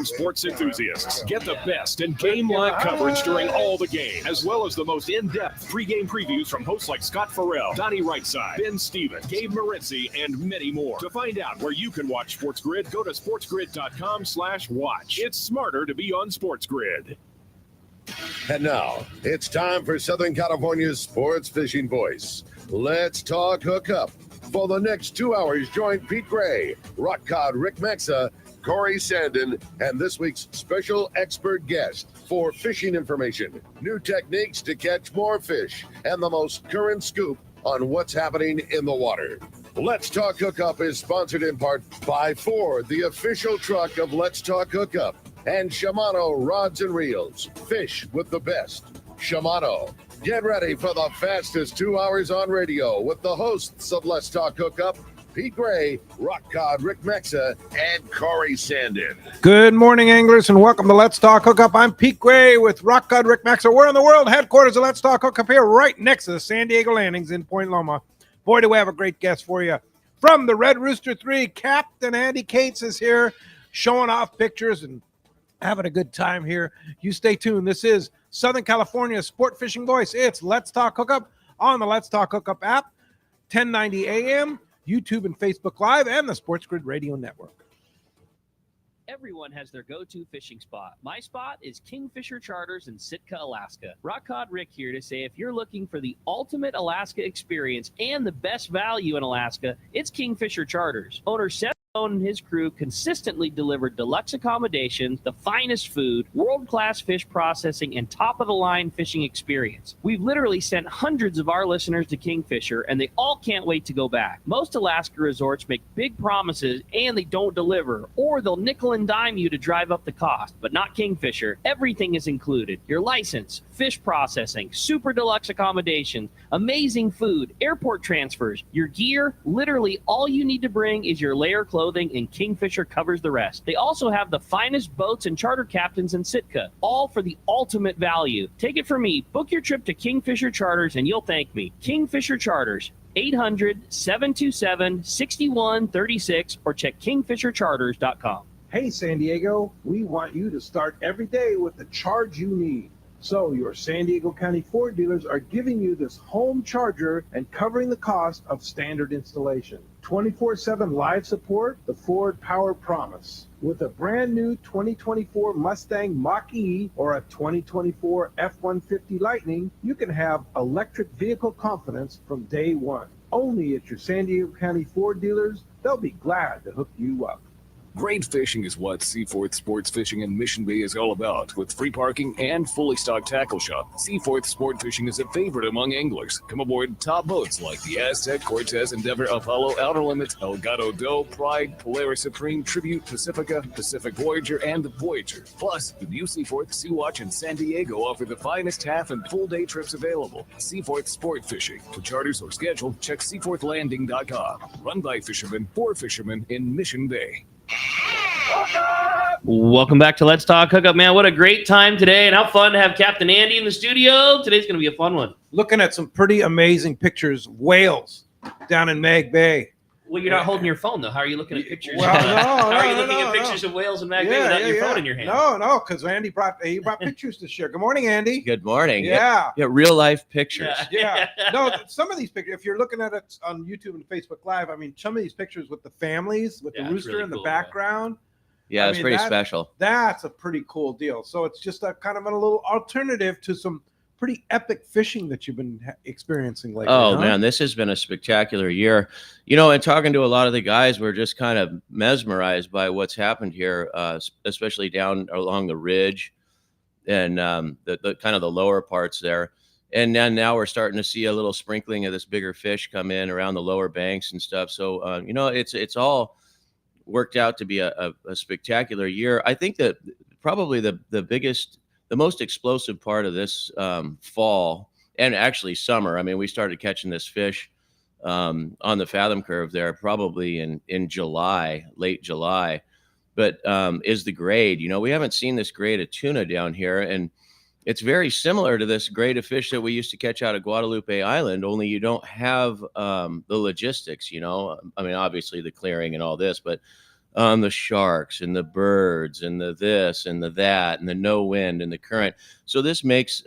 sports enthusiasts. Get the best in game live coverage during all the games, as well as the most in-depth pregame previews from hosts like Scott Farrell, Donnie Rightside, Ben Stevens, Gabe Morency, and many more. To find out where you can watch Sports Grid, go to sportsgrid.com/watch. It's smarter to be on Sports Grid. And now, it's time for Southern California's sports fishing voice. Let's talk hookup. For the next 2 hours, join Pete Gray, Rock Cod Rick Maxa, Corey Sandin, and this week's special expert guest for fishing information, new techniques to catch more fish, and the most current scoop on what's happening in the water. Let's Talk Hookup is sponsored in part by Ford, the official truck of Let's Talk Hookup, and Shimano Rods and Reels. Fish with the best. Shimano. Get ready for the fastest 2 hours on radio with the hosts of Let's Talk Hookup, Pete Gray, Rock Cod Rick Maxa, and Corey Sandin. Good morning, anglers, and welcome to Let's Talk Hookup. I'm Pete Gray with Rock Cod Rick Maxa. We're in the world headquarters of Let's Talk Hookup here right next to the San Diego landings in Point Loma. Boy, do we have a great guest for you. From the Red Rooster 3, Captain Andy Cates is here showing off pictures and having a good time here. You stay tuned. This is Southern California's sport fishing voice. It's Let's Talk Hookup on the Let's Talk Hookup app, 1090 AM, YouTube and Facebook Live, and the Sports Grid Radio Network. Everyone has their go-to fishing spot. My spot is Kingfisher Charters in Sitka, Alaska. Rock Cod Rick here to say if you're looking for the ultimate Alaska experience and the best value in Alaska, it's Kingfisher Charters. Owner Seth and his crew consistently deliver deluxe accommodations, the finest food, world-class fish processing, and top-of-the-line fishing experience. We've literally sent hundreds of our listeners to Kingfisher, and they all can't wait to go back. Most Alaska resorts make big promises, and they don't deliver, or they'll nickel and dime you to drive up the cost, but not Kingfisher. Everything is included. Your license, fish processing, super deluxe accommodations, amazing food, airport transfers, your gear. Literally all you need to bring is your layer clothing, and Kingfisher covers the rest. They also have the finest boats and charter captains in Sitka, all for the ultimate value. Take it from me, book your trip to Kingfisher Charters and you'll thank me. Kingfisher Charters, 800-727-6136, or check kingfishercharters.com. Hey, San Diego, we want you to start every day with the charge you need. So your San Diego County Ford dealers are giving you this home charger and covering the cost of standard installation. 24/7 live support, the Ford Power Promise. With a brand new 2024 Mustang Mach-E or a 2024 F-150 Lightning, you can have electric vehicle confidence from day one. Only at your San Diego County Ford dealers, they'll be glad to hook you up. Great fishing is what Seaforth Sports Fishing in Mission Bay is all about. With free parking and fully stocked tackle shop, Seaforth Sport Fishing is a favorite among anglers. Come aboard top boats like the Aztec, Cortez, Endeavor, Apollo, Outer Limits, Elgato Doe, Pride, Polaris Supreme, Tribute, Pacifica, Pacific Voyager, and the Voyager. Plus, the new Seaforth, Sea Watch, and San Diego offer the finest half and full day trips available. Seaforth Sport Fishing. For charters or schedule, check seaforthlanding.com. Run by fishermen for fishermen in Mission Bay. Welcome back to Let's Talk Hookup, man. What a great time today, and how fun to have Captain Andy in the studio. Today's going to be a fun one. Looking at some pretty amazing pictures, whales down in Mag Bay. Well, you're not holding your phone, though. How are you looking at pictures? Well, How are you looking at pictures of whales in Mag Bay without your phone in your hand? No, because Andy brought pictures to share. Good morning, Andy. Good morning. Yeah. Yeah, real life pictures. Yeah. No, some of these pictures, if you're looking at it on YouTube and Facebook Live, I mean, some of these pictures with the families, with the rooster really in the cool, background. Yeah, it's pretty special. That's a pretty cool deal. So it's just a kind of a little alternative to some pretty epic fishing that you've been experiencing lately. Oh, man, this has been a spectacular year. You know, and talking to a lot of the guys, we're just kind of mesmerized by what's happened here, especially down along the ridge and the kind of the lower parts there. And then now we're starting to see a little sprinkling of this bigger fish come in around the lower banks and stuff. So, you know, it's all worked out to be a spectacular year. I think that probably the biggest, the most explosive part of this fall and actually summer, I mean, we started catching this fish on the Fathom Curve there probably in July, late July, but is the grade. You know, we haven't seen this grade of tuna down here, and it's very similar to this grade of fish that we used to catch out of Guadalupe Island, only you don't have the logistics, you know. I mean, obviously the clearing and all this, but on the sharks and the birds and the this and the that and the no wind and the current. So this makes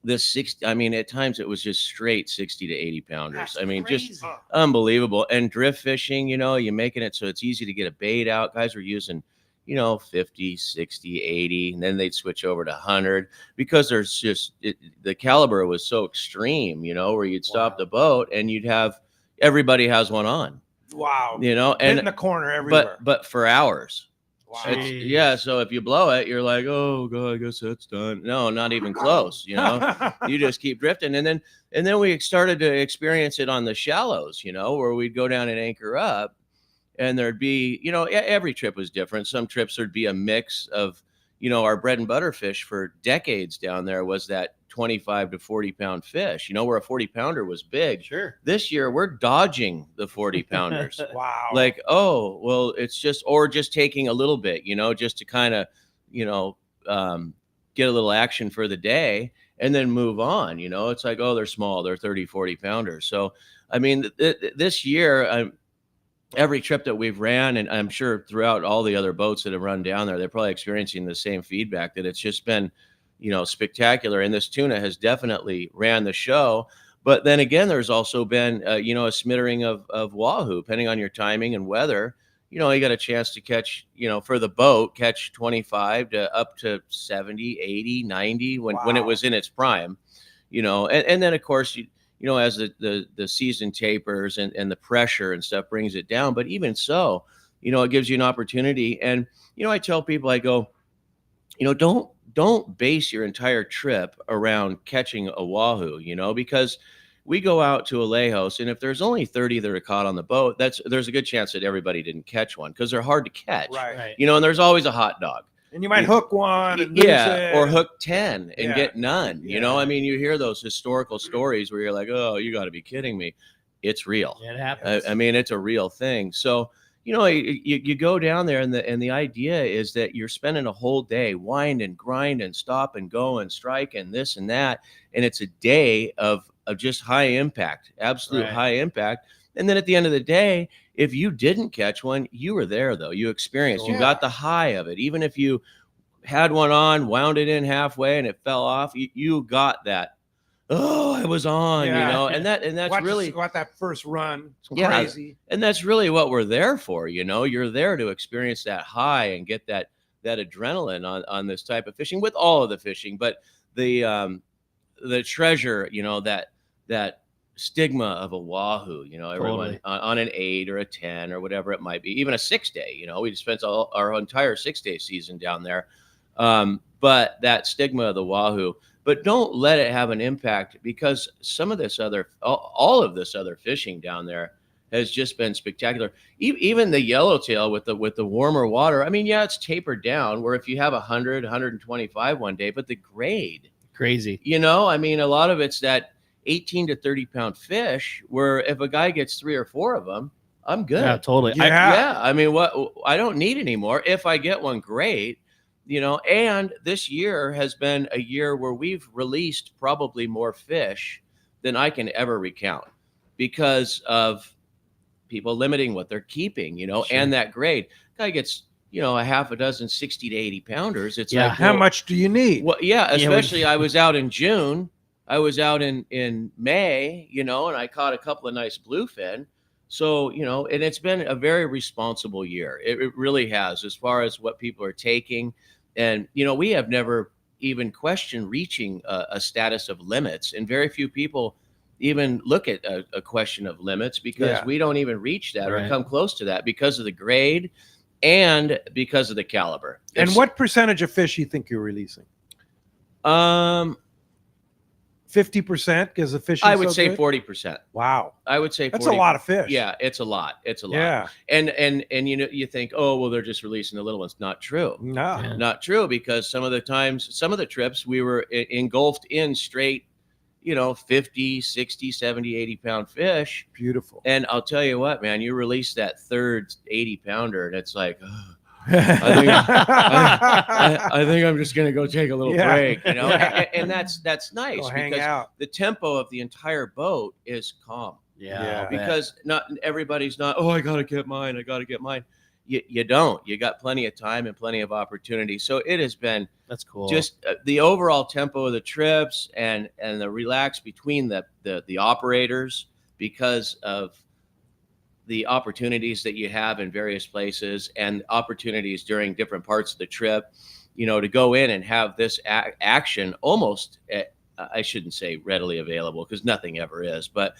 this 60, I mean, at times it was just straight 60 to 80 pounders. That's I mean, crazy. just unbelievable. And drift fishing, you're making it so it's easy to get a bait out. Guys were using, 50, 60, 80, and then they'd switch over to 100 because there's just the caliber was so extreme, where you'd stop the boat and you'd have everybody has one on. Wow. And in the corner everywhere. but for hours. Wow. Yeah, so if you blow it, you're like, oh god, I guess that's done. No, not even close. You just keep drifting, and then we started to experience it on the shallows. Where we'd go down and anchor up, and there'd be, every trip was different. Some trips there'd be a mix of, our bread and butter fish for decades down there was that 25 to 40 pound fish. Where a 40 pounder was big. Sure. This year we're dodging the 40 pounders. Wow. Like, oh, well, it's just taking a little bit, just to kind of, get a little action for the day and then move on. It's like, oh, they're small, they're 30, 40 pounders. So, I mean, this year, every trip that we've ran, and I'm sure throughout all the other boats that have run down there, they're probably experiencing the same feedback that it's just been, spectacular. And this tuna has definitely ran the show. But then again, there's also been, a smattering of wahoo, depending on your timing and weather. You got a chance to catch, for the boat, catch 25 to up to 70, 80, 90 when it was in its prime, and then of course, as the season tapers and the pressure and stuff brings it down. But even so, it gives you an opportunity. And, I tell people, I go, don't base your entire trip around catching a wahoo, because we go out to Alejos, and if there's only 30 that are caught on the boat, there's a good chance that everybody didn't catch one because they're hard to catch. Right. And there's always a hot dog. And you might hook one and lose it. Or hook 10 and get none. Yeah. I mean, you hear those historical stories where you're like, oh, you got to be kidding me. It's real. It happens. I mean, it's a real thing. So, you go down there, and the idea is that you're spending a whole day wind and grind and stop and go and strike and this and that. And it's a day of just high impact, absolute high impact. And then at the end of the day, if you didn't catch one, you were there, though. You experienced, you got the high of it. Even if you had one on, wound it in halfway and it fell off, you got that. Oh, I was on, and that's really what that first run. It's crazy. And that's really what we're there for. You're there to experience that high and get that adrenaline on this type of fishing, with all of the fishing. But the treasure, that stigma of a wahoo, everyone on an 8 or a 10 or whatever it might be, even a 6-day, we spent our entire 6-day season down there. But that stigma of the wahoo, but don't let it have an impact, because some of this all of this other fishing down there has just been spectacular. Even the yellowtail with the warmer water. I mean, it's tapered down where if you have 100, 125 one day, but the grade, crazy. I mean, a lot of it's that 18 to 30 pound fish where if a guy gets 3 or 4 of them, I'm good. Yeah, totally. I mean, I don't need any more. If I get one, great. And this year has been a year where we've released probably more fish than I can ever recount because of people limiting what they're keeping, and that grade. Guy gets, a half a dozen 60 to 80 pounders. It's like, how much do you need? Well, especially I was out in June. I was out in May, and I caught a couple of nice bluefin. So, and it's been a very responsible year. It really has, as far as what people are taking. And, we have never even questioned reaching a status of limits. And very few people even look at a question of limits because we don't even reach that or come close to that because of the grade and because of the caliber. And what percentage of fish you think you're releasing? 50% because the fish is I would so say good? 40%. Wow. I would say 40. That's a lot of fish. Yeah, it's a lot. It's a lot. Yeah. And you think, oh, well, they're just releasing the little ones. Not true. No. Yeah. Not true, because some of the trips we were engulfed in straight, 50, 60, 70, 80 pound fish. Beautiful. And I'll tell you what, man, you release that third 80 pounder and it's like, I think I'm just going to go take a little break, and that's nice because the tempo of the entire boat is calm. Yeah. Because not everybody's not, oh, I got to get mine. you don't. You got plenty of time and plenty of opportunity. So it has been That's cool. just the overall tempo of the trips and the relax between the operators because of the opportunities that you have in various places and opportunities during different parts of the trip, to go in and have this action almost, I shouldn't say readily available because nothing ever is, but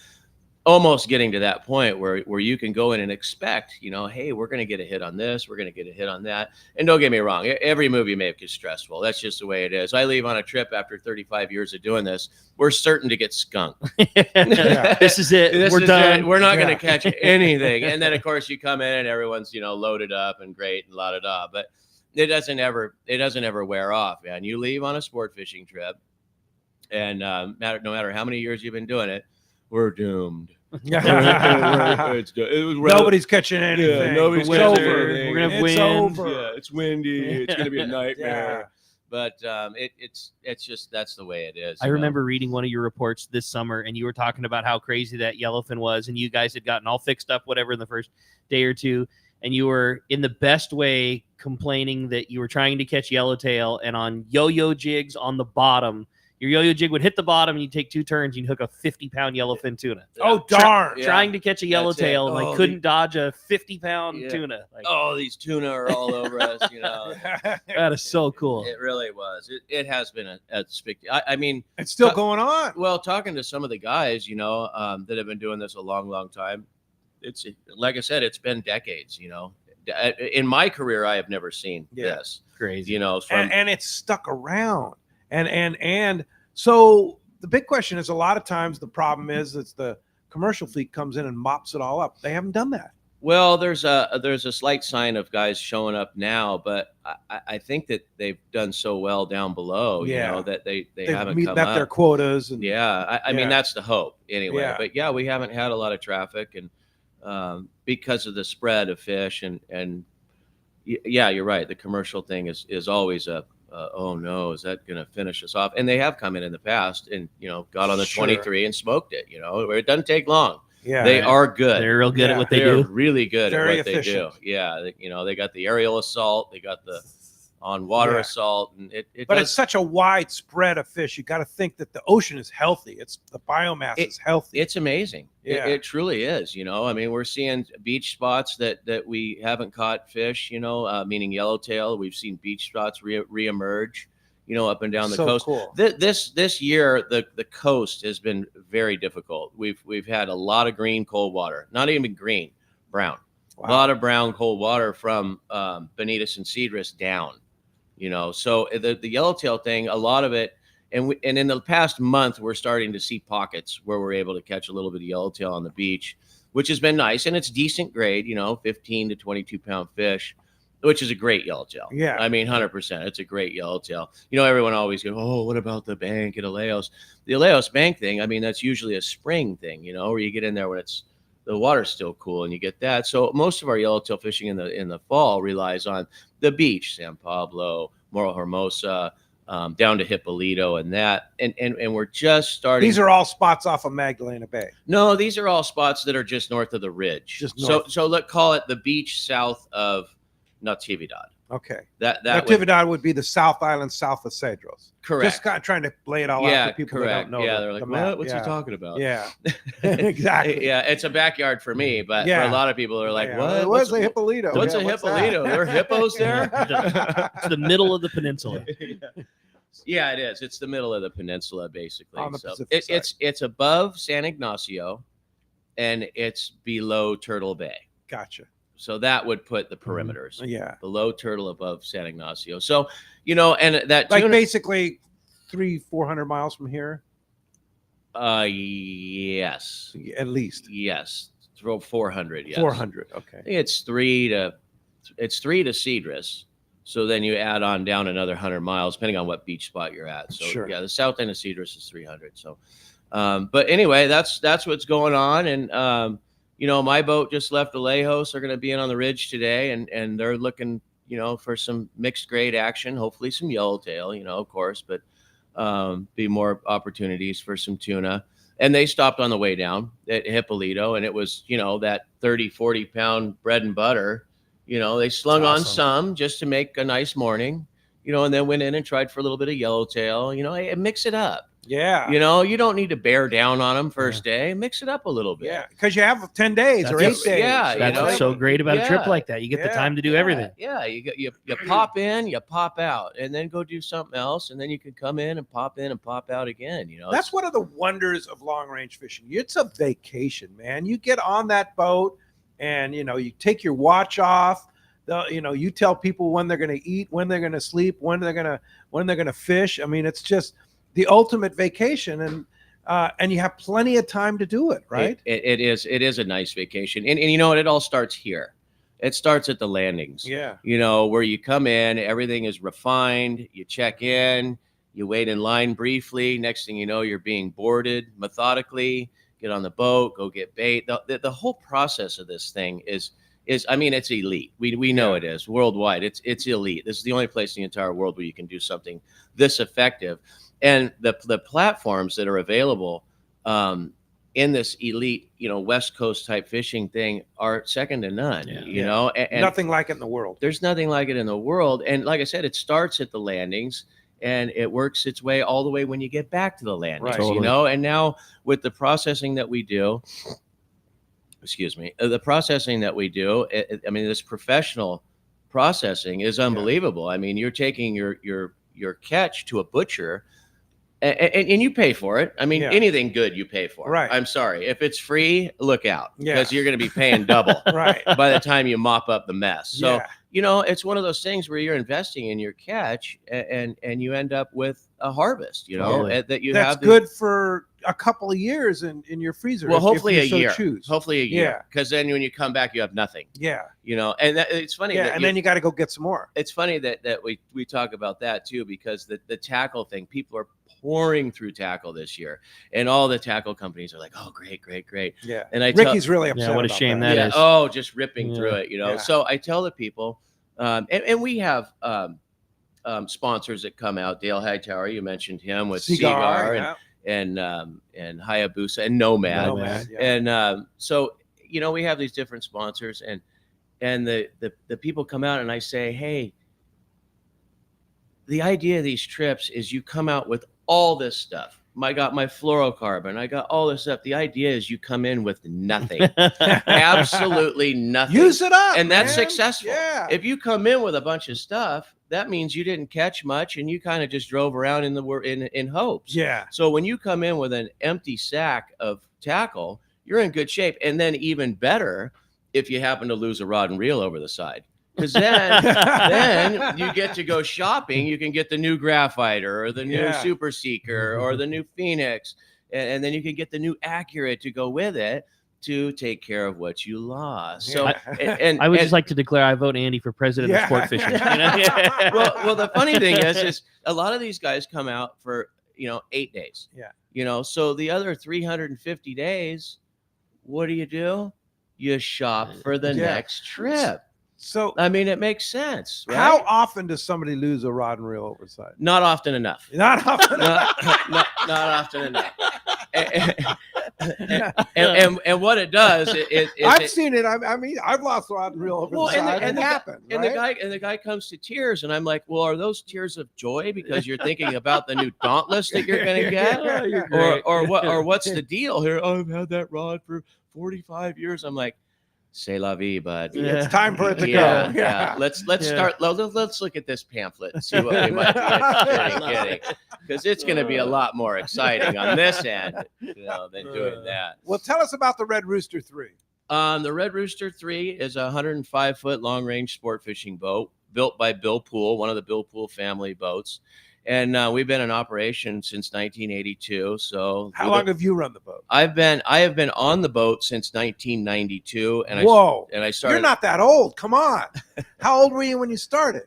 almost getting to that point where you can go in and expect, hey, we're going to get a hit on this, we're going to get a hit on that. And don't get me wrong, every move you make is stressful. That's just the way it is. I leave on a trip after 35 years of doing this. We're certain to get skunked. This is it. We're done. We're not going to catch anything. And then, of course, you come in and everyone's, loaded up and great and la-da-da. But it doesn't ever wear off, man. You leave on a sport fishing trip and no matter how many years you've been doing it, we're doomed. Nobody's catching anything. Yeah, nobody's It's catching over. anything. We're gonna have It's wind. over. Yeah, it's windy. It's going to be a nightmare. Yeah. But it's just that's the way it is. I remember reading one of your reports this summer, and you were talking about how crazy that yellowfin was, and you guys had gotten all fixed up, whatever, in the first day or two, and you were in the best way complaining that you were trying to catch yellowtail, and on yo-yo jigs on the bottom, your yo-yo jig would hit the bottom, and you'd take 2 turns, and you'd hook a 50-pound yellowfin tuna. Oh, darn. Yeah. Trying to catch a yellowtail, and Oh, couldn't dodge a 50-pound Yeah. tuna. Like, Oh, these tuna are all over us. that is so cool. It really was. It has been a I mean, It's still going on. well, talking to some of the guys, that have been doing this a long, long time. It's like I said, it's been decades. In my career, I have never seen this. Crazy. From And it's stuck around. And so the big question is, a lot of times the problem is it's the commercial fleet comes in and mops it all up. They haven't done that. well, there's a slight sign of guys showing up now, but I think that they've done so well down below, Yeah. that they They've haven't met come their up. quotas. And Yeah, I mean Yeah. that's the hope anyway. Yeah. But yeah, we haven't had a lot of traffic, and because of the spread of fish, and yeah, you're right. The commercial thing is always oh no, is that going to finish us off? And they have come in the past and got on the Sure. 23 and smoked it. Where it doesn't take long. yeah, They are good. They're real good Yeah. at what they They're do. really good Very at what efficient. they do. Yeah, they got the aerial assault, they got the on water Yeah. assault, and it But does, it's such a wide spread of fish. You got to think that the ocean is healthy. It's the biomass is healthy. it's amazing. Yeah. It truly is. I mean, we're seeing beach spots that we haven't caught fish. Meaning yellowtail. We've seen beach spots reemerge. Up and down the so coast. cool. This year, the coast has been very difficult. We've had a lot of green cold water, not even green, brown. Wow. A lot of brown cold water from Bonitas and Cedrus down. So the yellowtail thing, a lot of it, and in the past month, we're starting to see pockets where we're able to catch a little bit of yellowtail on the beach, which has been nice, and it's decent grade, 15 to 22 pound fish, which is a great yellowtail. Yeah. I mean, 100%. It's a great yellowtail. Everyone always goes, oh, what about the bank at Aleos? The Aleos bank thing, I mean, that's usually a spring thing, where you get in there when the water's still cool and you get that. So most of our yellowtail fishing in the fall relies on the beach, San Pablo, Morro Hermosa, down to Hippolito and that. And we're just starting. These are all spots off of Magdalena Bay. No, these are all spots that are just north of the ridge. Just north. So let's call it the beach south of Natividad. Okay. That Natividad would be the South Island south of Cedros. correct. Just kind of trying to lay it all out Yeah, for people correct. that don't know. Yeah, the- they're like, the map. what? What's yeah. he talking about? Yeah, exactly. Yeah, it's a backyard for me, but for Yeah. a lot of people, they're like, Yeah. what? What's a Hippolito? What's Yeah, a that? Hippolito? There are hippos there? It's the middle of the peninsula. Yeah, it is. It's the middle of the peninsula, basically. On the So Pacific side. it's above San Ignacio, and it's below Turtle Bay. Gotcha. So that would put the perimeters Yeah, below Turtle, above San Ignacio. So and that like tuna, basically 300-400 miles from here, yes, at least. yes, throw 400. Yes, 400. Okay. I think it's three to Cedrus. So then you add on down another 100 miles, depending on what beach spot you're at. So Sure. yeah, the south end of Cedrus is 300. So, but anyway, that's what's going on. And my boat just left Alejos. They're going to be in on the ridge today, and they're looking, for some mixed grade action. Hopefully some yellowtail, of course, but be more opportunities for some tuna. And they stopped on the way down at Hippolito, and it was, that 30, 40 pound bread and butter, You know, they slung That's on awesome. some just to make a nice morning, you know, and then went in and tried for a little bit of yellowtail, you know, mix it up. Yeah. You know, you don't need to bear down on them first day. Mix it up a little bit. Yeah, because you have 10 days or That's 8 days. yeah, or That's know, what's so great about a trip yeah. like that. You get the Yeah. time to do everything. Yeah, you pop in, you pop out, and then go do something else, and then you can come in and pop out again. You know, That's one of the wonders of long range fishing. It's a vacation, man. You get on that boat and, you know, you take your watch off. You know, you tell people when they're going to eat, when they're going to sleep, when they're going to fish. I mean, it's just the ultimate vacation, and you have plenty of time to do it, right? It is a nice vacation, and you know what? It all starts here. It starts at the landings. Yeah. You know, where you come in, everything is refined. You check in, you wait in line briefly. Next thing you know, you're being boarded methodically. Get on the boat, go get bait. The whole process of this thing is I mean, it's elite. We know it is worldwide. It's elite. This is the only place in the entire world where you can do something this effective. And the platforms that are available in this elite, you know, West Coast type fishing thing are second to none. Yeah. You know, and Nothing like it in the world. there's nothing like it in the world. And like I said, it starts at the landings and it works its way all the way when you get back to the landings. Right. You Totally. know, and now with the processing that we do, the processing that we do, I mean, this professional processing is unbelievable. I mean, you're taking your catch to a butcher and you pay for it. I mean, Yeah. anything good you pay for. Right. I'm sorry. If it's free, look out Yeah. because you're going to be paying double Right. by the time you mop up the mess. So, Yeah. you know, it's one of those things where you're investing in your catch and you end up with a harvest, you know, Totally. that you That's have. good for a couple of years in your freezer. Well, if hopefully you a so year. choose. Hopefully a Yeah. year. Because then when you come back, you have nothing, Yeah. you know, and it's funny. Yeah. that And then you got to go get some more. it's funny that we talk about that too, because the tackle thing, people are pouring through tackle this year and all the tackle companies are like, oh, great. Yeah. And I Ricky's really upset. Yeah, what a about shame that. that is. Oh, just ripping through Yeah. it, you know? Yeah. So I tell the people, and we have sponsors that come out. Dale Hightower, you mentioned him with Cigar yeah. and Hayabusa and Nomad. Nomad, yeah. And so, you know, we have these different sponsors and the people come out and I say, hey, the idea of these trips is you come out with all this stuff. I got my fluorocarbon. I got all this stuff. The idea is you come in with nothing, absolutely nothing. Use it up, and that's man. successful. Yeah. If you come in with a bunch of stuff, that means you didn't catch much and you kind of just drove around in hopes. Yeah. So when you come in with an empty sack of tackle, you're in good shape. And then even better if you happen to lose a rod and reel over the side. Because then you get to go shopping. You can get the new Graphiter or the new Yeah. Super Seeker or the new Phoenix. And then you can get the new Accurate to go with it to take care of what you lost. So, Yeah. and I would and- just like to declare I vote Andy for president of sport fishing. You know? well, the funny thing is a lot of these guys come out for, 8 days. Yeah. So the other 350 days, what do? You shop for the Yeah. next trip. So I mean, it makes sense, right? how often does somebody lose a rod and reel overside? Not often enough. Not often. not often enough. And what it does is I've seen it. I mean, I've lost a rod and reel over Well, the side. and it the guy- happened. and right? the guy comes to tears, and I'm like, well, are those tears of joy because you're thinking about the new Dauntless that you're going to get, Yeah, you're or what's the deal here? Oh, I've had that rod for 45 years. I'm like, c'est la vie, bud. It's time for it to Yeah, go. yeah. Let's Yeah. start. Let's look at this pamphlet and see what we might be interested in getting, because it's going to be a lot more exciting on this end, than doing that. Well, tell us about the Red Rooster 3. The Red Rooster 3 is a 105-foot long-range sport fishing boat built by Bill Poole, one of the Bill Poole family boats. And we've been in operation since 1982. So How long have you run the boat? I have been on the boat since 1992. And Whoa. I started You're not that old. Come on. How old were you when you started?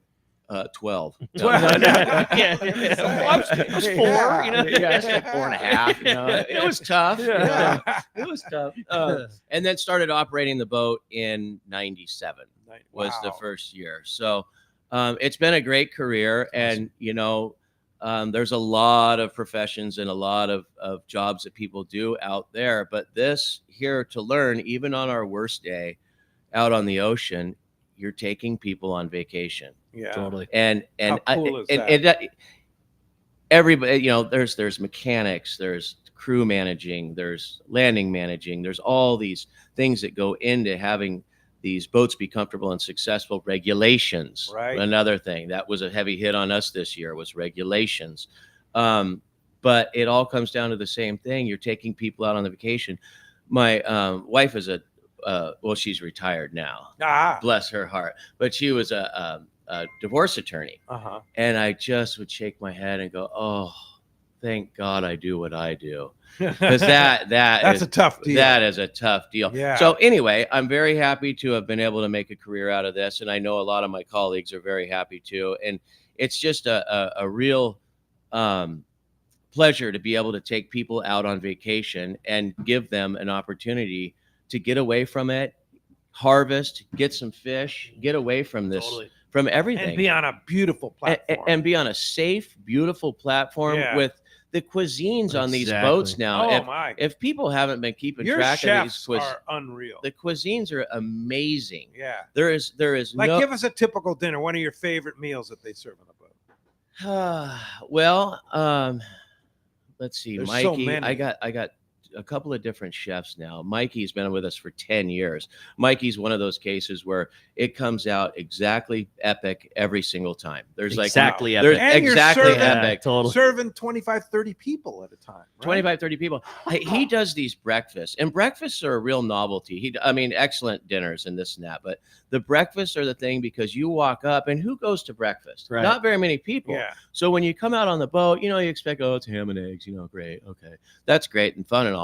12. Well, Yeah. I was 4, Yeah. you know. Yeah, I said 4.5. It was tough. Yeah. It was tough. And then started operating the boat in 97 was the Wow. first year. So it's been a great career. And, there's a lot of professions and a lot of jobs that people do out there. But this here to learn, even on our worst day out on the ocean, you're taking people on vacation. Yeah. Totally. And How cool is that? and everybody, there's mechanics, there's crew managing, there's landing managing, there's all these things that go into having these boats be comfortable and successful. Regulations, Right. another thing that was a heavy hit on us this year was regulations. But it all comes down to the same thing. You're taking people out on the vacation. My wife is she's retired now, bless her heart, but she was a divorce attorney. And I just would shake my head and go, oh, thank God I do what I do. Because that's a tough deal. That is a tough deal. Yeah. So anyway, I'm very happy to have been able to make a career out of this. And I know a lot of my colleagues are very happy too. And it's just a real pleasure to be able to take people out on vacation and give them an opportunity to get away from it, harvest, get some fish, get away from this. Totally. From everything, And be on a beautiful platform. and be on a safe, beautiful platform with the cuisines on these boats now. Oh, if people haven't been keeping your track of these chefs are unreal. the cuisines are amazing. Yeah. There is Like, no. give us a typical dinner. One of your favorite meals that they serve on the boat. Well, let's see, There's so Mikey. many. I got a couple of different chefs now. Mikey's been with us for 10 years. Mikey's one of those cases where it comes out exactly epic every single time. There's Exactly there's epic. And you're exactly serving- epic. Totally. Serving 25, 30 people at a time. Right? 25, 30 people. He does these breakfasts, and breakfasts are a real novelty. Excellent dinners and this and that, but the breakfasts are the thing because you walk up and who goes to breakfast? Right. Not very many people. Yeah. So when you come out on the boat, you expect, it's ham and eggs, great. Okay. That's great and fun and all.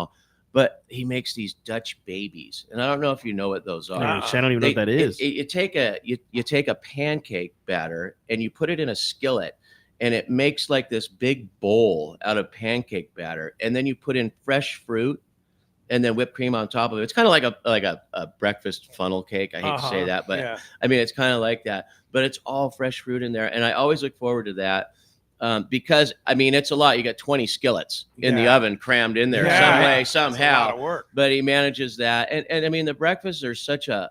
But he makes these Dutch babies. And I don't know if you know what those are. I don't even know what that is. You take a pancake batter and you put it in a skillet and it makes like this big bowl out of pancake batter. And then you put in fresh fruit and then whipped cream on top of it. It's kind of like a breakfast funnel cake. I hate to say that, but yeah. I mean, it's kind of like that, but it's all fresh fruit in there. And I always look forward to that. Because it's a lot. You got 20 skillets in the oven crammed in there some way, somehow. It's a lot of work. But he manages that, and the breakfasts are such a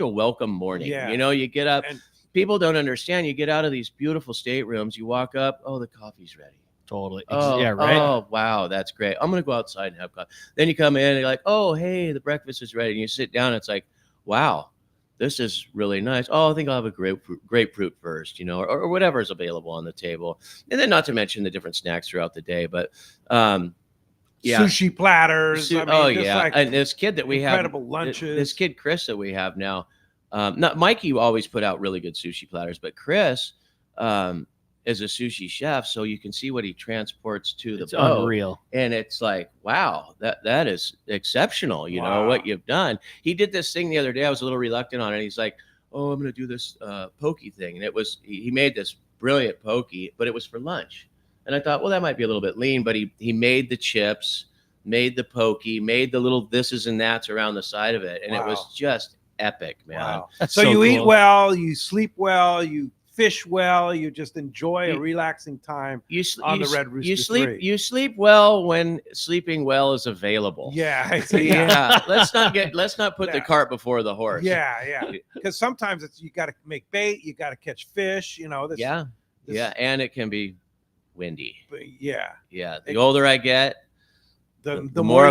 welcome morning. Yeah. You get up. And- people don't understand. You get out of these beautiful staterooms. You walk up. Oh, the coffee's ready. Totally. Oh, Yeah, right. Oh, wow, that's great. I'm gonna go outside and have coffee. Then you come in and you're like, oh, hey, the breakfast is ready. And you sit down. And it's like, wow. This is really nice. Oh, I think I'll have a grapefruit first, or whatever is available on the table. And then not to mention the different snacks throughout the day. But sushi platters. And this kid that we have, incredible lunches. This kid, Chris, that we have now, not Mikey always put out really good sushi platters, but Chris is a sushi chef. So you can see what he transports to the boat. Unreal. And it's like, wow, that is exceptional. What you've done. He did this thing the other day. I was a little reluctant on it. He's like, oh, I'm going to do this pokey thing. And he made this brilliant pokey, but it was for lunch. And I thought, well, that might be a little bit lean, but he made the chips, made the pokey, made the little thises and that's around the side of it. And it was just epic, man. Wow. That's So so you cool. eat well, you sleep well, you fish well, you just enjoy a relaxing time on the Red Rooster 3. You sleep well when sleeping well is available. Yeah. Yeah. Let's not put the cart before the horse. Yeah. Because sometimes you got to make bait, you got to catch fish, Yeah. And it can be windy. Yeah. Yeah. The older I get, the more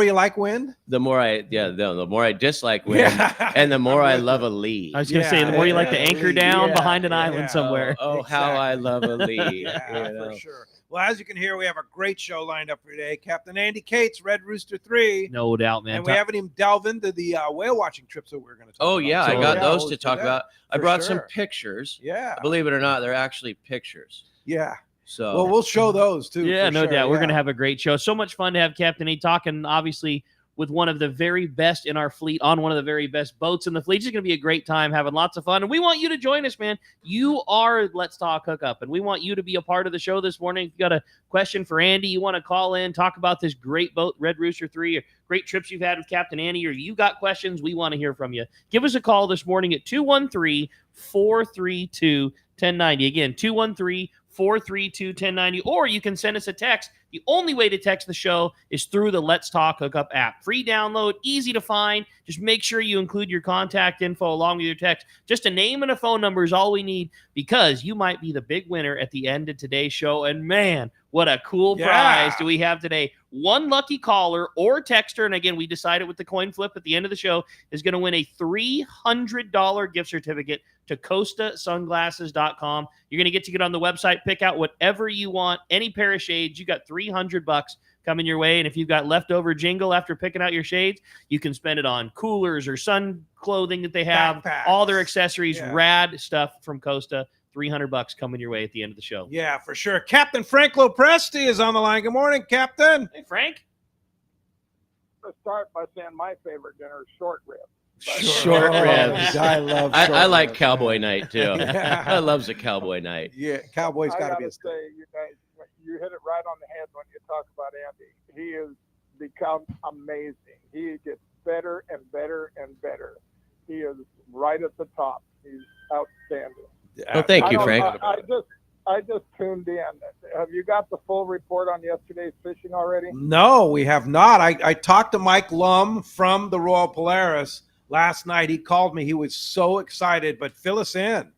you like wind, the more I dislike wind, and the more I love a lee. I was going to say, the more you like to anchor down behind an island somewhere. Oh, how I love a lee. For sure. Well, as you can hear, we have a great show lined up for today. Captain Andy Cates, Red Rooster 3. No doubt, man. And we haven't even delved into the whale watching trips that we're going to talk about. Oh, yeah. I got those to talk about. I brought some pictures. Yeah. Believe it or not, they're actually pictures. Yeah. So well, we'll show those too. Yeah, no sure. doubt. We're going to have a great show. So much fun to have Captain A talking, obviously, with one of the very best in our fleet on one of the very best boats in the fleet. It's just going to be a great time, having lots of fun. And we want you to join us, man. You are Let's Talk Hookup, and we want you to be a part of the show this morning. If you got a question for Andy, you want to call in, talk about this great boat, Red Rooster 3, or great trips you've had with Captain Andy, or you got questions, we want to hear from you. Give us a call this morning at 213 213-432-1090. Again, 213-432-1090. Or you can send us a text. The only way to text the show is through the Let's Talk Hookup app. Free download, easy to find. Just make sure you include your contact info along with your text. Just a name and a phone number is all we need, because you might be the big winner at the end of today's show. And man, what a cool prize do we have today. One lucky caller or texter, and again, we decided with the coin flip at the end of the show, is going to win a $300 gift certificate to CostaSunglasses.com. You're going to get on the website, pick out whatever you want, any pair of shades. You got $300 coming your way. And if you've got leftover jingle after picking out your shades, you can spend it on coolers or sun clothing that they have, Backpacks. all their accessories, rad stuff from Costa. $300 coming your way at the end of the show. Yeah, for sure. Captain Frank Lopresti is on the line. Good morning, Captain. Hey, Frank. Let's start by saying my favorite dinner is short ribs. Short ribs. I love. I like ribs, Cowboy man. Night too. Yeah. I loves a Cowboy Night. Yeah, Cowboy's got to be I a gotta say, you guys, you hit it right on the head when you talk about Andy. He has become amazing. He gets better and better and better. He is right at the top. He's outstanding. Well, thank you, Frank. I just tuned in. Have you got the full report on yesterday's fishing already? No, we have not. I talked to Mike Lum from the Royal Polaris last night. He called me. He was so excited, but fill us in.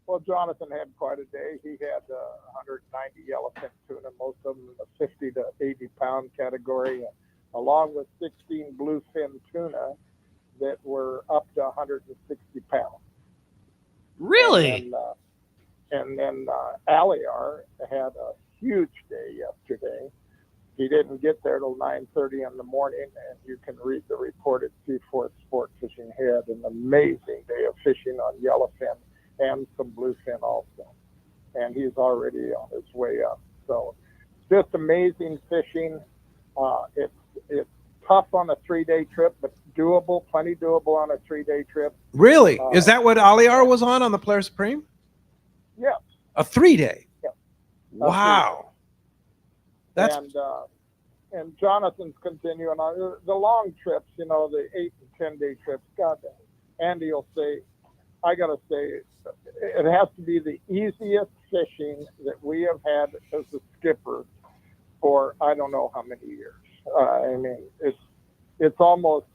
Well, Jonathan had quite a day. He had 190 yellowfin tuna, most of them in the 50 to 80 pound category, along with 16 bluefin tuna that were up to 160 pounds. Really? And then Aliar had a huge day yesterday. He didn't get there till 9:30 in the morning, and you can read the report at Seaforth Sport Fishing. He had an amazing day of fishing on yellowfin and some bluefin also. And he's already on his way up. So just amazing fishing. It's tough on a 3-day trip, but doable, plenty doable on a 3-day trip. Really? Is that what Aliar was on the Polaris Supreme? Yeah. A 3-day? Yeah. Wow. That's and Jonathan's continuing on the long trips, the 8 and 10-day trips. God, Andy will say, I got to say, it has to be the easiest fishing that we have had as a skipper for I don't know how many years. I mean, it's almost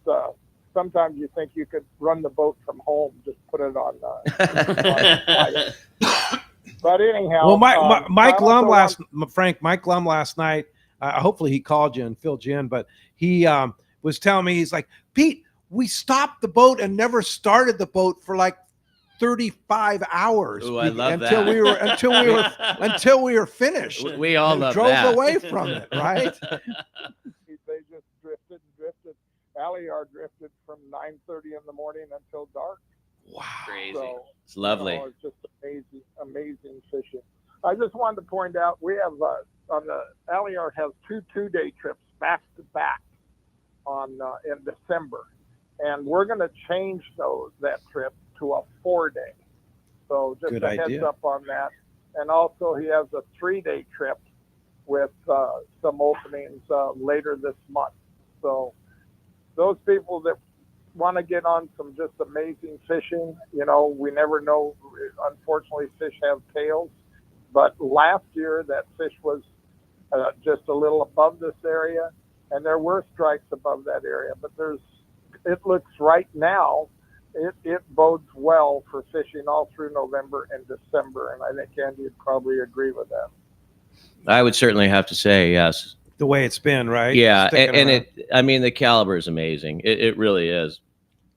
sometimes you think you could run the boat from home, just put it on. But anyhow, well, Mike Lum Mike Lum last night. Hopefully he called you and filled you in, but he was telling me, he's like, Pete, we stopped the boat and never started the boat for like 35 hours. Ooh, I love until that. until we were finished. We all love drove that. away from it, right? They just drifted. Aliar drifted from 9:30 in the morning until dark. Wow, crazy. So, it's lovely. It's just amazing fishing. I just wanted to point out we have on the Aliar has 2 2-day trips back to back on in December, and we're going to change that trip to a 4-day. So just good a idea. heads up on that. And also he has a 3-day trip with some openings later this month. So those people that want to get on some just amazing fishing, we never know. Unfortunately, fish have tails. But last year, that fish was just a little above this area, and there were strikes above that area. But it looks right now, it bodes well for fishing all through November and December, and I think Andy would probably agree with that. I would certainly have to say yes. The way it's been, right? Yeah, Sticking around. the caliber is amazing. It really is.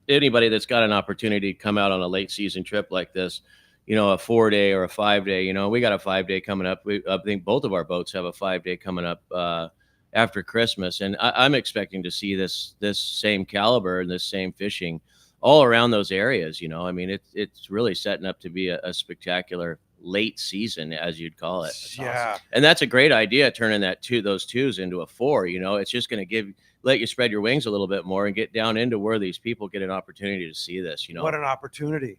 Anybody that's got an opportunity to come out on a late season trip like this, a 4-day or a 5-day, we got a 5-day coming up. I think both of our boats have a 5-day coming up after Christmas. And I'm expecting to see this same caliber and this same fishing all around those areas. I mean, it's really setting up to be a spectacular late season, as you'd call it. That's awesome. And that's a great idea, turning those 2s into a 4. It's just going to let you spread your wings a little bit more and get down into where these people get an opportunity to see this. What an opportunity.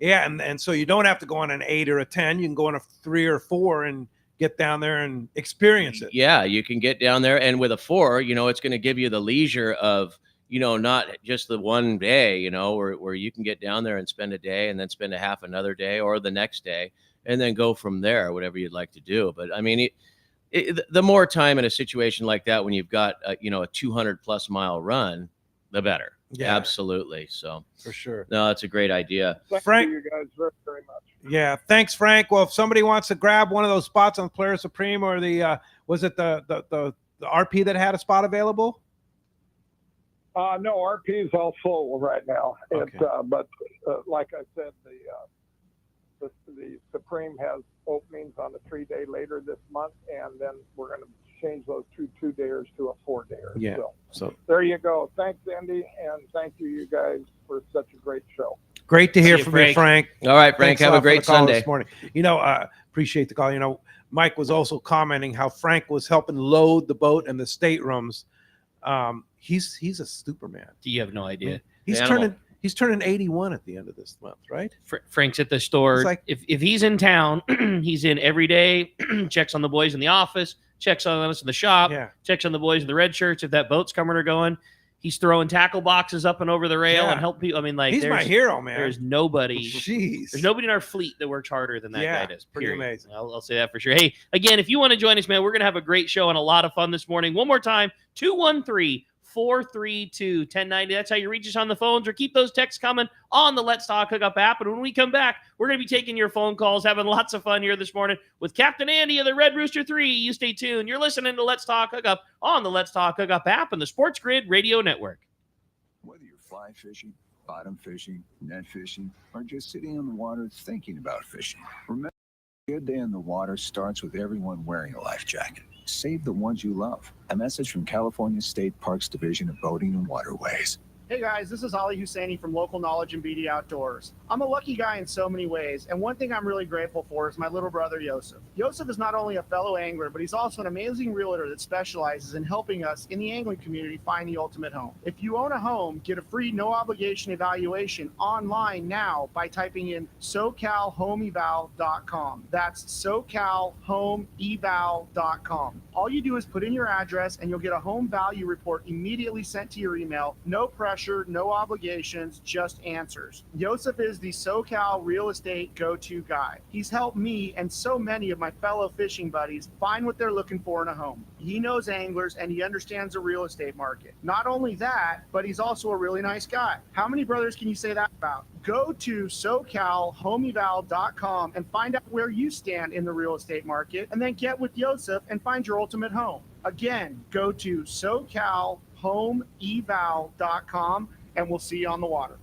Yeah, and so you don't have to go on an 8 or a 10. You can go on a 3 or 4 and get down there and experience it. Yeah, you can get down there, and with a 4, it's going to give you the leisure of not just the one day, where you can get down there and spend a day and then spend a half another day or the next day and then go from there, whatever you'd like to do. But I mean, the more time in a situation like that, when you've got a 200+ mile run, the better. Yeah. Absolutely. So For sure. no, that's a great idea. Thank Frank- you guys very, very much. Yeah, thanks, Frank. Well, if somebody wants to grab one of those spots on Player Supreme or the was it the RP that had a spot available? No, RP is all full right now. Okay. But like I said, the Supreme has openings on the 3-day later this month, and then we're going to change those 2-dayers to a 4-dayer. Yeah. So there you go. Thanks, Andy, and thank you guys for such a great show. Great to hear See you, from you, Frank. All right, Frank, Thanks a have lot a for the great call Sunday. this morning. Appreciate the call. Mike was also commenting how Frank was helping load the boat and the staterooms. He's a superman. You have no idea. He's Animal. turning 81 at the end of this month, right? Frank's at the store. It's like- if he's in town, he's in every day, checks on the boys in the office, checks on us in the shop, Yeah. checks on the boys in the red shirts. If that boat's coming or going, he's throwing tackle boxes up and over the rail Yeah. and help people. I mean, like He's my there's, hero, man. there's nobody. Jeez. There's nobody in our fleet that works harder than that Yeah, guy does. pretty Period. amazing. I'll say that for sure. Hey, again, if you want to join us, man, we're going to have a great show and a lot of fun this morning. One more time, 213-432-1090. That's how you reach us on the phones, or keep those texts coming on the Let's Talk Hookup app. And when we come back, we're going to be taking your phone calls, having lots of fun here this morning with Captain Andy of the Red Rooster 3. You stay tuned. You're listening to Let's Talk Hookup on the Let's Talk Hookup app and the Sports Grid Radio Network. Whether you're fly fishing, bottom fishing, net fishing, or just sitting on the water thinking about fishing, remember, a good day in the water starts with everyone wearing a life jacket. Save the ones you love. A message from California State Parks Division of Boating and Waterways. Hey guys, this is Ali Husseini from Local Knowledge and BD Outdoors. I'm a lucky guy in so many ways, and one thing I'm really grateful for is my little brother Yosef. Yosef is not only a fellow angler, but he's also an amazing realtor that specializes in helping us in the angling community find the ultimate home. If you own a home, get a free no-obligation evaluation online now by typing in SoCalHomeEval.com. That's SoCalHomeEval.com. All you do is put in your address, and you'll get a home value report immediately sent to your email. No pressure, no obligations, just answers. Yosef is the SoCal real estate go-to guy. He's helped me and so many of my fellow fishing buddies find what they're looking for in a home. He knows anglers and he understands the real estate market. Not only that, but he's also a really nice guy. How many brothers can you say that about? Go to SoCalHomeEval.com and find out where you stand in the real estate market, and then get with Yosef and find your ultimate home. Again, go to SoCalHomeEval.com and we'll see you on the water.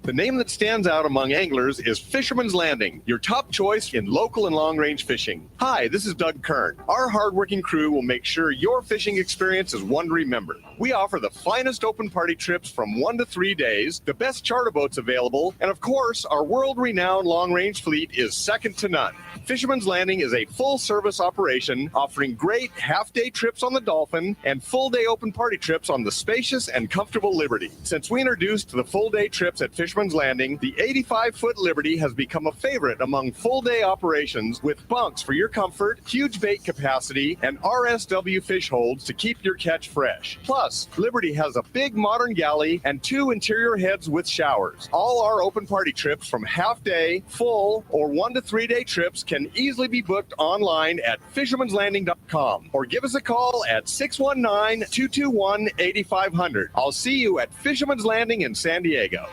The name that stands out among anglers is Fisherman's Landing, your top choice in local and long-range fishing. Hi, this is Doug Kern. Our hardworking crew will make sure your fishing experience is one to remember. We offer the finest open party trips from 1 to 3 days, the best charter boats available, and of course, our world-renowned long-range fleet is second to none. Fisherman's Landing is a full-service operation offering great half-day trips on the Dolphin and full-day open party trips on the spacious and comfortable Liberty. Since we introduced the full-day trips at Fisherman's Landing, the 85-foot Liberty has become a favorite among full-day operations with bunks for your comfort, huge bait capacity, and RSW fish holds to keep your catch fresh. Plus, Liberty has a big modern galley and 2 interior heads with showers. All our open party trips from half-day, full, or 1 to 3 day trips can easily be booked online at fishermanslanding.com or give us a call at 619-221-8500. I'll see you at Fisherman's Landing in San Diego.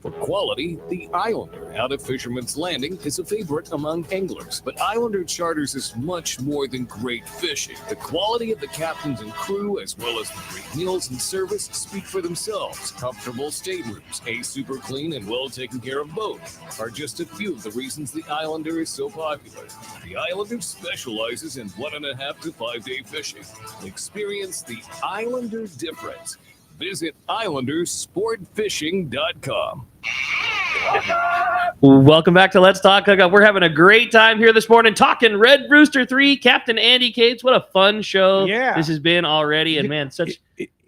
For quality, the Islander out of Fisherman's Landing is a favorite among anglers. But Islander Charters is much more than great fishing. The quality of the captains and crew, as well as the great meals and service, speak for themselves. Comfortable staterooms, a super clean and well taken care of boat are just a few of the reasons the Islander is so popular. The Islander specializes in 1.5 to 5 day fishing. Experience the Islander difference. Visit IslanderSportFishing.com. Welcome back to Let's Talk Hookup. We're having a great time here this morning talking Red Rooster 3, Captain Andy Cates. What a fun show this has been already. And man,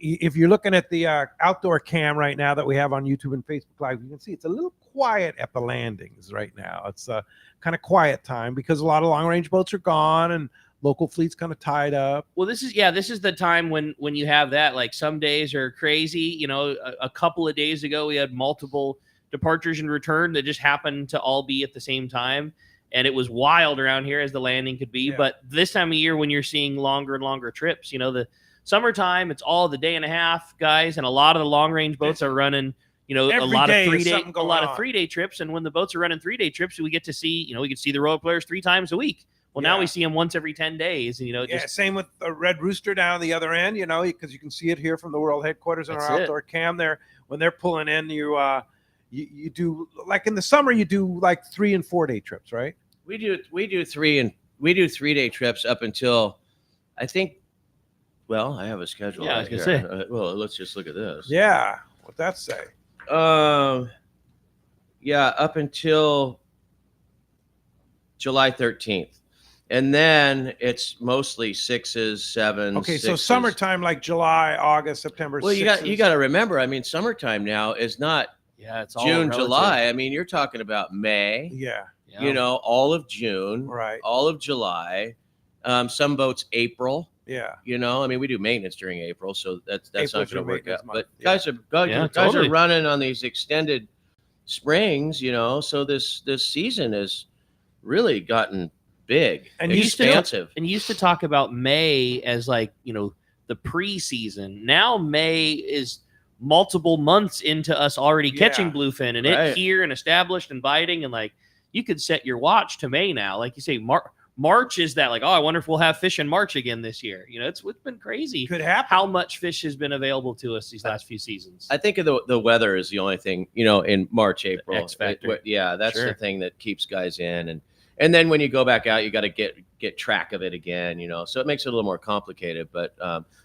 if you're looking at the outdoor cam right now that we have on YouTube and Facebook Live, you can see it's a little quiet at the landings right now. It's a kind of quiet time because a lot of long range boats are gone and a local fleet's kind of tied up. Well, this is the time when you have that. Like some days are crazy. You know, a couple of days ago we had multiple departures and return that just happened to all be at the same time, and it was wild around here as the landing could be. Yeah. But this time of year, when you're seeing longer and longer trips, you know, the summertime, it's all the day and a half guys, and a lot of the long range boats are running. You know, Every a lot of day is 3 day, something a going lot on. of 3 day trips, and when the boats are running 3 day trips, we get to see, you know, we can see the Royal Players 3 times a week. Well, now Yeah. we see them once every 10 days, and you know, Yeah, just same with the Red Rooster down the other end, you know, because you can see it here from the world headquarters on That's our it. outdoor cam there. When they're pulling in, you do, like in the summer, you do like 3 and 4 day trips, right? We do 3-day trips up until, I think. Well, I have a schedule. Yeah, I was right gonna here. Well, let's just look at this. Yeah. What'd that say? Yeah, up until July 13th. And then it's mostly 6s, 7s. Okay, so 6s. summertime like July, August, September. Well, you 6s. got to remember, I mean, summertime now is not it's all June, relative. July. I mean, you're talking about May, Yeah. you know, all of June, Right. all of July. Some boats April. Yeah. You know, I mean, we do maintenance during April, so that's April's not going your to work maintenance out. month. But guys Yeah, are totally. running on these extended springs, you know. So this season has really gotten big And and you expansive. And you used to talk about May as like, you know, the preseason. Now May is multiple months into us already catching Yeah. bluefin, and Right. it here and established and biting, and like you could set your watch to May now. Like you say, March is that like, oh, I wonder if we'll have fish in March again this year. You know, it's been crazy Could happen. how much fish has been available to us these last few seasons. I think the weather is the only thing, you know, in March, April. X factor. Yeah, that's Sure. the thing that keeps guys in, and then when you go back out, you got to get track of it again, you know. So it makes it a little more complicated. But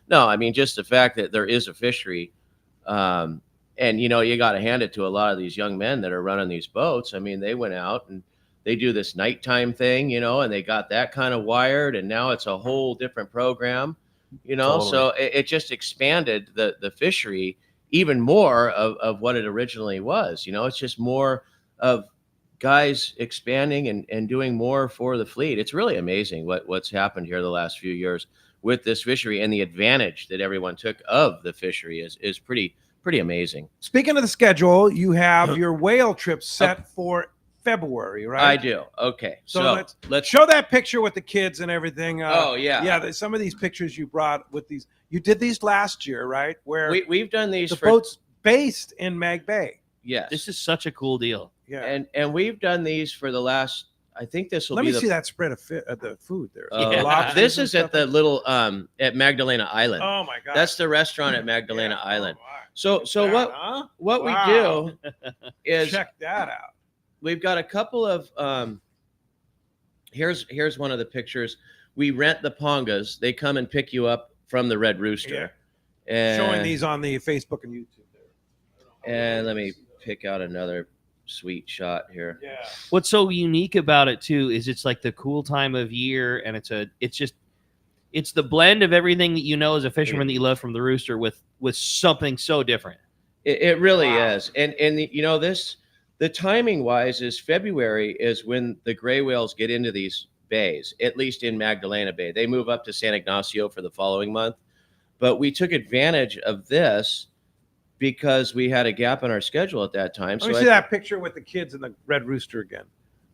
no, I mean, just the fact that there is a fishery, and you know, you got to hand it to a lot of these young men that are running these boats. I mean, they went out and they do this nighttime thing, you know, and they got that kind of wired, and now it's a whole different program, you know. Totally. So it just expanded the fishery even more of what it originally was. You know, it's just more of guys expanding and doing more for the fleet. It's really amazing what's happened here the last few years with this fishery, and the advantage that everyone took of the fishery is pretty amazing. Speaking of the schedule, you have your whale trip set for February, right? I do. Okay. So So let's show that picture with the kids and everything. Oh, yeah. Yeah. Some of these pictures you brought with these, you did these last year, right? Where we've done these the for boat's based in Mag Bay. yes. This is such a cool deal. Yeah. And we've done these for the last, I think this will Let be me the see that spread of the food there. Yeah. Lobsters This and is at stuff. the little at Magdalena Island. Oh my God. That's the restaurant at Magdalena Yeah. Island. Oh, my. So That, what huh? what Wow. we do is Check that out. we've got a couple of here's one of the pictures. We rent the pongas. They come and pick you up from the Red Rooster. And, Showing these on the Facebook and YouTube there. and let me pick out another sweet shot here. Yeah. What's so unique about it too is it's like the cool time of year, and it's the blend of everything that you know as a fisherman that you love from the Rooster with something so different. It really Wow. is. And you know, the timing wise is February is when the gray whales get into these bays, at least in Magdalena Bay. They move up to San Ignacio for the following month. But we took advantage of this because we had a gap in our schedule at that time. Let me see that picture with the kids and the Red Rooster again.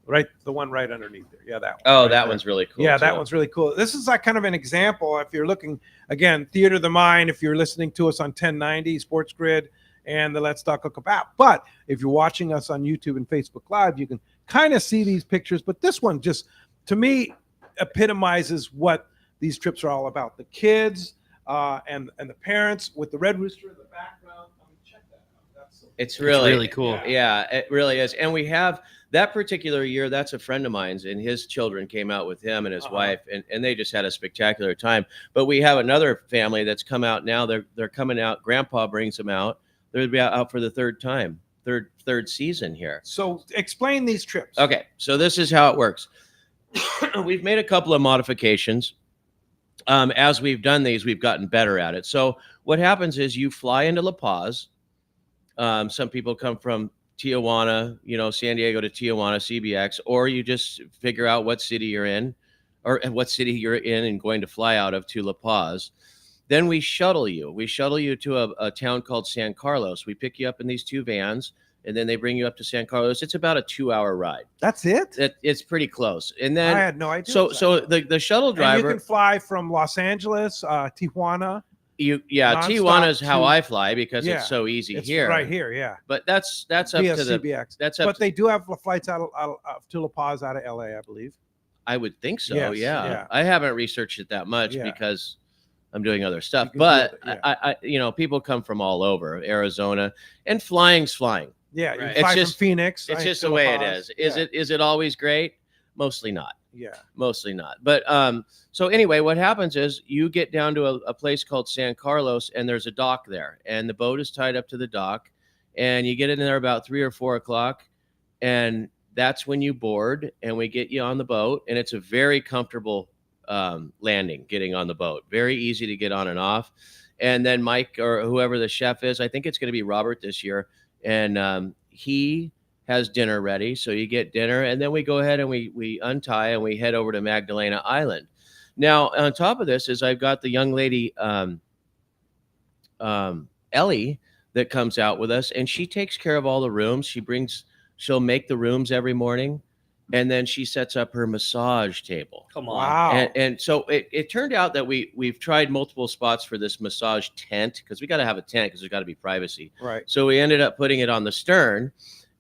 Right, the one right underneath there. Yeah, that one. Oh, right that there. one's really cool. Yeah, that too. one's really cool. This is like kind of an example. If you're looking, again, Theater of the Mind, if you're listening to us on 1090, Sports Grid, and the Let's Talk Hookup app. But if you're watching us on YouTube and Facebook Live, you can kind of see these pictures. But this one just, to me, epitomizes what these trips are all about. The kids and the parents with the Red Rooster in the background. I mean, check that out. That's so It's really, really cool. Yeah, it really is. And we have that particular year, that's a friend of mine's, and his children came out with him and his wife, and they just had a spectacular time. But we have another family that's come out now. They're coming out. Grandpa brings them out. They'll be out for the third season here. So explain these trips. Okay, so this is how it works. We've made a couple of modifications. As we've done these, we've gotten better at it. So what happens is you fly into La Paz. Some people come from Tijuana, you know, San Diego to Tijuana, CBX, or you just figure out what city you're in, or what city you're in and going to fly out of to La Paz. Then we shuttle you. We shuttle you to a town called San Carlos. We pick you up in these 2 vans, and then they bring you up to San Carlos. It's about a 2-hour ride. That's it? It's pretty close. And then I had no idea. So the shuttle driver. And you can fly from Los Angeles, Tijuana. Tijuana is how to- I fly because it's so easy It's here. right here, yeah. But that's up Via to the CBX. that's up. But they do have flights out to La Paz out of LA, I believe. I would think so. Yes, yeah. yeah. I haven't researched it that much Yeah. because I'm doing other stuff. can But do it, I people come from all over Arizona, and flying's flying. Yeah, you Right. fly It's just- from Phoenix. It's right, just to the La way it Paz. is. Yeah. Is it always great? Mostly not. Yeah. Mostly not. But so anyway, what happens is you get down to a place called San Carlos, and there's a dock there, and the boat is tied up to the dock, and you get in there about 3 or 4 o'clock, and that's when you board, and we get you on the boat, and it's a very comfortable landing, getting on the boat. Very easy to get on and off. And then Mike or whoever the chef is, I think it's going to be Robert this year, and he has dinner ready. So you get dinner, and then we go ahead and we untie and we head over to Magdalena Island. Now, on top of this is I've got the young lady, Ellie, that comes out with us, and she takes care of all the rooms. She'll make the rooms every morning, and then she sets up her massage table. Come on. Wow. And so it turned out that we've tried multiple spots for this massage tent, because we got to have a tent because there's got to be privacy. Right. So we ended up putting it on the stern,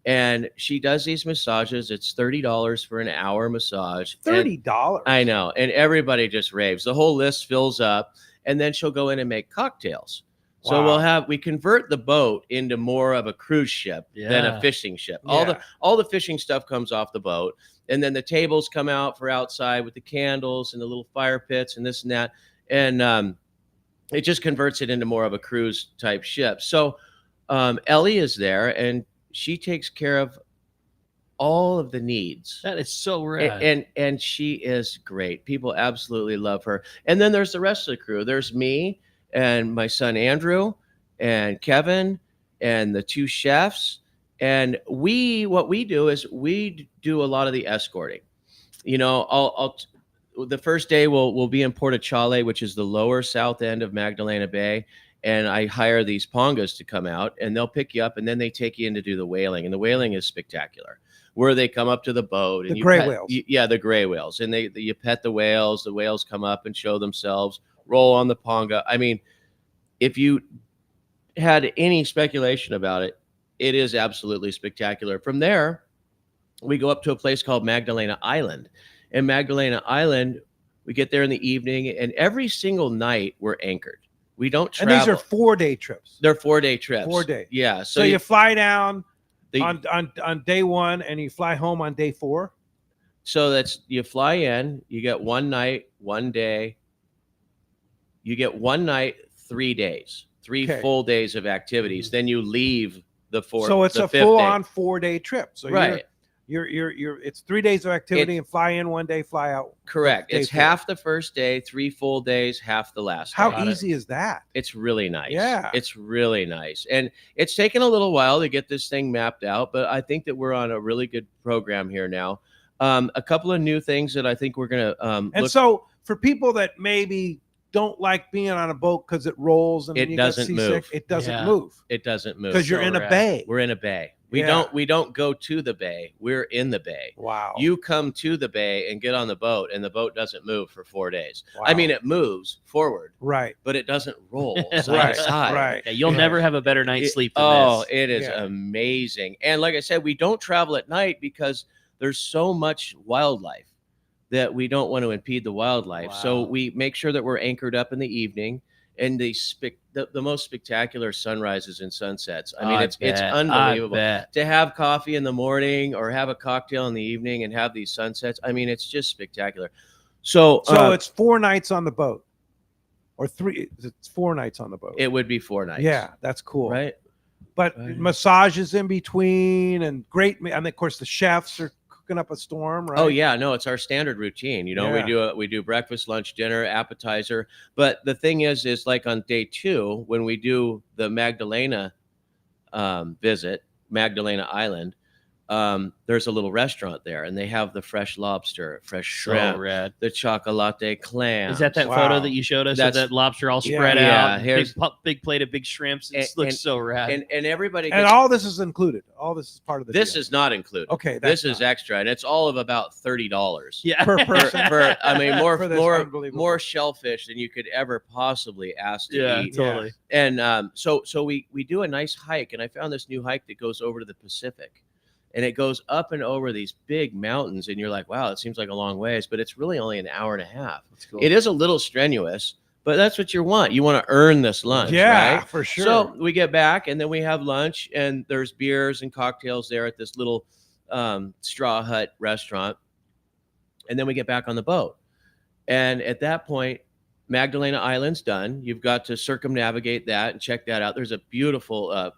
and she does these massages. It's $30 for an hour massage. And $30. I know, and everybody just raves. The whole list fills up, and then she'll go in and make cocktails. So Wow. we convert the boat into more of a cruise ship than a Yeah. fishing ship. Yeah. All the fishing stuff comes off the boat, and then the tables come out for outside with the candles and the little fire pits and this and that, and it just converts it into more of a cruise type ship. So Ellie is there, and she takes care of all of the needs. That is so rad. And she is great. People absolutely love her. And then there's the rest of the crew. There's me and my son Andrew and Kevin and the 2 chefs. And what we do is we do a lot of the escorting. You know, the first day we'll be in Portachale, which is the lower south end of Magdalena Bay. And I hire these pongas to come out, and they'll pick you up, and then they take you in to do the whaling. And the whaling is spectacular, where they come up to the boat and The gray whales. The gray whales, and you pet the whales. The whales come up and show themselves, roll on the ponga. I mean, if you had any speculation about it, it is absolutely spectacular. From there, we go up to a place called Magdalena Island. And Magdalena Island, we get there in the evening, and every single night we're anchored. We don't travel. And these are 4-day trips. They're 4-day trips. 4 days. Yeah. So you fly down the- on day 1, and you fly home on day 4. So that's, you fly in, you get 1 night, 1 day. You get 1 night, 3 days, 3 Okay. full days of activities. Then you leave the 4th. So it's the a 5th day. full-on 4-day trip. So Right. you're it's 3 days of activity, and fly in 1 day, fly out. Correct. day It's 4. half the first day, 3 full days, half the last day. How easy is that? It's really nice. Yeah. It's really nice. And it's taken a little while to get this thing mapped out, but I think that we're on a really good program here now. A couple of new things that I think we're going to And so for people that maybe don't like being on a boat because it rolls and It then you get doesn't seasick, move. it doesn't Yeah. move it doesn't move. because you're So in a rad. bay. We're in a bay. We Yeah. don't go to the bay. We're in the bay. Wow. You come to the bay and get on the boat, and the boat doesn't move for 4 days. I Wow. mean, it moves forward, Right. but it doesn't roll side Right. to side. Right. Yeah, you'll Yeah. never have a better night's sleep than this. It is Yeah. amazing. And like I said, we don't travel at night because there's so much wildlife that we don't want to impede the wildlife. So Wow. we make sure that we're anchored up in the evening, and the most spectacular sunrises and sunsets. I mean, it's unbelievable. To have coffee in the morning or have a cocktail in the evening and have these sunsets. I mean, it's just spectacular. So It's 4 nights on the boat, or 3. It's 4 nights on the boat. it would be 4 nights. Yeah, that's cool. Right. But Right. massages in between, and great. And of course, the chefs are cooking up a storm, right? Oh yeah, no, it's our standard routine. You know, Yeah. we do breakfast, lunch, dinner, appetizer. But the thing is like on day 2, when we do the Magdalena visit, Magdalena Island, there's a little restaurant there, and they have the fresh lobster, fresh shrimp, rad. the chocolate clam. Is that photo that you showed us of That's- that lobster all spread Yeah, out? here's- Big plate of big shrimps. It looks so rad. And everybody And gets, all this is included. All this is part of the this deal. is not included. Okay, this that's is extra, and it's all of about $30. Yeah. per For, person. for I mean For this unbelievable- more shellfish than you could ever possibly ask to eat. Totally. And so we do a nice hike, and I found this new hike that goes over to the Pacific, and it goes up and over these big mountains, and you're like, wow, it seems like a long ways, but it's really only an hour and a half. That's cool. It is a little strenuous, but that's what you want. You want to earn this lunch, Yeah, right? for sure. So we get back, and then we have lunch, and there's beers and cocktails there at this little straw hut restaurant, and then we get back on the boat. And at that point, Magdalena Island's done. You've got to circumnavigate that and check that out. There's a beautiful,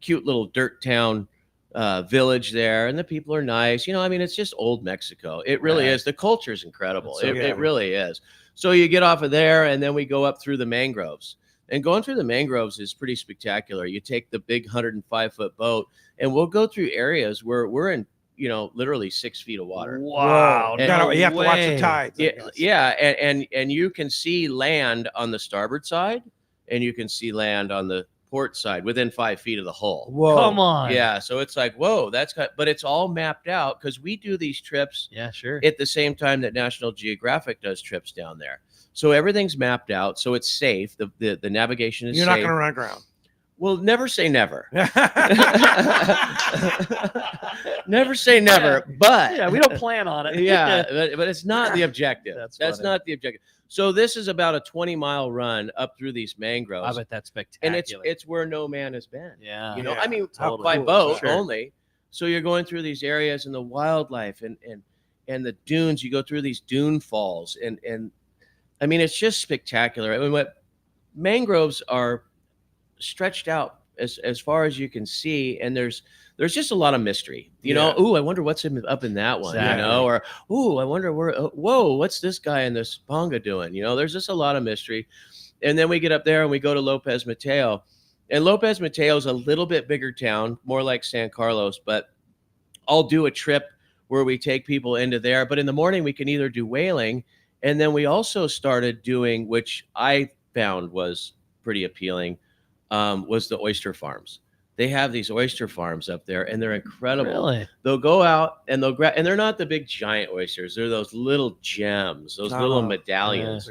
cute little dirt town village there, and the people are nice. I mean, it's just old Mexico. It really is. The culture is incredible. So It really is. So you get off of there, and then we go up through the mangroves. And going through the mangroves is pretty spectacular. You take the big 105-foot boat, and we'll go through areas where we're in, literally 6 feet of water. Wow. And- You have to watch the tides. I Yeah, guess. yeah, and you can see land on the starboard side, and you can see land on the port side within 5 feet of the hull. Whoa. Come on. Yeah, so it's like, whoa, but it's all mapped out because we do these trips Yeah, sure. at the same time that National Geographic does trips down there. So everything's mapped out, so it's safe. The navigation is You're not safe. going to run aground. Well, never say never. Never say never, but Yeah, we don't plan on it. yeah, but it's not the objective. That's That's funny. not the objective. So this is about a 20-mile run up through these I mangroves, bet that's spectacular. and it's where no man has been. yeah. Yeah. I mean, Totally. by Cool. boat Sure. only. So you're going through these areas and the wildlife and the dunes. You go through these dune falls, and I mean, it's just spectacular. I mean, what mangroves are stretched out as far as you can see, and there's just a lot of mystery. Ooh, I wonder what's up in that one. Exactly. Or ooh, I wonder where. Whoa, what's this guy in this ponga doing? There's just a lot of mystery. And then we get up there and we go to Lopez Mateo. And Lopez Mateo is a little bit bigger town, more like San Carlos, but I'll do a trip where we take people into there. But in the morning, we can either do whaling. And then we also started doing, which I found was pretty appealing, was the oyster farms. They have these oyster farms up there, and they're incredible. Really? They'll go out and they'll grab, and they're not the big giant oysters. They're those little gems, those little medallions.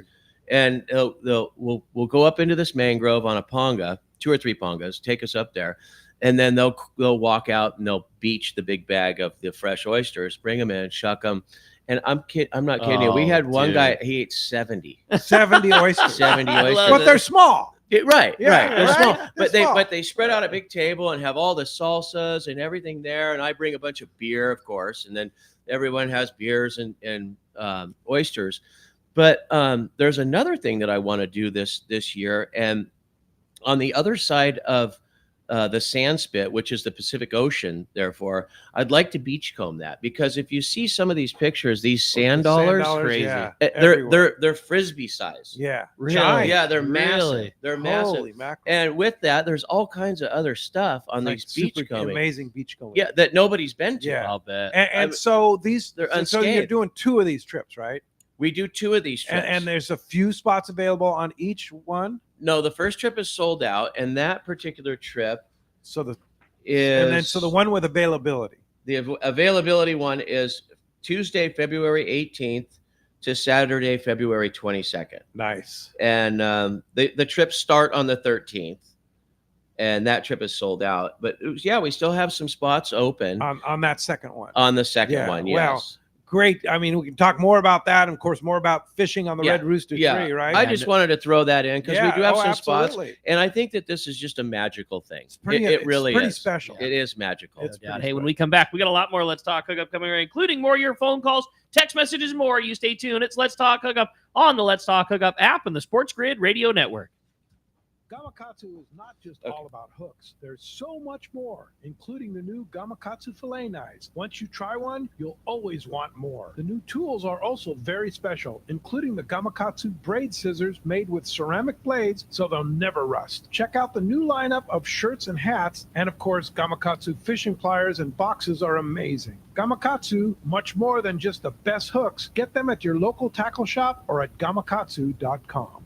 And we'll go up into this mangrove on a ponga, 2 or 3 pongas, take us up there, and then they'll walk out and they'll beach the big bag of the fresh oysters, bring them in, shuck them. And I'm not kidding you. We had one guy, he ate 70 70 oysters. 70 oysters. But they're small. Right. Yeah, They're right? small, They're small. but they spread out a big table and have all the salsas and everything there. And I bring a bunch of beer, of course, and then everyone has beers and oysters. But there's another thing that I want to do this year, and on the other side of the sand spit, which is the Pacific Ocean, therefore, I'd like to beachcomb that, because if you see some of these pictures, these sand dollars, crazy. Yeah, they're frisbee size. yeah. Really? Giant. Yeah, they're massive. Really? They're massive. Holy mackerel. And with that, there's all kinds of other stuff on Like these super beachcombing. amazing beachcombing. Yeah, that nobody's been to. Yeah. I'll bet. And so these, They're so you're unscathed. doing 2 of these trips, right? We do 2 of these trips. And there's a few spots available on each one. no, the first trip is sold out, and that particular trip So the is the one with availability. the availability one is Tuesday, February 18th to Saturday, February 22nd. Nice. And the trips start on the 13th, and that trip is sold out. But we still have some spots open On that second one. on the second Yeah, one. well, Yes. Great. I mean, we can talk more about that, and of course, more about fishing on the Yeah, Red Rooster yeah. tree, right? I just wanted to throw that in because we do have some spots, absolutely. and I think that this is just a magical thing. Pretty, it really pretty is special. It is magical. It's Yeah. pretty Hey, when special. we come back, we got a lot more Let's Talk Hookup coming right, including more of your phone calls, text messages, and more. You stay tuned. It's Let's Talk Hookup on the Let's Talk Hookup app and the Sports Grid Radio Network. Gamakatsu is not just all about hooks. There's so much more, including the new Gamakatsu fillet knives. Once you try one, you'll always want more. The new tools are also very special, including the Gamakatsu braid scissors made with ceramic blades so they'll never rust. Check out the new lineup of shirts and hats, and of course, Gamakatsu fishing pliers and boxes are amazing. Gamakatsu, much more than just the best hooks. Get them at your local tackle shop or at gamakatsu.com.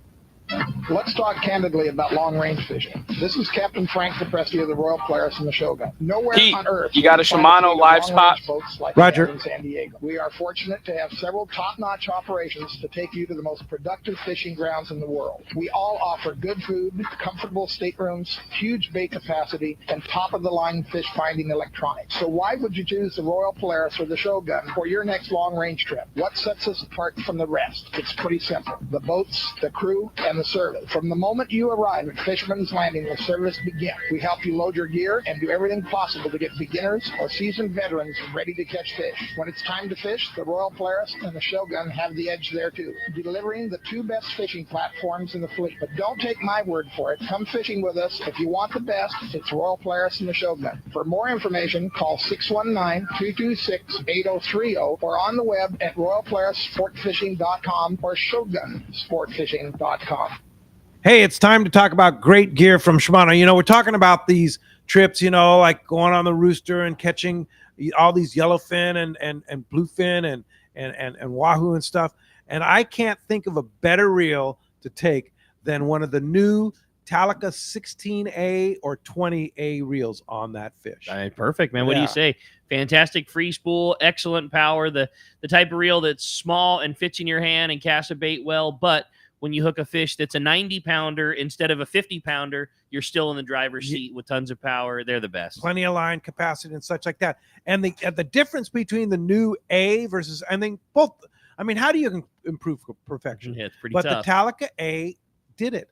Let's talk candidly about long-range fishing. This is Captain Frank DePresti of the Royal Polaris and the Shogun. Nowhere on Earth you got a Shimano live spot? Like Roger. in San Diego. We are fortunate to have several top-notch operations to take you to the most productive fishing grounds in the world. We all offer good food, comfortable staterooms, huge bait capacity, and top-of-the-line fish-finding electronics. So why would you choose the Royal Polaris or the Shogun for your next long-range trip? What sets us apart from the rest? It's pretty simple. The boats, the crew, and the service. From the moment you arrive at Fisherman's Landing, the service begins. We help you load your gear and do everything possible to get beginners or seasoned veterans ready to catch fish. When it's time to fish, the Royal Polaris and the Shogun have the edge there too, delivering the two best fishing platforms in the fleet. But don't take my word for it. Come fishing with us. If you want the best, it's Royal Polaris and the Shogun. For more information, call 619-226-8030 or on the web at royalpolarissportfishing.com or shogunsportfishing.com. Hey, it's time to talk about great gear from Shimano. You know, we're talking about these trips, you know, like going on the Rooster and catching all these yellowfin and bluefin and wahoo and stuff. And I can't think of a better reel to take than one of the new Talica 16A or 20A reels on that fish. All right, perfect, man. What do you say? Fantastic free spool, excellent power, the type of reel that's small and fits in your hand and casts a bait well, but when you hook a fish that's a 90-pounder instead of a 50-pounder, you're still in the driver's seat with tons of power. They're the best. Plenty of line capacity and such like that. And the difference between the new A versus, I think both, I mean, how do you improve perfection? Yeah, it's pretty but tough. The Talica A did it.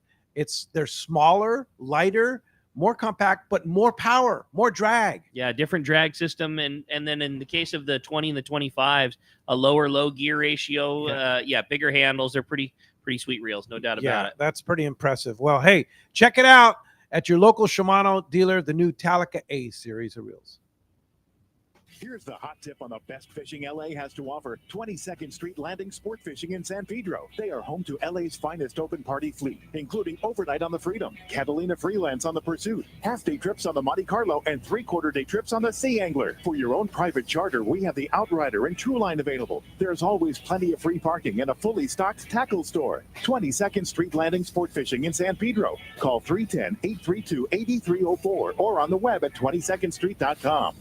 They're smaller, lighter, more compact, but more power, more drag. Yeah, different drag system. And then in the case of the 20 and the 25s, a low gear ratio. Bigger handles. They're pretty sweet reels, no doubt about it. That's pretty impressive. Well, hey, check it out at your local Shimano dealer, the new Talica A series of reels. Here's the hot tip on the best fishing LA has to offer. 22nd Street Landing Sport Fishing in San Pedro. They are home to LA's finest open party fleet, including overnight on the Freedom, Catalina Freelance on the Pursuit, half-day trips on the Monte Carlo, and three-quarter-day trips on the Sea Angler. For your own private charter, we have the Outrider and Trueline available. There's always plenty of free parking and a fully stocked tackle store. 22nd Street Landing Sport Fishing in San Pedro. Call 310-832-8304 or on the web at 22ndstreet.com.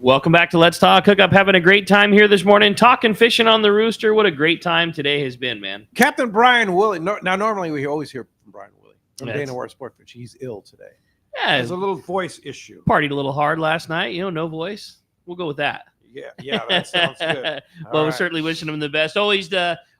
Welcome back to Let's Talk Hookup. Having a great time here this morning, talking fishing on the Rooster. What a great time today has been, man. Captain Brian Woolley. Now, normally we always hear from Brian Woolley from Dana Ware Sportfish. He's ill today. Yeah, there's a little voice issue. Partied a little hard last night. No voice. We'll go with that. Yeah, that sounds good. Well, we're certainly wishing him the best.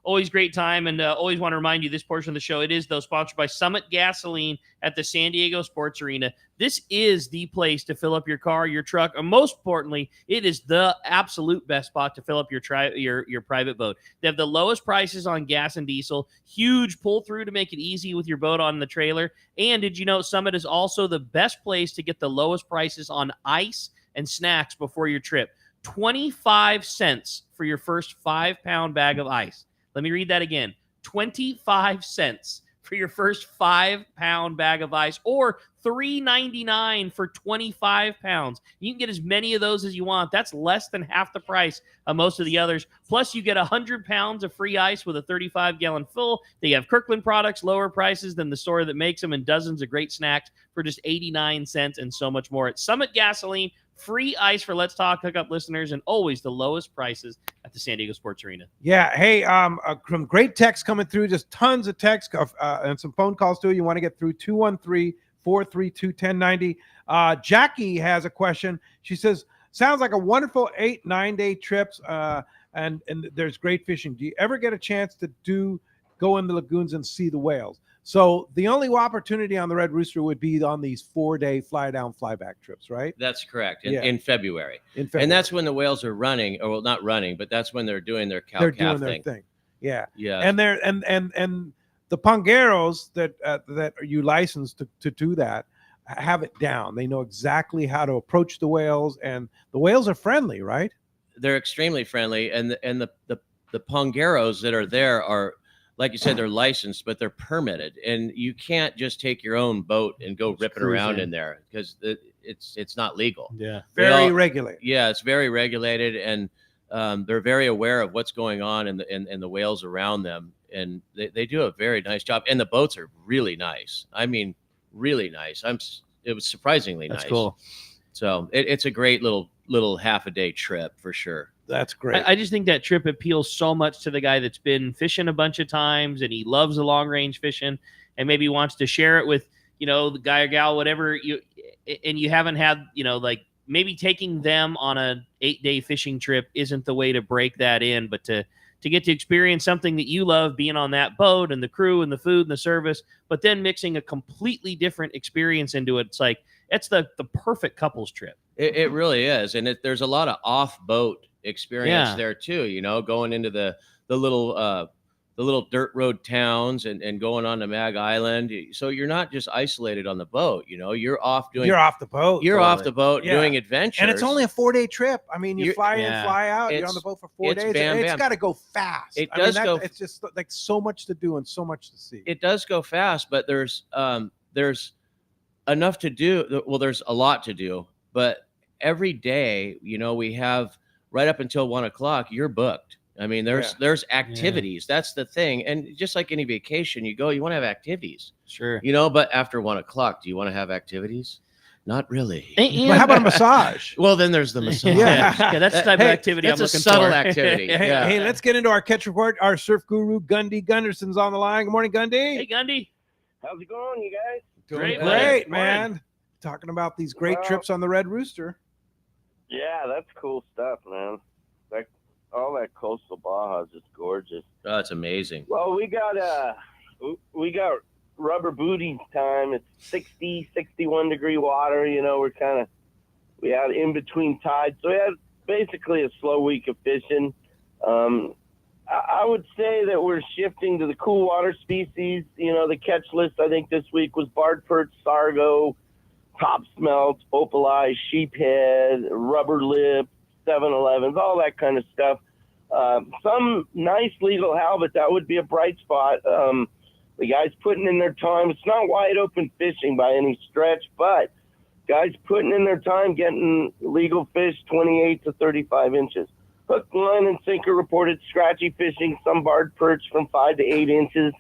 Always great time, and always want to remind you this portion of the show, it is, though, sponsored by Summit Gasoline at the San Diego Sports Arena. This is the place to fill up your car, your truck, and most importantly, it is the absolute best spot to fill up your private boat. They have the lowest prices on gas and diesel, huge pull-through to make it easy with your boat on the trailer, and did you know Summit is also the best place to get the lowest prices on ice and snacks before your trip. 25 cents for your first 5-pound bag of ice. Let me read that again. 25 cents for your first 5-pound bag of ice, or $3.99 for 25 pounds. You can get as many of those as you want. That's less than half the price of most of the others. Plus, you get 100 pounds of free ice with a 35-gallon fill. They have Kirkland products, lower prices than the store that makes them, and dozens of great snacks for just 89 cents and so much more. At Summit Gasoline, free ice for Let's Talk Hookup listeners, and always the lowest prices at the San Diego Sports Arena. Yeah. Hey, some great texts coming through. Just tons of texts and some phone calls too. You want to get through 213-432-1090. Jackie has a question. She says, sounds like a wonderful 8-9 day trips. And there's great fishing. Do you ever get a chance to go in the lagoons and see the whales? So the only opportunity on the Red Rooster would be on these 4-day fly down, fly back trips, right? That's correct. In February. And that's when the whales are running, or well, not running, but that's when they're doing their cow-calf thing. Yeah. Yeah. And they're and the pongeros that you license to do that have it down. They know exactly how to approach the whales, and the whales are friendly, right? They're extremely friendly, and the pongeros that are there are, like you said, they're licensed, but they're permitted, and you can't just take your own boat and go ripping around in there because it's not legal. Yeah, very regulated. Yeah, it's very regulated, and they're very aware of what's going on in the whales around them, and they do a very nice job. And the boats are really nice. I mean, really nice. It was surprisingly nice. That's cool. So it's a great little half a day trip for sure. That's great. I just think that trip appeals so much to the guy that's been fishing a bunch of times and he loves the long range fishing and maybe wants to share it with, the guy or gal, whatever and you haven't had, like maybe taking them on a 8-day fishing trip isn't the way to break that in, but to get to experience something that you love, being on that boat and the crew and the food and the service, but then mixing a completely different experience into it. It's like, it's the perfect couples trip. It really is. And there's a lot of off-boat experience there too, going into the little dirt road towns and going on to Mag Island. So you're not just isolated on the boat, you're off off the boat. You're off the boat doing adventures. And it's only a 4-day trip. I mean, you fly in, fly out, you're on the boat for 4 days. It's got to go fast. It's just like so much to do and so much to see. It does go fast, but there's enough to do. Well, there's a lot to do, but every day, we have right up until 1 o'clock, you're booked. I mean, there's activities. Yeah. That's the thing. And just like any vacation, you want to have activities. Sure. But after 1 o'clock, do you want to have activities? Not really. Well, how about a massage? Well, then there's the massage. Yeah, that's the type of activity I'm looking for. That's a subtle activity. Hey, let's get into our catch report. Our surf guru, Gundy Gunderson's on the line. Good morning, Gundy. Hey, Gundy. How's it going, you guys? Doing great, man. Talking about these great trips on the Red Rooster. Yeah, that's cool stuff, man. All that coastal Baja is just gorgeous. Oh, it's amazing. Well, we got rubber booty time. It's 60, 61 degree water. We had in between tides. So we had basically a slow week of fishing. I would say that we're shifting to the cool water species. The catch list I think this week was barred perch, sargo, top smelt, opaleye, sheephead, rubber lip, 7-Elevens, all that kind of stuff. Some nice legal halibut, that would be a bright spot. The guys putting in their time. It's not wide open fishing by any stretch, but guys putting in their time getting legal fish 28 to 35 inches. Hook, line, and sinker reported scratchy fishing, some barred perch from 5 to 8 inches,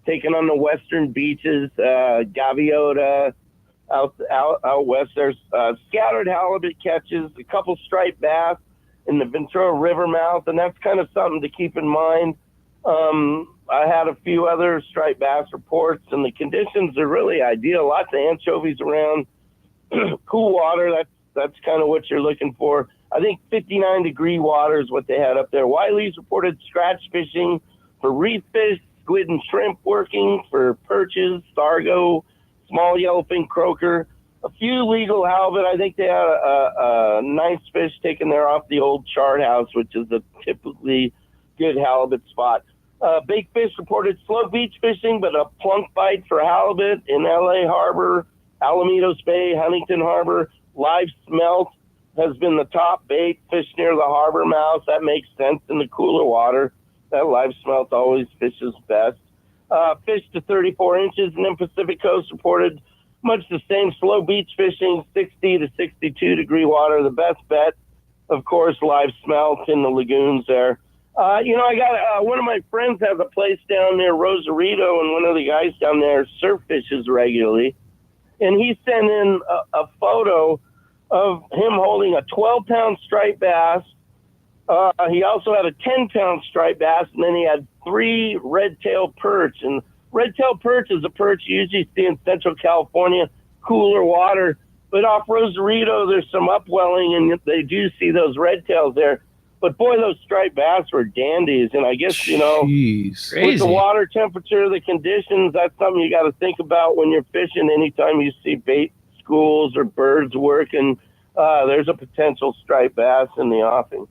taken on the western beaches, Gaviota, out west. There's scattered halibut catches, a couple striped bass in the Ventura River mouth, and that's kind of something to keep in mind. I had a few other striped bass reports, and the conditions are really ideal. Lots of anchovies around, cool water. That's kind of what you're looking for. I think 59 degree water is what they had up there. Wiley's reported scratch fishing for reef fish, squid and shrimp working, for perches, sargo, small yellowfin croaker, a few legal halibut. I think they had a nice fish taken there off the old chart house, which is a typically good halibut spot. Big fish reported slow beach fishing, but a plunk bite for halibut in LA Harbor, Alamitos Bay, Huntington Harbor. Live smelt has been the top bait fish near the harbor mouth. That makes sense in the cooler water. That live smelt always fishes best. Fish to 34 inches, and then Pacific Coast reported much the same slow beach fishing, 60 to 62 degree water. The best bet, of course, live smelt in the lagoons there. I got one of my friends has a place down near Rosarito, and one of the guys down there surf fishes regularly. And he sent in a photo of him holding a 12-pound striped bass. He also had a 10-pound striped bass, and then he had 3 red-tailed perch. And red-tailed perch is a perch you usually see in Central California, cooler water. But off Rosarito, there's some upwelling, and they do see those red tails there. But boy, those striped bass were dandies. And I guess, with the water temperature, the conditions, that's something you got to think about when you're fishing. Anytime you see bait schools or birds working, there's a potential striped bass in the offing.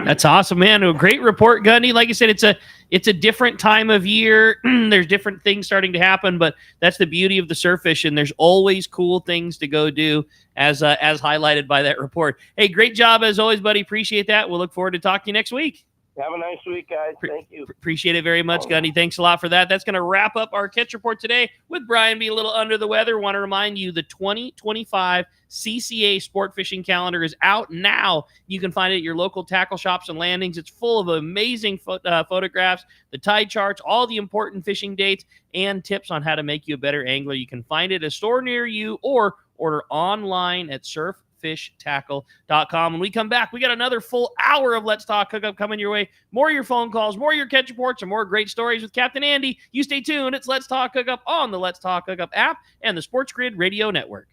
That's awesome, man. A great report, Gundy. Like I said, it's a different time of year. There's different things starting to happen, but that's the beauty of the surf fishing. There's always cool things to go do, as highlighted by that report. Hey, great job as always, buddy. Appreciate that. We'll look forward to talking to you next week. Have a nice week, guys. Thank you. Appreciate it very much, Gundy. Thanks a lot for that. That's going to wrap up our catch report today with Brian being a little under the weather. Want to remind you the 2025 CCA sport fishing calendar is out now. You can find it at your local tackle shops and landings. It's full of amazing photographs, the tide charts, all the important fishing dates, and tips on how to make you a better angler. You can find it at a store near you or order online at surffishtackle.com. When we come back, we got another full hour of Let's Talk Hookup coming your way. More of your phone calls, more of your catch reports, and more great stories with Captain Andy. You stay tuned. It's Let's Talk Hookup on the Let's Talk Hookup app and the Sports Grid Radio Network.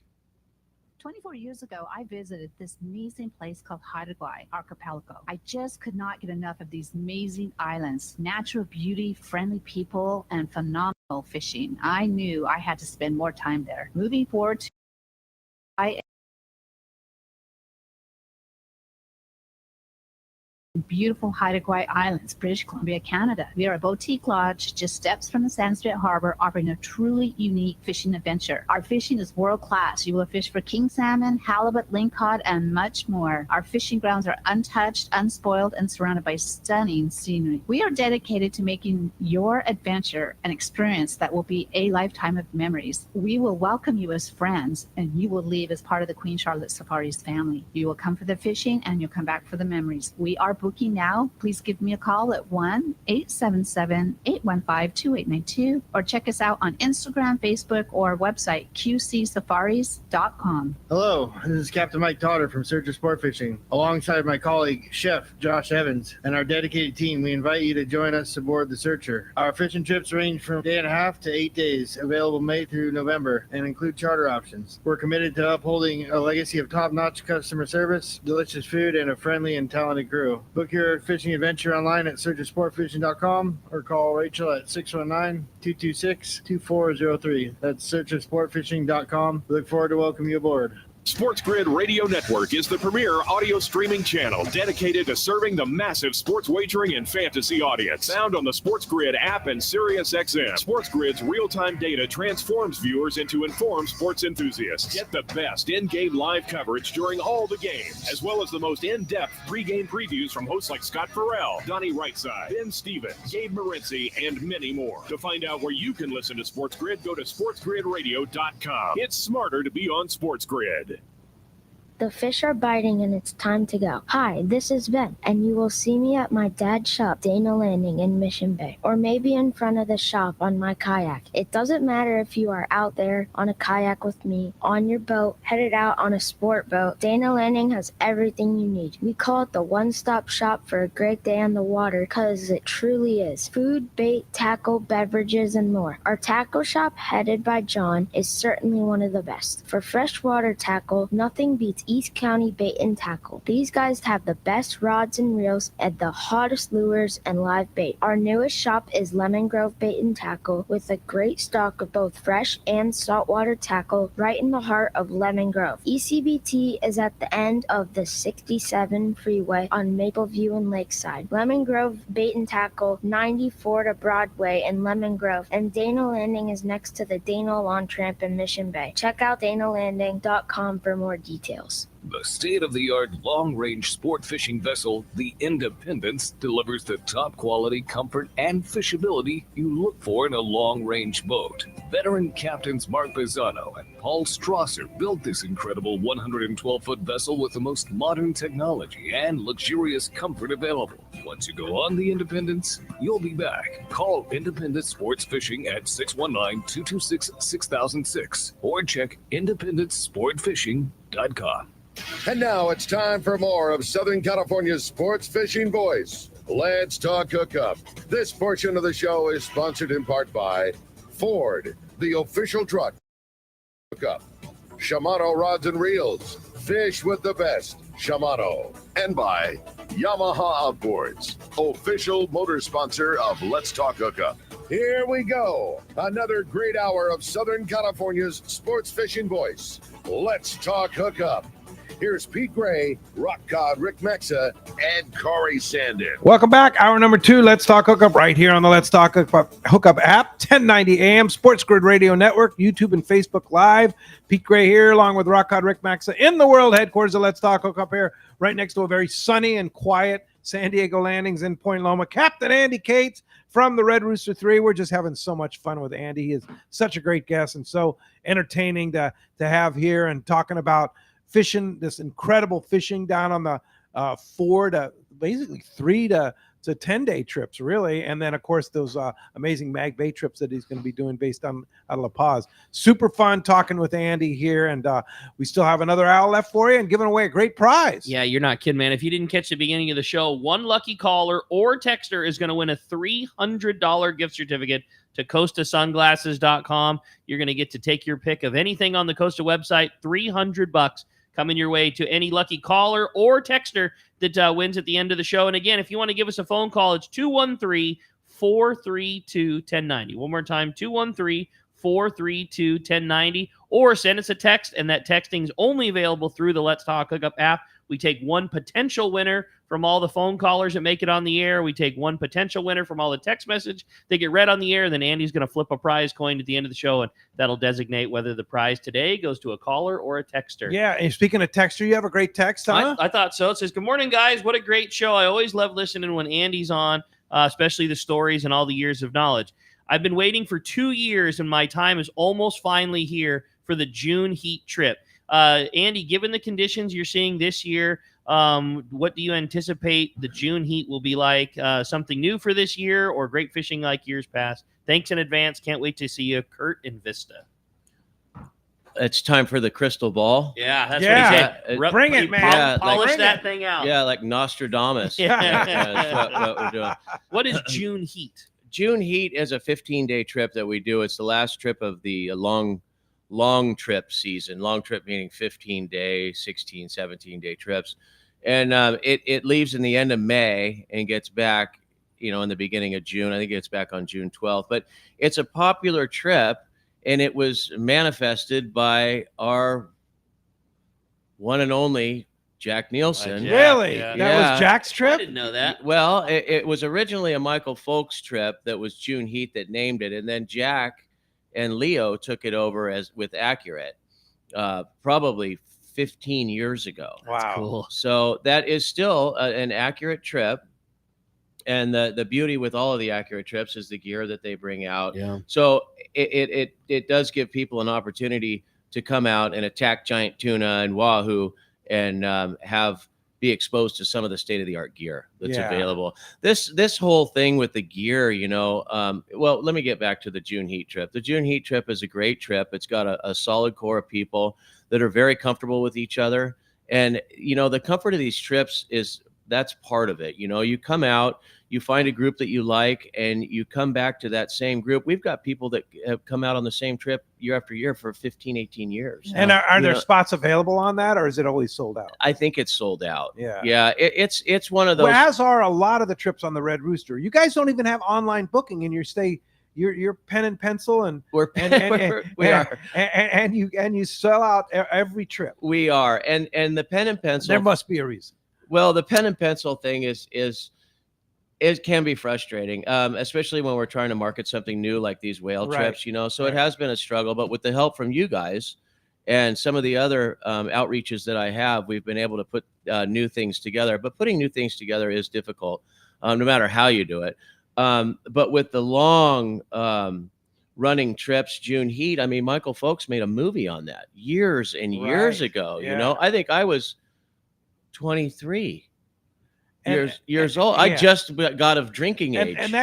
24 years ago, I visited this amazing place called Haida Gwaii Archipelago. I just could not get enough of these amazing islands, natural beauty, friendly people, and phenomenal fishing. I knew I had to spend more time there. Moving forward to beautiful Haida Gwaii Islands, British Columbia, Canada. We are a boutique lodge just steps from the Sanskrit Harbor, offering a truly unique fishing adventure. Our fishing is world class. You will fish for king salmon, halibut, lingcod, and much more. Our fishing grounds are untouched, unspoiled, and surrounded by stunning scenery. We are dedicated to making your adventure an experience that will be a lifetime of memories. We will welcome you as friends, and you will leave as part of the Queen Charlotte Safaris family. You will come for the fishing, and you'll come back for the memories. We are booking now. Please give me a call at 1-877-815-2892 or check us out on Instagram, Facebook, or website qcsafaris.com. Hello, this is Captain Mike Totter from Searcher Sport Fishing. Alongside my colleague, Chef Josh Evans, and our dedicated team, we invite you to join us aboard the Searcher. Our fishing trips range from a day and a half to 8 days, available May through November, and include charter options. We're committed to upholding a legacy of top-notch customer service, delicious food, and a friendly and talented crew. Book your fishing adventure online at searchersportfishing.com or call Rachel at 619-226-2403. That's searchersportfishing.com. We look forward to welcoming you aboard. Sports Grid Radio Network is the premier audio streaming channel dedicated to serving the massive sports wagering and fantasy audience. Found on the Sports Grid app and SiriusXM. Sports Grid's real-time data transforms viewers into informed sports enthusiasts. Get the best in-game live coverage during all the games, as well as the most in-depth pre-game previews from hosts like Scott Farrell, Donnie Rightside, Ben Stevens, Gabe Morency, and many more. To find out where you can listen to Sports Grid, go to sportsgridradio.com. It's smarter to be on Sports Grid. The fish are biting and it's time to go. Hi, this is Ben, and you will see me at my dad's shop, Dana Landing in Mission Bay, or maybe in front of the shop on my kayak. It doesn't matter if you are out there on a kayak with me, on your boat, headed out on a sport boat. Dana Landing has everything you need. We call it the one-stop shop for a great day on the water because it truly is. Food, bait, tackle, beverages, and more. Our tackle shop, headed by John, is certainly one of the best. For freshwater tackle, nothing beats East County Bait and Tackle. These guys have the best rods and reels and the hottest lures and live bait. Our newest shop is Lemon Grove Bait and Tackle with a great stock of both fresh and saltwater tackle right in the heart of Lemon Grove. ECBT is at the end of the 67 freeway on Mapleview and Lakeside. Lemon Grove Bait and Tackle, 94 to Broadway in Lemon Grove, and Dana Landing is next to the Dana Lawn Tramp in Mission Bay. Check out danalanding.com for more details. The state-of-the-art long-range sport fishing vessel, the Independence, delivers the top quality, comfort, and fishability you look for in a long-range boat. Veteran captains Mark Bizzano and Paul Strasser built this incredible 112-foot vessel with the most modern technology and luxurious comfort available. Once you go on the Independence, you'll be back. Call Independence Sports Fishing at 619-226-6006 or check independencesportfishing.com. And now it's time for more of Southern California's sports fishing voice. Let's talk hookup. This portion of the show is sponsored in part by Ford, the official truck hookup, Shimano Rods and Reels, fish with the best, Shimano, and by Yamaha Outboards, official motor sponsor of Let's Talk Hookup. Here we go. Another great hour of Southern California's sports fishing voice. Let's talk hookup. Here's Pete Gray, Rock Cod Rick Maxa, and Corey Sandin. Welcome back. Hour number 2. Let's Talk Hookup right here on the Let's Talk Hookup app, 1090 AM, Sports Grid Radio Network, YouTube and Facebook Live. Pete Gray here, along with Rock Cod Rick Maxa in the world headquarters of Let's Talk Hookup here, right next to a very sunny and quiet San Diego Landings in Point Loma. Captain Andy Cates from the Red Rooster 3. We're just having so much fun with Andy. He is such a great guest and so entertaining to have here, and talking about fishing, this incredible fishing down on the 4 to basically 3 to 10-day trips, really. And then, of course, those amazing Mag Bay trips that he's going to be doing based on out of La Paz. Super fun talking with Andy here. And we still have another hour left for you and giving away a great prize. Yeah, you're not kidding, man. If you didn't catch the beginning of the show, one lucky caller or texter is going to win a $300 gift certificate to CostaSunglasses.com. You're going to get to take your pick of anything on the Costa website. $300 coming your way to any lucky caller or texter that wins at the end of the show. And again, if you want to give us a phone call, it's 213-432-1090. One more time, 213-432-1090. Or send us a text, and that texting is only available through the Let's Talk Hookup app. We take one potential winner from all the phone callers that make it on the air. We take one potential winner from all the text message they get read on the air. Then Andy's going to flip a prize coin at the end of the show, and that'll designate whether the prize today goes to a caller or a texter. Yeah, and speaking of texter, you have a great text, huh? I thought so. It says, "Good morning, guys. What a great show. I always love listening when Andy's on, especially the stories and all the years of knowledge. I've been waiting for 2 years, and my time is almost finally here for the June heat trip. Andy, given the conditions you're seeing this year, what do you anticipate the June heat will be like? Something new for this year, or great fishing like years past? Thanks in advance. Can't wait to see you, Kurt in Vista." It's time for the crystal ball. Yeah, that's what he said. Bring it, man. Polish that thing out. Yeah, like Nostradamus. Yeah. That's what we're doing. What is June heat? June heat is a 15-day trip that we do. It's the last trip of the long trip season. Long trip meaning 15-day, 16, 17-day trips. And it leaves in the end of May and gets back, in the beginning of June. I think it gets back on June 12th. But it's a popular trip, and it was manifested by our one and only Jack Nielsen. Really? Yeah. That was Jack's trip? I didn't know that. Well, it was originally a Michael Folks trip that was June heat that named it. And then Jack and Leo took it over with Accurate, probably 15 years ago. Wow. Cool. So that is still an Accurate trip. And the beauty with all of the Accurate trips is the gear that they bring out. Yeah. So it does give people an opportunity to come out and attack giant tuna and wahoo and be exposed to some of the state-of-the-art gear that's available. This whole thing with the gear, well, let me get back to the June heat trip. The June heat trip is a great trip. It's got a solid core of people that are very comfortable with each other. And, the comfort of these trips that's part of it. You come out, you find a group that you like, and you come back to that same group. We've got people that have come out on the same trip year after year for 15, 18 years. And are there spots available on that, or is it always sold out? I think it's sold out. Yeah. Yeah. It's one of those. Well, as are a lot of the trips on the Red Rooster. You guys don't even have online booking in your stay. You're pen and pencil, and we are, and you sell out every trip. We are, and the pen and pencil. There must be a reason. Well, the pen and pencil thing it can be frustrating, especially when we're trying to market something new like these whale trips, So it has been a struggle, but with the help from you guys and some of the other outreaches that I have, we've been able to put new things together. But putting new things together is difficult, no matter how you do it. But with the long running trips, June heat, I mean, Michael Folks made a movie on that years and years ago. I think I was 23 years old. I just got of drinking age, and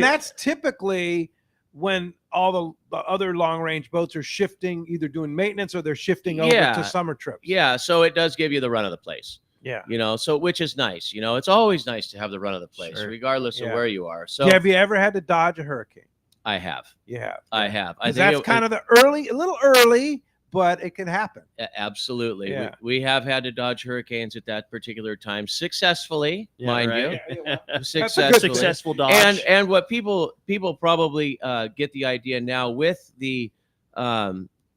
that's typically when all the other long range boats are shifting, either doing maintenance or they're shifting over to summer trips. Yeah, so it does give you the run of the place. Yeah, so which is nice. It's always nice to have the run of the place, regardless of where you are. So, have you ever had to dodge a hurricane? I have. Yeah, I have. I think that's kind of a little early. But it can happen. Absolutely. Yeah. We have had to dodge hurricanes at that particular time successfully, mind you. Successful dodge. And what people probably get the idea now with the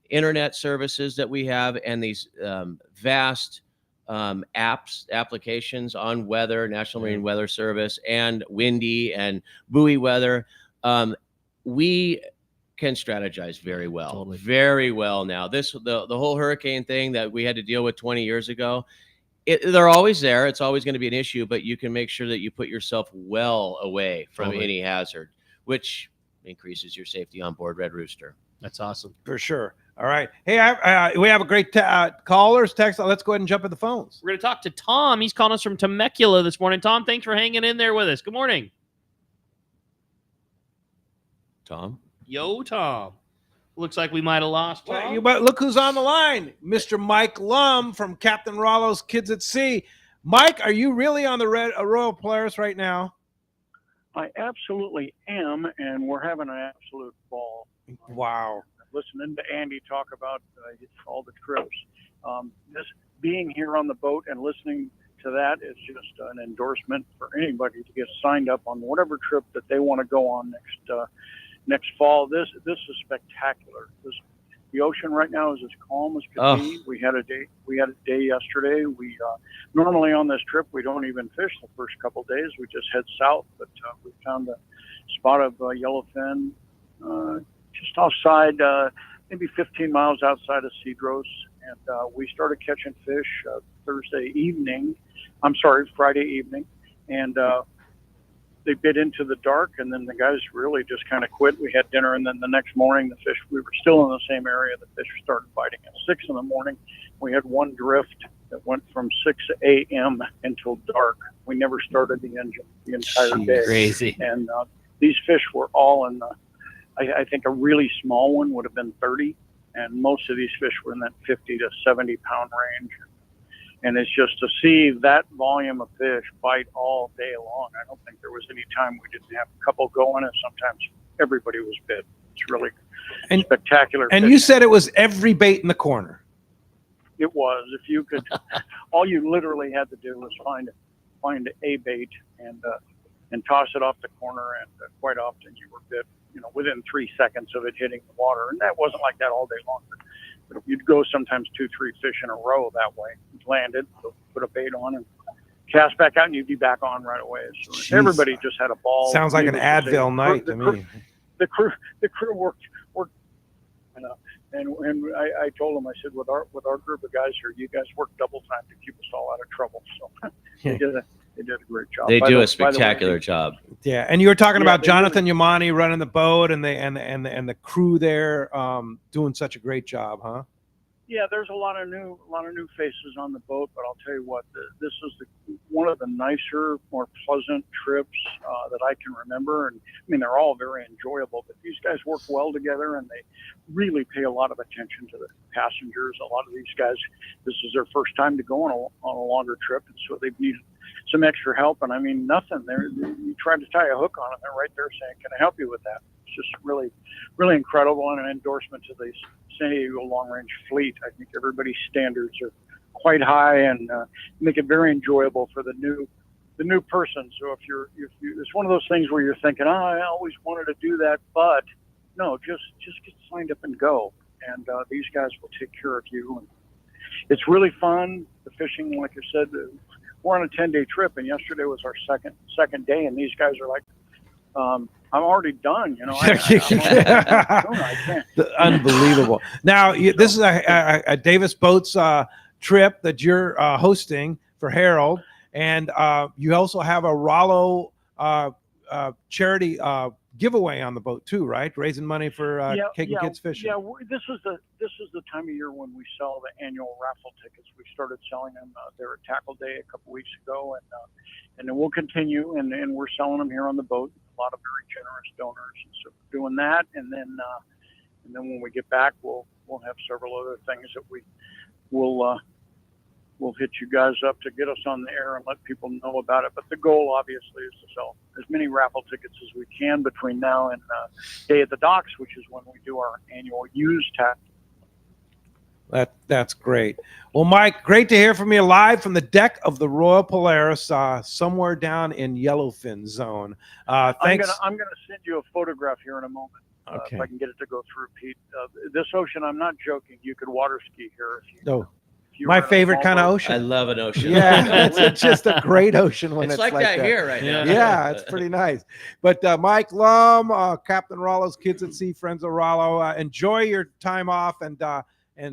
internet services that we have and these vast applications on weather, National Marine Weather Service, and windy and buoy weather, we can strategize very well, very well now. The whole hurricane thing that we had to deal with 20 years ago, they're always there. It's always going to be an issue, but you can make sure that you put yourself well away from any hazard, which increases your safety on board Red Rooster. That's awesome. For sure. All right. Hey, we have a great callers, text. Let's go ahead and jump at the phones. We're going to talk to Tom. He's calling us from Temecula this morning. Tom, thanks for hanging in there with us. Good morning. Tom? Yo, Tom. Looks like we might have lost Tom. But look who's on the line. Mr. Mike Lum from Captain Rollo's Kids at Sea. Mike, are you really on the Royal Polaris right now? I absolutely am, and we're having an absolute ball. Wow. Listening to Andy talk about all the trips. Just being here on the boat and listening to that is just an endorsement for anybody to get signed up on whatever trip that they want to go on next fall. This is spectacular. The ocean right now is as calm as could be. We had a day yesterday. We normally on this trip we don't even fish the first couple of days. We just head south, but we found a spot of yellowfin just offside, maybe 15 miles outside of Cedros, and we started catching fish Friday evening, and they bit into the dark, and then the guys really just kind of quit. We had dinner, and then the next morning, we were still in the same area. The fish started biting at 6 in the morning. We had one drift that went from 6 a.m. until dark. We never started the engine the entire day. Crazy. And these fish were all in I think a really small one would have been 30, and most of these fish were in that 50 to 70 pound range. And it's just to see that volume of fish bite all day long. I don't think there was any time we didn't have a couple going, and sometimes everybody was bit. It's really spectacular. And fishing. you said it was every bait in the corner. It was. If you could, all you literally had to do was find a bait and toss it off the corner, and quite often you were bit, within 3 seconds of it hitting the water. And that wasn't like that all day long. But you'd go sometimes 2-3 fish in a row that way. Landed, put a bait on, and cast back out, and you'd be back on right away. So everybody just had a ball. Sounds like an Advil night to me. The crew worked, and I told them, I said, with our group of guys here, you guys work double time to keep us all out of trouble. So they did a great job. They do a spectacular job. Yeah, and you were talking about Jonathan Yamani running the boat, and the crew there doing such a great job, huh? Yeah, there's a lot of new faces on the boat, but I'll tell you what, this is one of the nicer, more pleasant trips that I can remember. And I mean, they're all very enjoyable, but these guys work well together, and they really pay a lot of attention to the passengers. A lot of these guys, this is their first time to go on a longer trip, and so they've needed some extra help. And I mean, nothing. You try to tie a hook on it, they're right there saying, "Can I help you with that?" It's just really, really incredible, and an endorsement to the San Diego Long Range Fleet. I think everybody's standards are quite high, and make it very enjoyable for the new person. So if it's one of those things where you're thinking, I always wanted to do that, but no, just get signed up and go. And these guys will take care of you. And it's really fun. The fishing, like I said, we're on a 10-day trip, and yesterday was our second day, and these guys are like, I'm already done, I can't. Unbelievable. Now, this is a Davis Boats trip that you're hosting for Harold, and you also have a Rollo charity giveaway on the boat too, right? Raising money for taking kids fishing. Yeah, this is the time of year when we sell the annual raffle tickets. We started selling them there at Tackle Day a couple weeks ago, and then we'll continue, and we're selling them here on the boat. A lot of very generous donors, and so we're doing that, and then when we get back, we'll have several other things that we'll hit you guys up to get us on the air and let people know about it. But the goal, obviously, is to sell as many raffle tickets as we can between now and Day at the Docks, which is when we do our annual used tax. That's great. Well, Mike, great to hear from you live from the deck of the Royal Polaris, somewhere down in Yellowfin Zone. Thanks. I'm gonna send you a photograph here in a moment. if I can get it to go through, Pete. This ocean, I'm not joking. You could water ski here if you. No. If you My were in a favorite small kind of boat. ocean. I love an ocean. Yeah, it's just a great ocean when It's like that here right now. Yeah, it's pretty nice. But Mike Lum, Captain Rollo's Kids at Sea, Friends of Rollo, enjoy your time off and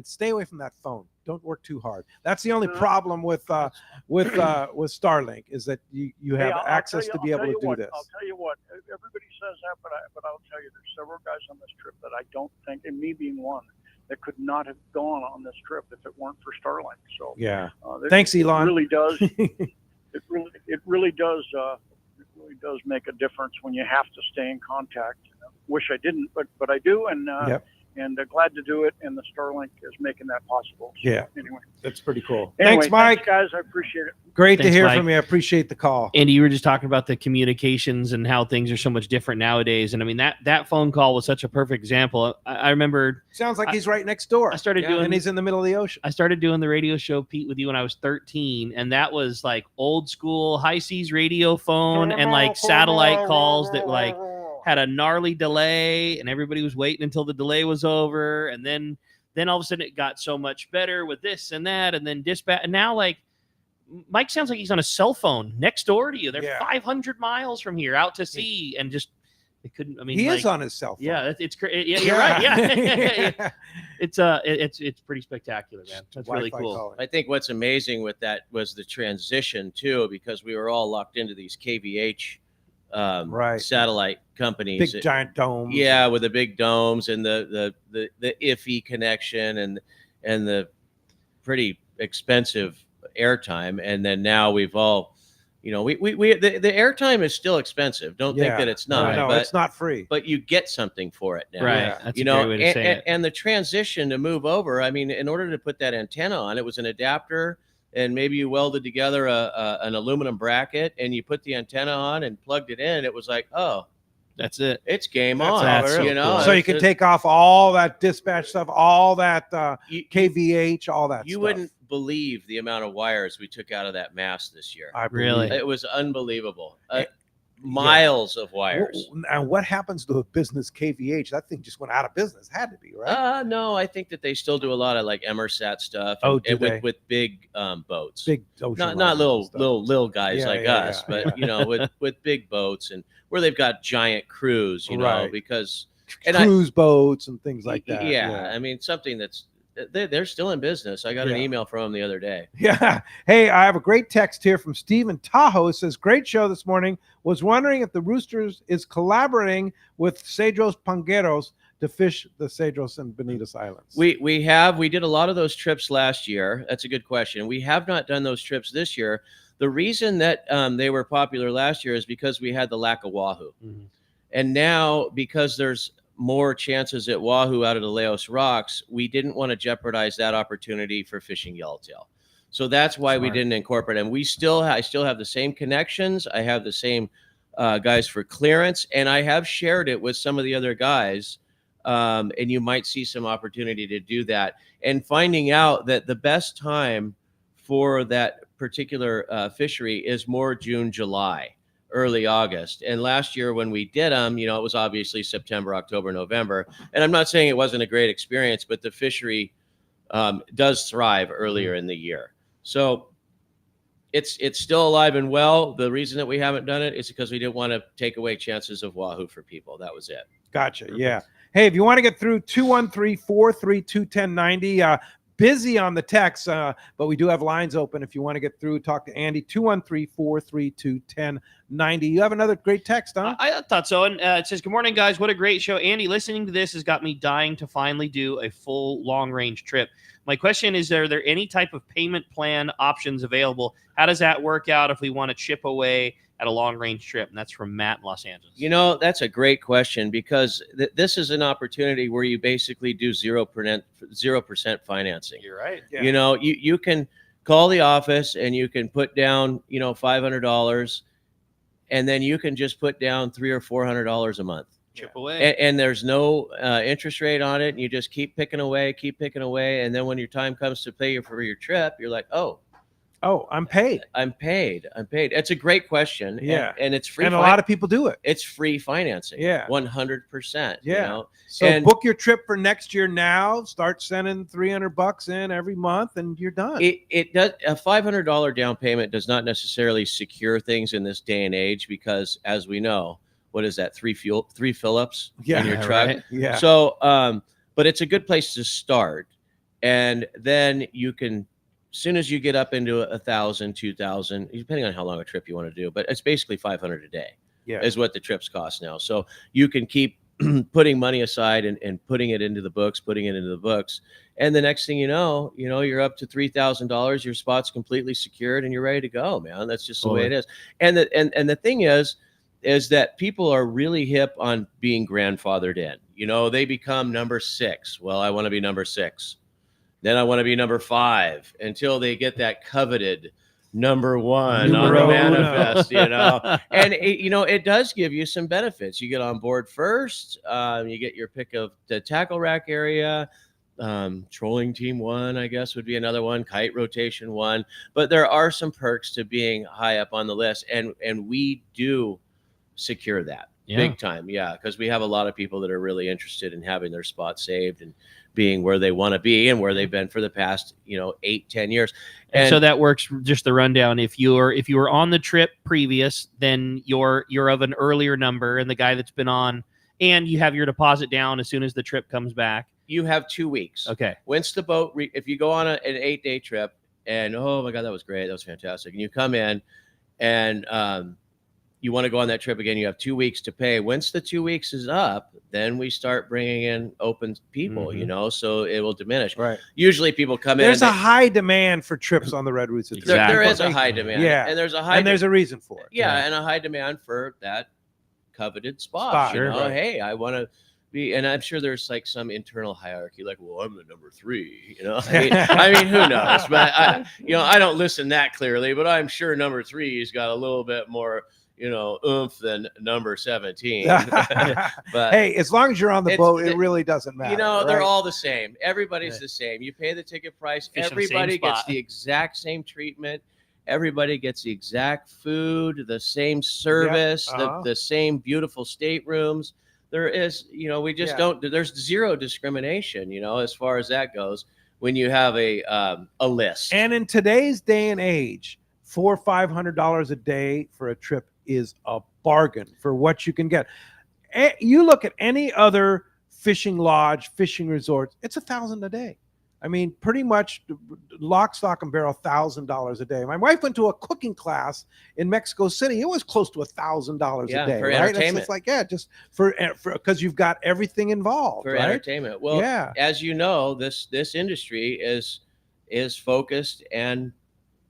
stay away from that phone. Don't work too hard. That's the only problem with Starlink is that you have access to be able to do this. I'll tell you what. Everybody says that, but I'll tell you, there's several guys on this trip that I don't think, and me being one, that could not have gone on this trip if it weren't for Starlink. So yeah, thanks, Elon. It really does. it really does make a difference when you have to stay in contact. Wish I didn't, but I do, and and glad to do it. And the Starlink is making that possible. So, yeah. Anyway, that's pretty cool. Anyway, thanks, Mike. Guys, I appreciate it. Great Thanks, to hear Mike. from you. I appreciate the call. Andy, you were just talking about the communications and how things are so much different nowadays. And I mean, that phone call was such a perfect example. I remember. Sounds like he's right next door. I started doing, and he's in the middle of the ocean. I started doing the radio show, Pete, with you when I was 13. And that was like old school high seas radio phone and like satellite calls that like had a gnarly delay and everybody was waiting until the delay was over. And then all of a sudden it got so much better with this and that. And then dispatch. And now like, Mike sounds like he's on a cell phone next door to you. They're 500 miles from here out to sea, and just they couldn't. I mean, he is on his cell phone. Yeah, it's crazy. Yeah, you're right. Yeah, it's pretty spectacular, man. That's really cool. Calling. I think what's amazing with that was the transition too, because we were all locked into these KVH satellite companies, big giant domes. Yeah, with the big domes and the iffy connection and the pretty expensive airtime. And then now we've all, the airtime is still expensive. Don't think that it's not. No, but it's not free. But you get something for it now. Right. Yeah. That's a great way to say it. And the transition to move over, I mean, in order to put that antenna on, it was an adapter, and maybe you welded together an aluminum bracket, and you put the antenna on and plugged it in. It was like, oh, that's it. It's game That's on. all You know, so you can take off all that dispatch stuff, all that KVH, all that. You stuff. wouldn't believe the amount of wires we took out of that mast this year. Really? It was unbelievable. Miles of wires. And what happens to a business KVH? That thing just went out of business. Had to be, right? No, I think that they still do a lot of like Emersat stuff. Oh, and, do they? with big boats. Big ocean not liners little guys Yeah, like yeah, us, yeah. but with big boats and where they've got giant crews, Right. because cruise boats and things like that. Yeah, I mean something that's they're still in business. I got an email from them the other day. Yeah. Hey, I have a great text here from Stephen Tahoe. It says, great show this morning. Was wondering if the Roosters is collaborating with Cedros Pangueros to fish the Cedros and Bonitas Islands. We did a lot of those trips last year. That's a good question. We have not done those trips this year. The reason that they were popular last year is because we had the lack of wahoo. Mm-hmm. And now, because there's more chances at wahoo out of the Laos Rocks, we didn't want to jeopardize that opportunity for fishing yellowtail. So that's why we didn't incorporate them. I still have the same connections. I have the same guys for clearance, and I have shared it with some of the other guys. And you might see some opportunity to do that. And finding out that the best time for that particular fishery is more June, July, early August. And last year when we did them, it was obviously September, October, November. And I'm not saying it wasn't a great experience, but the fishery does thrive earlier in the year. So it's still alive and well. The reason that we haven't done it is because we didn't want to take away chances of wahoo for people. That was it. Gotcha. Yeah. Hey, if you want to get through 213-432-1090, busy on the text, but we do have lines open. If you want to get through, talk to Andy, 213-432-1090. You have another great text, huh? I thought so. And it says, good morning, guys. What a great show. Andy, listening to this has got me dying to finally do a full long-range trip. My question is, are there any type of payment plan options available? How does that work out if we want to chip away at a long-range trip? And that's from Matt in Los Angeles. That's a great question, because this is an opportunity where you basically do 0% financing. You're right. Yeah. You can call the office and you can put down, $500, and then you can just put down $300 or $400 a month. Chip away. And there's no interest rate on it. And you just keep picking away. And then when your time comes to pay for your trip, you're like, oh, Oh, I'm paid. I'm paid. It's a great question. Yeah. And it's free. And a lot of people do it. It's free financing. Yeah. 100%. Yeah. You know? So And book your trip for next year now. Start sending $300 in every month, and you're done. it does a $500 down payment does not necessarily secure things in this day and age because, as we know, what is that? Three fill-ups in your truck. Right? Yeah. So, but it's a good place to start, and then you can. As soon as you get up into 1,000, 2,000, depending on how long a trip you want to do, but it's basically $500 a day is what the trips cost now. So you can keep putting money aside and putting it into the books. And the next thing you know, you're up to $3,000, your spot's completely secured and you're ready to go, man. That's just the way it is. And the thing is that people are really hip on being grandfathered in. They become number 6. Well, I want to be number 6. Then I want to be number 5 until they get that coveted number 1 on the manifest, And it does give you some benefits. You get on board first. You get your pick of the tackle rack area. Trolling team 1, I guess, would be another one. Kite rotation 1. But there are some perks to being high up on the list, and we do secure that big time. Yeah, because we have a lot of people that are really interested in having their spot saved and being where they want to be and where they've been for the past 8-10 years. And so that works. Just the rundown: if you were on the trip previous, then you're of an earlier number, and the guy that's been on, and you have your deposit down as soon as the trip comes back. You have 2 weeks. Okay. Once the boat, if you go on an 8-day trip, and oh my God, that was great, that was fantastic, and you come in, and you want to go on that trip again, you have 2 weeks to pay. Once the 2 weeks is up, then we start bringing in open people, so it will diminish. Right. Usually people come in. There's a high demand for trips on the Red Rooster. There is a high demand. Yeah. And there's a reason for it. Yeah. And a high demand for that coveted spot. Sure. Right. Hey, I want to be, and I'm sure there's like some internal hierarchy, like, well, I'm the number 3, I mean, who knows? But I don't listen that clearly, but I'm sure number 3's got a little bit more oomph than number 17. But hey, as long as you're on the boat, it really doesn't matter. They're all the same. Everybody's the same. You pay the ticket price. Everybody gets the exact same treatment. Everybody gets the exact food, the same service, the same beautiful staterooms. There is, we just don't. There's zero discrimination, as far as that goes. When you have a list, and in today's day and age, $400 or $500 a day for a trip is a bargain for what you can get. You look at any other fishing lodge, fishing resort, it's $1,000 a day. I mean, pretty much lock, stock, and barrel, $1,000 a day. My wife went to a cooking class in Mexico City. It was close to $1,000 a day. For right? entertainment. It's like, just for because you've got everything involved. For right? entertainment. Well, as you know, this industry is focused and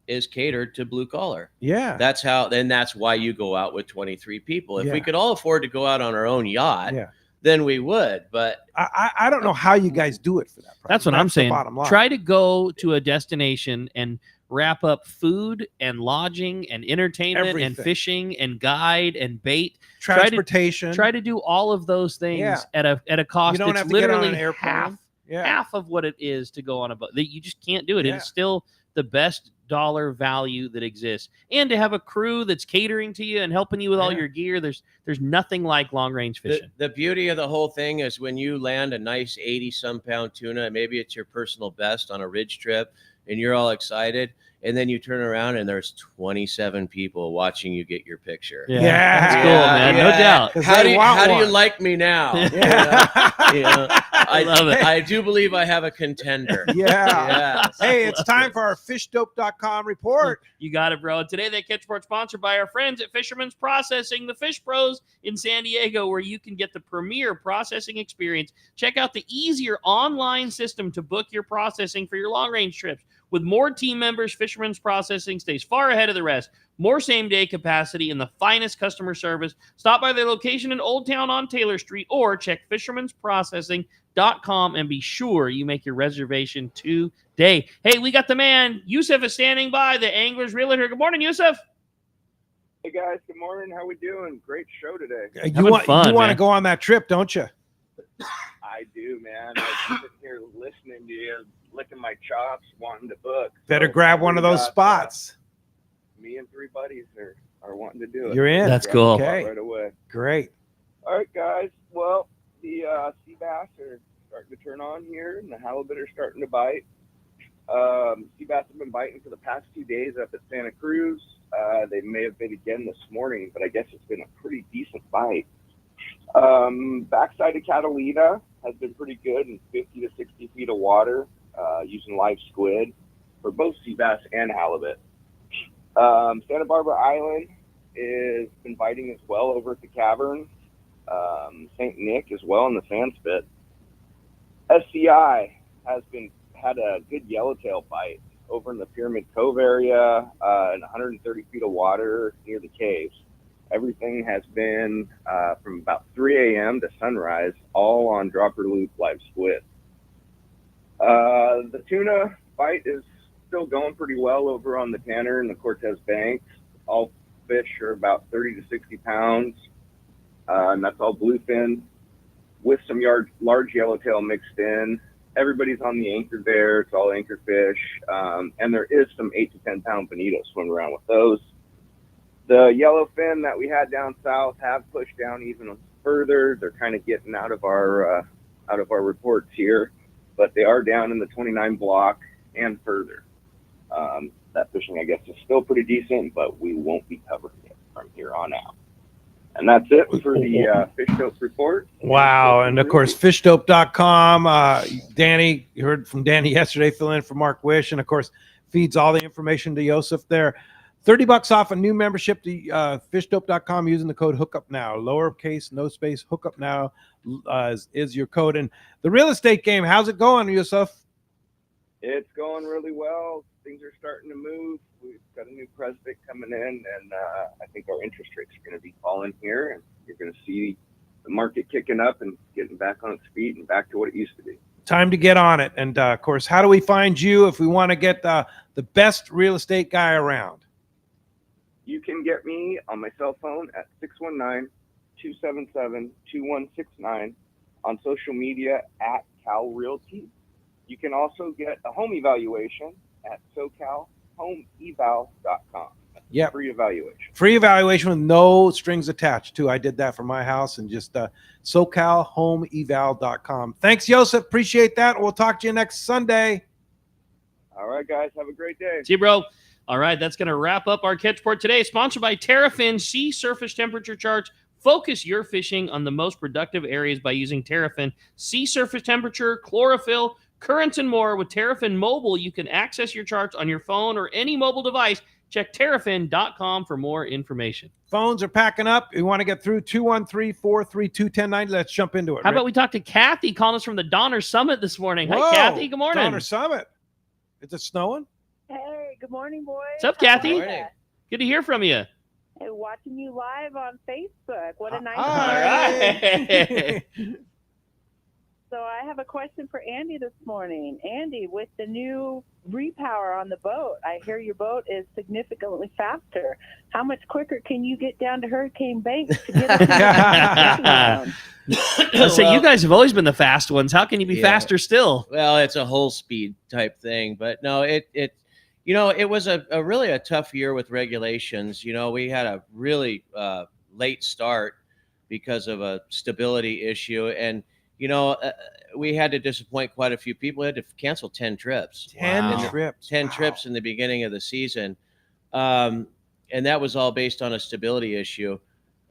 is catered to blue collar. Yeah. That's why you go out with 23 people. If we could all afford to go out on our own yacht, then we would. But I don't know how you guys do it for that price. That's what I'm saying. Bottom line. Try to go to a destination and wrap up food and lodging and entertainment and fishing and guide and bait. Transportation. Try to do all of those things at a cost you don't that's have to get on literally an airplane. half of what it is to go on a boat. You just can't do it. It's still the best dollar value that exists, and to have a crew that's catering to you and helping you with all your gear. There's nothing like long range fishing. The beauty of the whole thing is when you land a nice 80-some pound tuna, maybe it's your personal best on a ridge trip, and you're all excited, and then you turn around and there's 27 people watching you get your picture. That's cool, man. No doubt. How do you like me now? I love it. I do believe I have a contender. Hey, it's time for our fishdope.com report. You got it, bro. Today, they catch report sponsored by our friends at Fisherman's Processing, the Fish Pros in San Diego, where you can get the premier processing experience. Check out the easier online system to book your processing for your long-range trips. With more team members, Fisherman's Processing stays far ahead of the rest. More same-day capacity and the finest customer service. Stop by their location in Old Town on Taylor Street or check fishermansprocessing.com and be sure you make your reservation today. Hey, we got the man. Yusuf is standing by, the Angler's Realtor. Good morning, Yusuf. Hey, guys. Good morning. How we doing? Great show today. You want to go on that trip, don't you? I do, man. I'm sitting here listening to you, licking my chops, wanting to book. Better So grab one of those got, spots. Me and 3 buddies are wanting to do it. You're in. That's Grab a cool. spot Okay. Right away. Great. All right, guys. Well, the sea bass are starting to turn on here, and the halibut are starting to bite. Sea bass have been biting for the past 2 days up at Santa Cruz. They may have been again this morning, but I guess it's been a pretty decent bite. Backside of Catalina has been pretty good in 50 to 60 feet of water, using live squid for both sea bass and halibut. Santa Barbara Island has been biting as well over at the cavern. St. Nick as well in the sand spit. SCI has had a good yellowtail bite over in the Pyramid Cove area, in 130 feet of water near the caves. Everything has been from about 3 a.m. to sunrise, all on dropper loop live squid. The tuna bite is still going pretty well over on the Tanner and the Cortez Banks. All fish are about 30 to 60 pounds, and that's all bluefin with some large yellowtail mixed in. Everybody's on the anchor there. It's all anchor fish, and there is some 8 to 10 pound bonito swimming around with those. The yellowfin that we had down south have pushed down even further. They're kind of getting out of our reports here, but they are down in the 29 block and further. That fishing, I guess, is still pretty decent, but we won't be covering it from here on out. And that's it for the Fish Dope report. Wow. And of course, fishdope.com. Danny, you heard from Danny yesterday, filling in for Mark Wish, and of course, feeds all the information to Joseph there. $30 off a new membership to fishdope.com using the code Hookup Now. Lowercase, no space, Hookup Now is your code. And the real estate game, how's it going, Yusuf? It's going really well. Things are starting to move. We've got a new president coming in, and I think our interest rates are going to be falling here, and you're going to see the market kicking up and getting back on its feet and back to what it used to be. Time to get on it. And of course, how do we find you if we want to get the best real estate guy around? You can get me on my cell phone at 619-277-2169, on social media at Cal Realty. You can also get a home evaluation at SoCalHomeEval.com. Yep. Free evaluation. Free evaluation with no strings attached, too. I did that for my house, and just SoCalHomeEval.com. Thanks, Joseph. Appreciate that. We'll talk to you next Sunday. All right, guys. Have a great day. See you, bro. All right, that's going to wrap up our catch report today. Sponsored by Terrafin Sea Surface Temperature Charts. Focus your fishing on the most productive areas by using Terrafin Sea Surface Temperature, chlorophyll, currents, and more. With Terrafin Mobile, you can access your charts on your phone or any mobile device. Check terrafin.com for more information. Phones are packing up. You want to get through 213-432-1090. Let's jump into it. How about we talk to Kathy calling us from the Donner Summit this morning? Whoa, Hi, Kathy. Good morning. Donner Summit. Is it snowing? Hey, good morning, boys. What's up, Kathy? Good Good to hear from you. Hey, watching you live on Facebook. What a nice All right. So I have a question for Andy this morning. Andy, with the new repower on the boat, I hear your boat is significantly faster. How much quicker can you get down to Hurricane Banks to get us So you guys have always been the fast ones. How can you be faster still? Well, it's a whole speed type thing, but no, it was a really a tough year with regulations. We had a really late start because of a stability issue, and we had to disappoint quite a few people. We had to cancel 10 trips. 10 trips. 10 trips in the beginning of the season. And that was all based on a stability issue.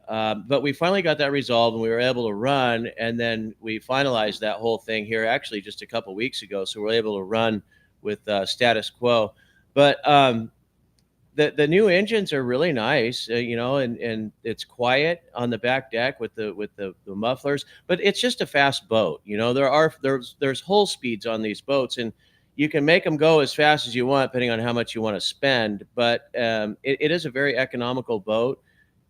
But we finally got that resolved, and we were able to run. And then we finalized that whole thing here actually just a couple weeks ago. So we're able to run with status quo. But the new engines are really nice, and it's quiet on the back deck with the mufflers, but it's just a fast boat. There's hull speeds on these boats, and you can make them go as fast as you want, depending on how much you want to spend. But it is a very economical boat,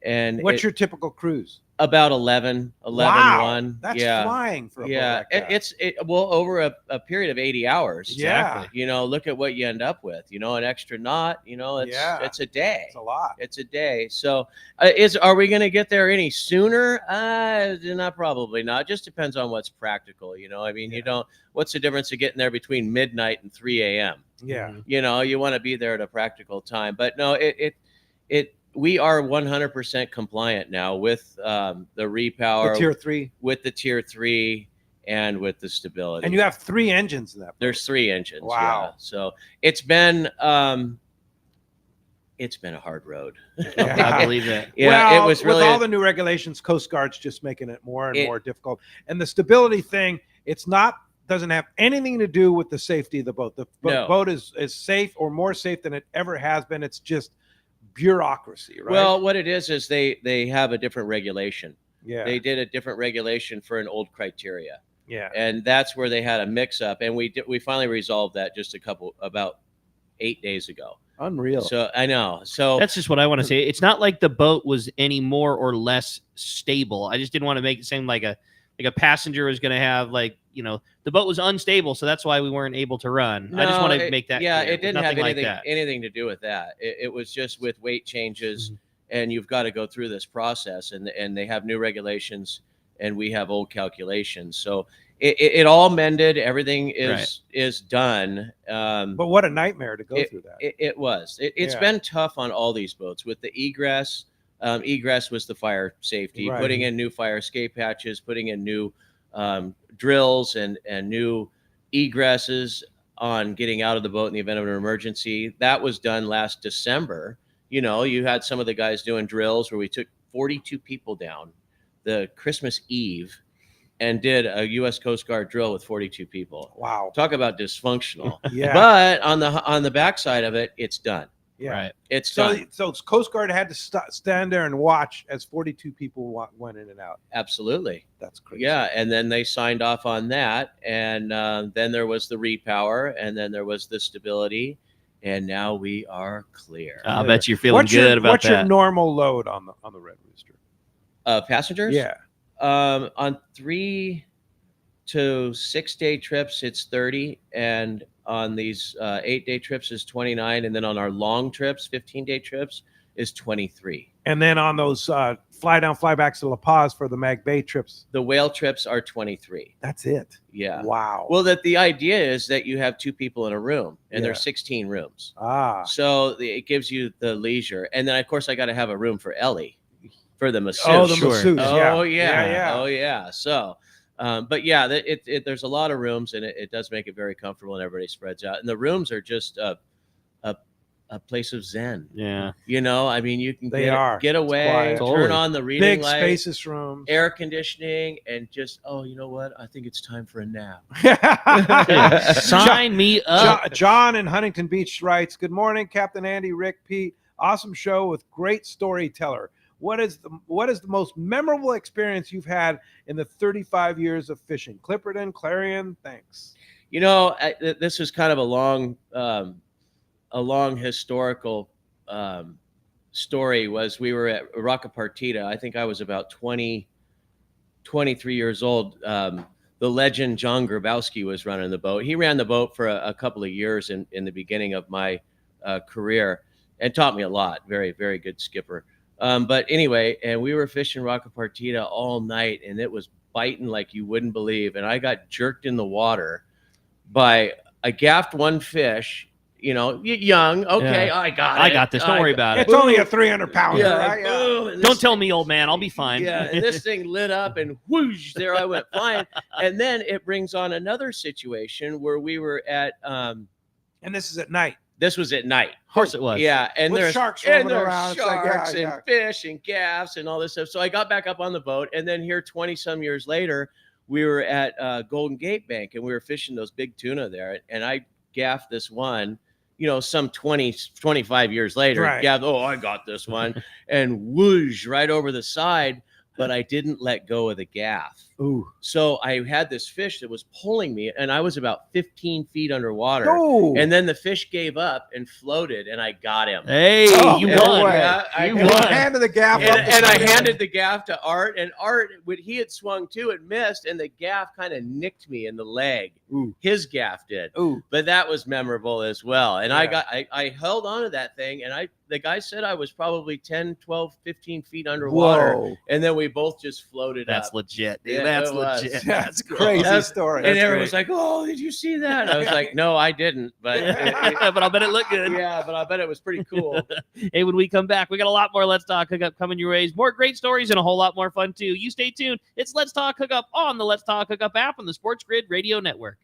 And what's your typical cruise? About 11, Wow, 1. that's yeah. flying for a boat Yeah. like that. Well, over a period of 80 hours. Exactly. You know, look at what you end up with, you know, an extra knot, you know, it's a day. It's a lot. It's a day. So are we going to get there any sooner? Not probably not. It just depends on what's practical. You know, I mean, what's the difference of getting there between midnight and 3 a.m.? Yeah. You know, you want to be there at a practical time, but no, we are 100% compliant now with the repower, The Tier 3. with the Tier 3, and with the stability. And you have 3 engines in that boat. There's 3 engines. Wow. Yeah. So it's been a hard road. I believe that. Yeah, well, it was really with all the new regulations, Coast Guard's just making it more and more difficult. And the stability thing, doesn't have anything to do with the safety of the boat. The boat is safe or more safe than it ever has been. It's just bureaucracy, right? Well, what it is they have a different regulation. Yeah. They did a different regulation for an old criteria. Yeah. And that's where they had a mix up, and we finally resolved that just about 8 days ago. Unreal. So I know. So that's just what I want to say. It's not like the boat was any more or less stable. I just didn't want to make it seem like a passenger was going to have the boat was unstable, so that's why we weren't able to run. I just want to make that clear. It didn't have like anything to do with that. It was just with weight changes, and you've got to go through this process, and they have new regulations, and we have old calculations. So it all mended. Everything is done. But what a nightmare to go through that. It was. It's been tough on all these boats with the egress. Egress was the fire safety, putting in new fire escape hatches, putting in new drills and new egresses on getting out of the boat in the event of an emergency. That was done last December. You know, you had some of the guys doing drills where we took 42 people down the Christmas Eve and did a U.S. Coast Guard drill with 42 people. Wow. Talk about dysfunctional. Yeah. But on the backside of it, it's done. Yeah. Right. It's so done. So Coast Guard had to stand there and watch as 42 people went in and out. Absolutely. That's crazy. Yeah, and then they signed off on that, and then there was the repower, and then there was the stability, and now we are clear. I bet you're feeling good about what's that. What's your normal load on the Red Rooster? Passengers? Yeah. On 3 to 6 day trips, it's 30, and on these 8 day trips is 29, and then on our long trips, 15-day trips, is 23. And then on those fly down, fly backs to La Paz for the Mag Bay trips, the whale trips are 23. That's it. Yeah. Wow. Well, the idea is that you have 2 people in a room, and there's 16 rooms. So it gives you the leisure, and then of course I got to have a room for Ellie, for the masseuse. Oh, the masseuse. Oh yeah. Oh yeah. So. But yeah, there's a lot of rooms, and it does make it very comfortable, and everybody spreads out. And the rooms are just a place of zen. Yeah. You know, I mean, you can get away, quiet. turn on the reading Big light, spacious rooms, air conditioning, and just, you know what? I think it's time for a nap. Sign me up. John in Huntington Beach writes, "Good morning, Captain Andy, Rick, Pete. Awesome show with great storyteller. What is the most memorable experience you've had in the 35 years of fishing? Clipperton, Clarion, thanks." You know, this is kind of a long historical story. Was we were at Rockapartita. I think I was about 23 years old. The legend John Grabowski was running the boat. He ran the boat for a couple of years in the beginning of my career, and taught me a lot. Very, very good skipper. But anyway, and we were fishing Rockapartita all night, and it was biting like you wouldn't believe. And I got jerked in the water I gaffed one fish, you know, young. Okay, Yeah. I I got this. Don't worry about it. It's only a 300 pounder. Yeah, Right? boom, Don't tell me, old man. I'll be fine. Yeah, and this thing lit up, and whoosh, there I went flying. And then it brings on another situation where we were at, and this is at night. This was at night. Of course it was. Yeah, and With there's sharks and swimming there's around. It's like, sharks yeah. and fish and gaffs and all this stuff. So I got back up on the boat, and then here 20 some years later, we were at Golden Gate Bank, and we were fishing those big tuna there, and I gaffed this one, you know, some 25 years later. Right. Gaffed, I got this one, and whoosh, right over the side. but I didn't let go of the gaff. Ooh. So I had this fish that was pulling me, and I was about 15 feet underwater. No. And then the fish gave up and floated, and I got him. Hey, you won. I won. Handed the gaff and I handed the gaff to Art, and Art, when he had swung too, it missed, and the gaff kind of nicked me in the leg. Ooh. His gaff did. Ooh. But that was memorable as well. And Yeah. I held on to that thing, and the guy said I was probably 10, 12, 15 feet underwater. Whoa. And then we both just floated up. That's legit, dude. Yeah, That's it was. legit. That's a crazy story. And everyone was like, "Oh, did you see that?" I was like, "No, I didn't." But but I'll bet it looked good. Yeah, but I bet it was pretty cool. Hey, when we come back, we got a lot more Let's Talk Hookup coming your ways. More great stories and a whole lot more fun, too. You stay tuned. It's Let's Talk Hookup on the Let's Talk Hookup app on the Sports Grid Radio Network.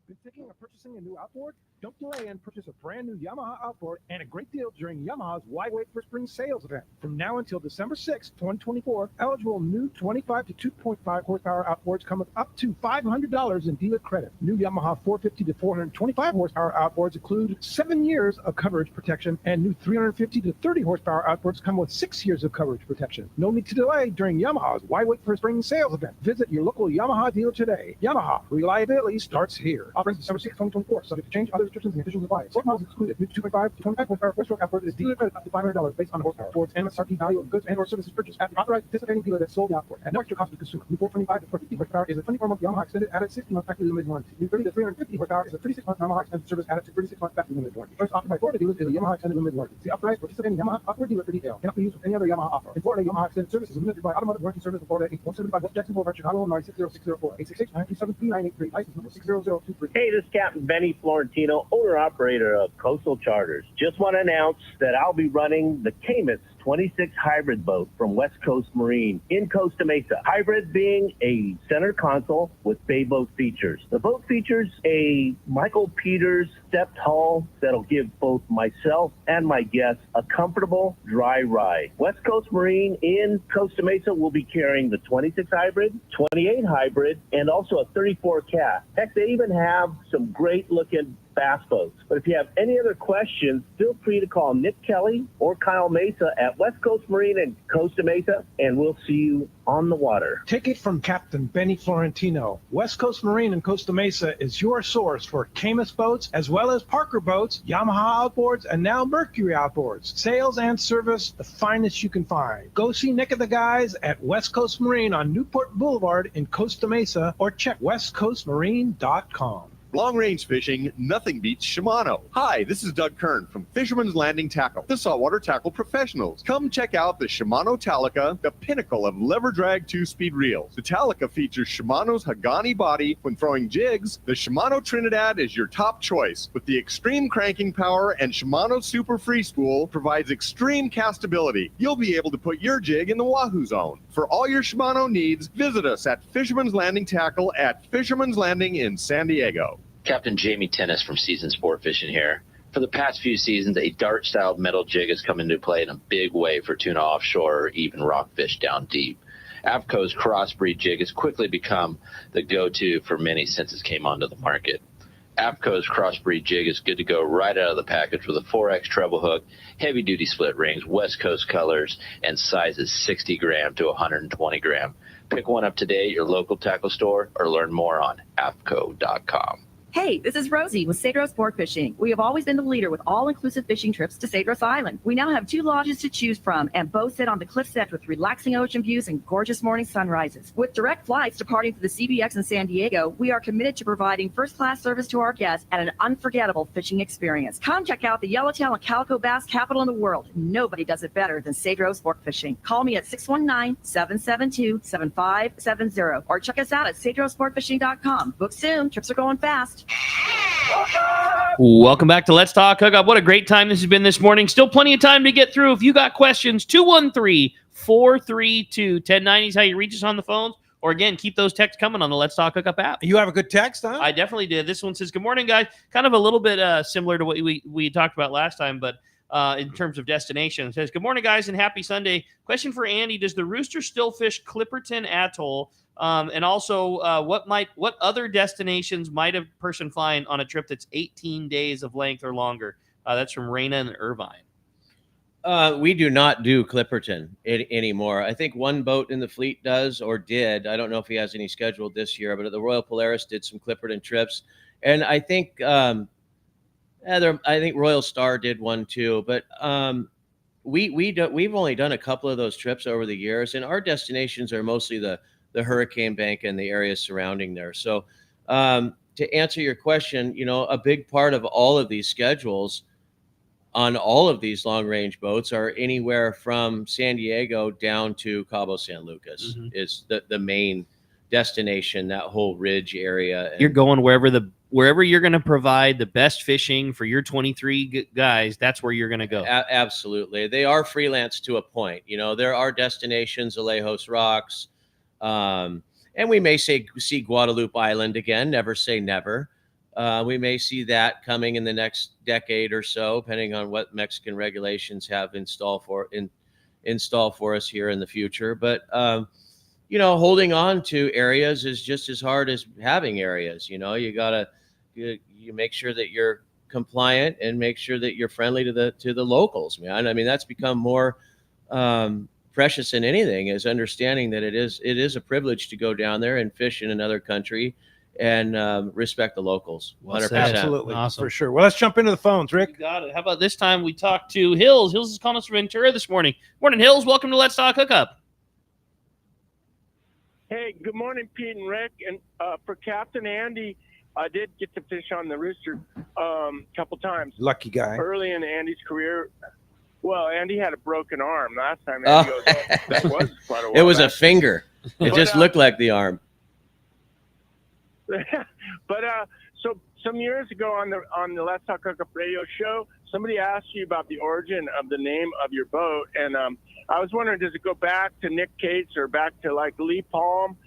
Been thinking of purchasing a new outboard? Don't delay and purchase a brand new Yamaha outboard and a great deal during Yamaha's Wide Wait for Spring sales event. From now until December 6, 2024, eligible new 25 to 2.5 horsepower outboards come with up to $500 in dealer credit. New Yamaha 450 to 425 horsepower outboards include 7 years of coverage protection, and new 350 to 30 horsepower outboards come with 6 years of coverage protection. No need to delay during Yamaha's Wide Wait for Spring sales event. Visit your local Yamaha dealer today. Yamaha, reliability starts here. Offering December 6, 2024, subject to change. Other restrictions and conditions apply. Sport models excluded. New 2.5 to 25 horsepower four-stroke outboard is dealer credit up to $500 based on horsepower. Ford's MSRP value of goods and/or services purchased at the authorized participating dealer that sold the outboard at no extra cost to the consumer. New 425 to 450 horsepower is a 24-month Yamaha extended added 60-month factory limited warranty. New 30 to 350 horsepower is a 36-month Yamaha extended service added to 36-month factory limited warranty. First offered by Florida dealers is a Yamaha extended limited warranty. See authorized participating Yamaha outboard dealer for detail. Cannot be used with any other Yamaha offer. In Florida, Yamaha extended service is limited by Automotive Warranty Service of Florida, Inc. 175 West Jackson Boulevard, Chicago, Illinois 60604. 866-937-3983. License number 60023. Hey, this is Captain Benny Florentino, owner-operator of Coastal Charters. Just want to announce that I'll be running the Camus 26 hybrid boat from West Coast Marine in Costa Mesa. Hybrid being a center console with bay boat features. The boat features a Michael Peters stepped hull that'll give both myself and my guests a comfortable dry ride. West Coast Marine in Costa Mesa will be carrying the 26 hybrid, 28 hybrid, and also a 34 cat. Heck, they even have some great looking bass boats. But if you have any other questions, feel free to call Nick Kelly or Kyle Mesa at West Coast Marine in Costa Mesa, and we'll see you on the water. Take it from Captain Benny Florentino. West Coast Marine in Costa Mesa is your source for Camus boats, as well as Parker boats, Yamaha outboards, and now Mercury outboards. Sales and service, the finest you can find. Go see Nick and the guys at West Coast Marine on Newport Boulevard in Costa Mesa, or check westcoastmarine.com. Long-range fishing, nothing beats Shimano. Hi, this is Doug Kern from Fisherman's Landing Tackle, the saltwater tackle professionals. Come check out the Shimano Talica, the pinnacle of lever drag 2-speed reels. The Talica features Shimano's Hagani body when throwing jigs. The Shimano Trinidad is your top choice. With the extreme cranking power, and Shimano's Super Free Spool provides extreme castability. You'll be able to put your jig in the Wahoo zone. For all your Shimano needs, visit us at Fisherman's Landing Tackle at Fisherman's Landing in San Diego. Captain Jamie Tennis from Season Sport Fishing here. For the past few seasons, a dart-styled metal jig has come into play in a big way for tuna offshore or even rockfish down deep. APCO's crossbreed jig has quickly become the go-to for many since it came onto the market. APCO's crossbreed jig is good to go right out of the package with a 4X treble hook, heavy-duty split rings, West Coast colors, and sizes 60 gram to 120 gram. Pick one up today at your local tackle store or learn more on apco.com. Hey, this is Rosie with Cedros Sport Fishing. We have always been the leader with all-inclusive fishing trips to Cedros Island. We now have 2 lodges to choose from, and both sit on the cliffs edge with relaxing ocean views and gorgeous morning sunrises. With direct flights departing to the CBX in San Diego, we are committed to providing first-class service to our guests and an unforgettable fishing experience. Come check out the yellowtail and calico bass capital in the world. Nobody does it better than Cedros Sport Fishing. Call me at 619-772-7570 or check us out at cedrosportfishing.com. Book soon. Trips are going fast. Welcome back to Let's Talk Hookup. What a great time this has been this morning. Still plenty of time to get through. If you got questions, 213-432-1090 is how you reach us on the phones. Or again, keep those texts coming on the Let's Talk Hookup app. You have a good text, huh? I definitely did. This one says, good morning, guys. Kind of a little bit similar to what we talked about last time, but in terms of destination. It says, good morning, guys, and happy Sunday. Question for Andy. Does the Rooster still fish Clipperton Atoll? And also, what other destinations might a person find on a trip that's 18 days of length or longer? That's from Raina and Irvine. We do not do Clipperton anymore. I think one boat in the fleet does or did. I don't know if he has any scheduled this year, but the Royal Polaris did some Clipperton trips, and I think I think Royal Star did one too. But we've only done a couple of those trips over the years, and our destinations are mostly the Hurricane Bank and the areas surrounding there. So to answer your question, a big part of all of these schedules on all of these long range boats are anywhere from San Diego down to Cabo San Lucas is the main destination, that whole ridge area. You're going wherever you're going to provide the best fishing for your 23 guys. That's where you're going to go. Absolutely. They are freelance to a point. There are destinations, Alejos Rocks, and we may see Guadalupe Island again. Never say never. We may see that coming in the next decade or so, depending on what Mexican regulations have install for us here in the future. But holding on to areas is just as hard as having areas. You gotta you make sure that you're compliant and make sure that you're friendly to the locals, man. I mean, that's become more precious than anything, is understanding that it is a privilege to go down there and fish in another country and respect the locals. 100%. Absolutely. Awesome. For sure. Well, let's jump into the phones, Rick. You got it. How about this time we talk to Hills? Hills is calling us from Ventura this morning. Morning, Hills. Welcome to Let's Talk Hookup. Hey, good morning, Pete and Rick. And for Captain Andy, I did get to fish on the Rooster a couple times. Lucky guy. Early in Andy's career. Well, Andy had a broken arm last time. Andy goes, that was quite a while It was back. a finger. It just looked like the arm. But so some years ago on the Let's Talk Hookup radio show, somebody asked you about the origin of the name of your boat, and I was wondering, does it go back to Nick Cates or back to like Lee Palm?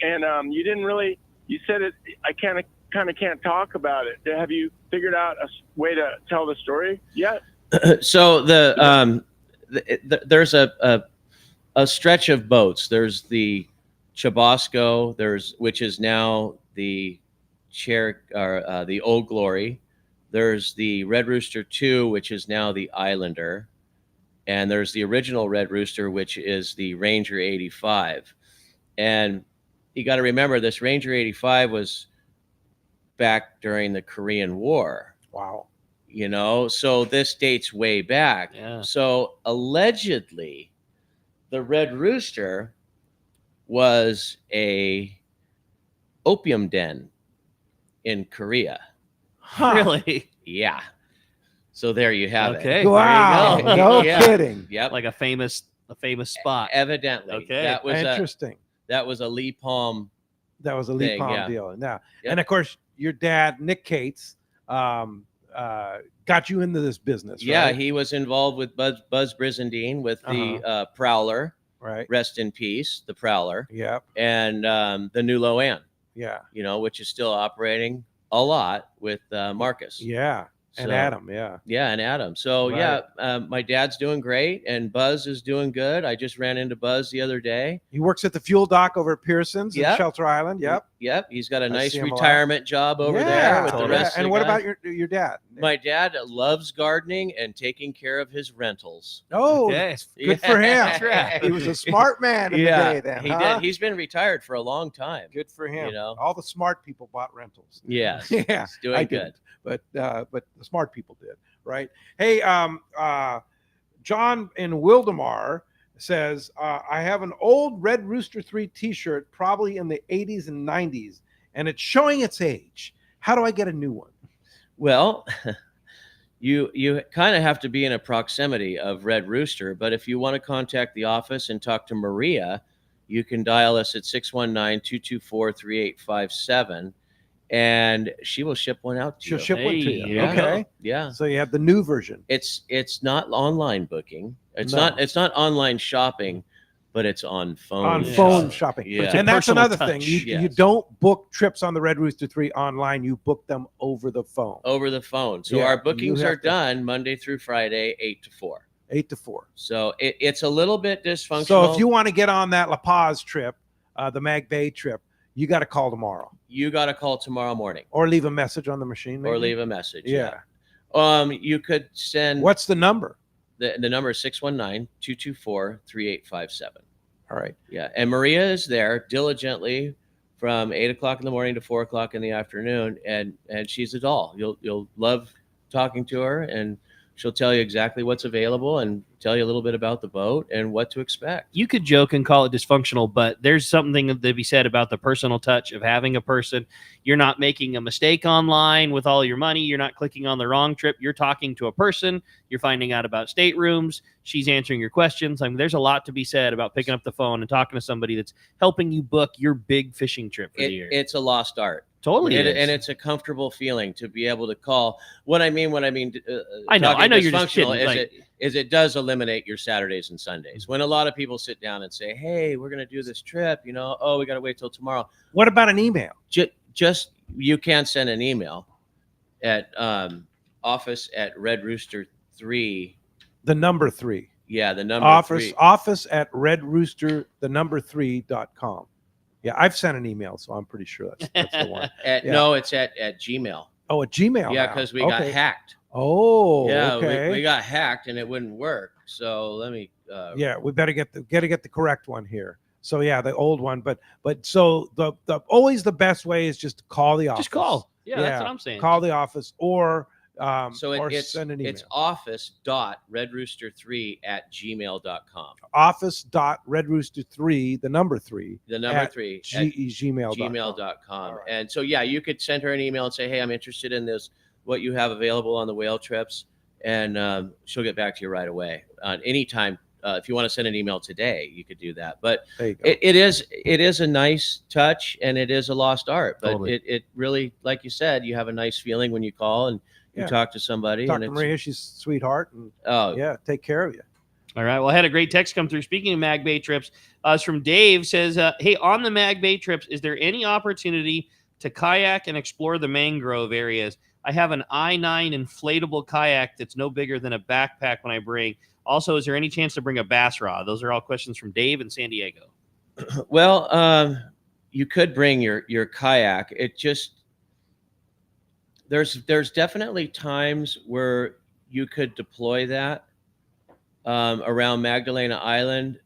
And you didn't really. You said it. I kind of can't talk about it. Have you figured out a way to tell the story yet? So there's a stretch of boats. There's the Chubasco, which is now the the Old Glory. There's the Red Rooster 2, which is now the Islander, and there's the original Red Rooster, which is the Ranger 85. And you got to remember, this Ranger 85 was back during the Korean War. Wow. So this dates way back. Yeah. So allegedly, the Red Rooster was a opium den in Korea. Huh. Really? Yeah. So there you have Okay. it. Wow. There you go. No Yeah. kidding. Yep. Like a famous spot. Evidently. Okay. That was Interesting. that was a Lee Palm. That was a Lee thing, Palm yeah. deal. Now, Yep. and of course, your dad, Nick Cates, got you into this business. Yeah, right? he was involved with Buzz Brizendine with the Prowler. Right. Rest in peace, the Prowler. Yep. And the New Loan. Yeah. Which is still operating a lot with Marcus. Yeah. And So- Adam. Yeah. Yeah, and Adam. So Right. my dad's doing great, and Buzz is doing good. I just ran into Buzz the other day. He works at the fuel dock over at Pearson's in Yep. Shelter Island. Yep. Yep, he's got a I nice see him a lot. retirement job over there with the Yeah. rest of And the what guys. about your dad? My dad loves gardening and taking care of his rentals. Oh, Okay. that's good for him. That's right. He was a smart man in the day then. he huh? did. He's been retired for a long time. Good for him. You know? All the smart people bought rentals. Yes. Yeah, He's doing I good. didn't, but the smart people did, right? Hey, John in Wildemar says, I have an old Red Rooster 3 T-shirt, probably in the 80s and 90s, and it's showing its age. How do I get a new one? Well, you kind of have to be in a proximity of Red Rooster, but if you want to contact the office and talk to Maria, you can dial us at 619-224-3857, and she will ship one out to She'll you. ship one to you. Yeah. Okay. Yeah. So you have the new version. It's not online booking. It's No. not online shopping, but it's on phone. On phone shopping. Yeah. And that's personal another thing. touch. You Yes. don't book trips on the Red Rooster 3 online. You book them over the phone. Over the phone. So Yeah, our you bookings have are to- done Monday through Friday, 8 to 4. 8 to 4. So it's a little bit dysfunctional. So if you want to get on that La Paz trip, the Mag Bay trip, you got to call tomorrow you got to call tomorrow morning or leave a message on the machine. or maybe? leave a message. Yeah. You could send. What's the number? The number is 619-224-3857. All right. Yeah. And Maria is there diligently from 8 o'clock in the morning to 4 o'clock in the afternoon. And she's a doll. You'll love talking to her, and she'll tell you exactly what's available and tell you a little bit about the boat and what to expect. You could joke and call it dysfunctional, but there's something to be said about the personal touch of having a person. You're not making a mistake online with all your money. You're not clicking on the wrong trip. You're talking to a person. You're finding out about staterooms. She's answering your questions. I mean, there's a lot to be said about picking up the phone and talking to somebody that's helping you book your big fishing trip for the year. It's a lost art. Totally, and it's a comfortable feeling to be able to call. I know you're just kidding. It does eliminate your Saturdays and Sundays. When a lot of people sit down and say, "Hey, we're going to do this trip," we got to wait till tomorrow. What about an email? Just you can send an email at office at Red Rooster 3. The number 3. Yeah, the number office 3. Office at Red Rooster, the number 3.com. Yeah, I've sent an email, so I'm pretty sure that's the one. No, it's at Gmail. Oh, at Gmail. Yeah, because we got hacked. Oh, yeah, okay. we got hacked and it wouldn't work. So let me. Yeah, we better get the correct one here. So yeah, the old one, but so the always the best way is just to call the office. Just call. Yeah, that's what I'm saying. Call the office or send an email. It's office.redrooster3@gmail.com. Office.redrooster3, the number 3. The number 3 gmail.com. Right. And so yeah, you could send her an email and say, "Hey, I'm interested in this. What you have available on the whale trips," and she'll get back to you right away. Anytime, if you want to send an email today, you could do that. But it is a nice touch, and it is a lost art. But Totally. it really, like you said, you have a nice feeling when you call and you talk to somebody. Talk to Maria, she's a sweetheart, and take care of you. All right. Well, I had a great text come through. Speaking of Mag Bay trips, it's from Dave. Says, "Hey, on the Mag Bay trips, is there any opportunity to kayak and explore the mangrove areas? I have an I-9 inflatable kayak that's no bigger than a backpack when I bring. Also, is there any chance to bring a bass rod?" Those are all questions from Dave in San Diego. Well, you could bring your kayak. It just there's definitely times where you could deploy that around Magdalena Island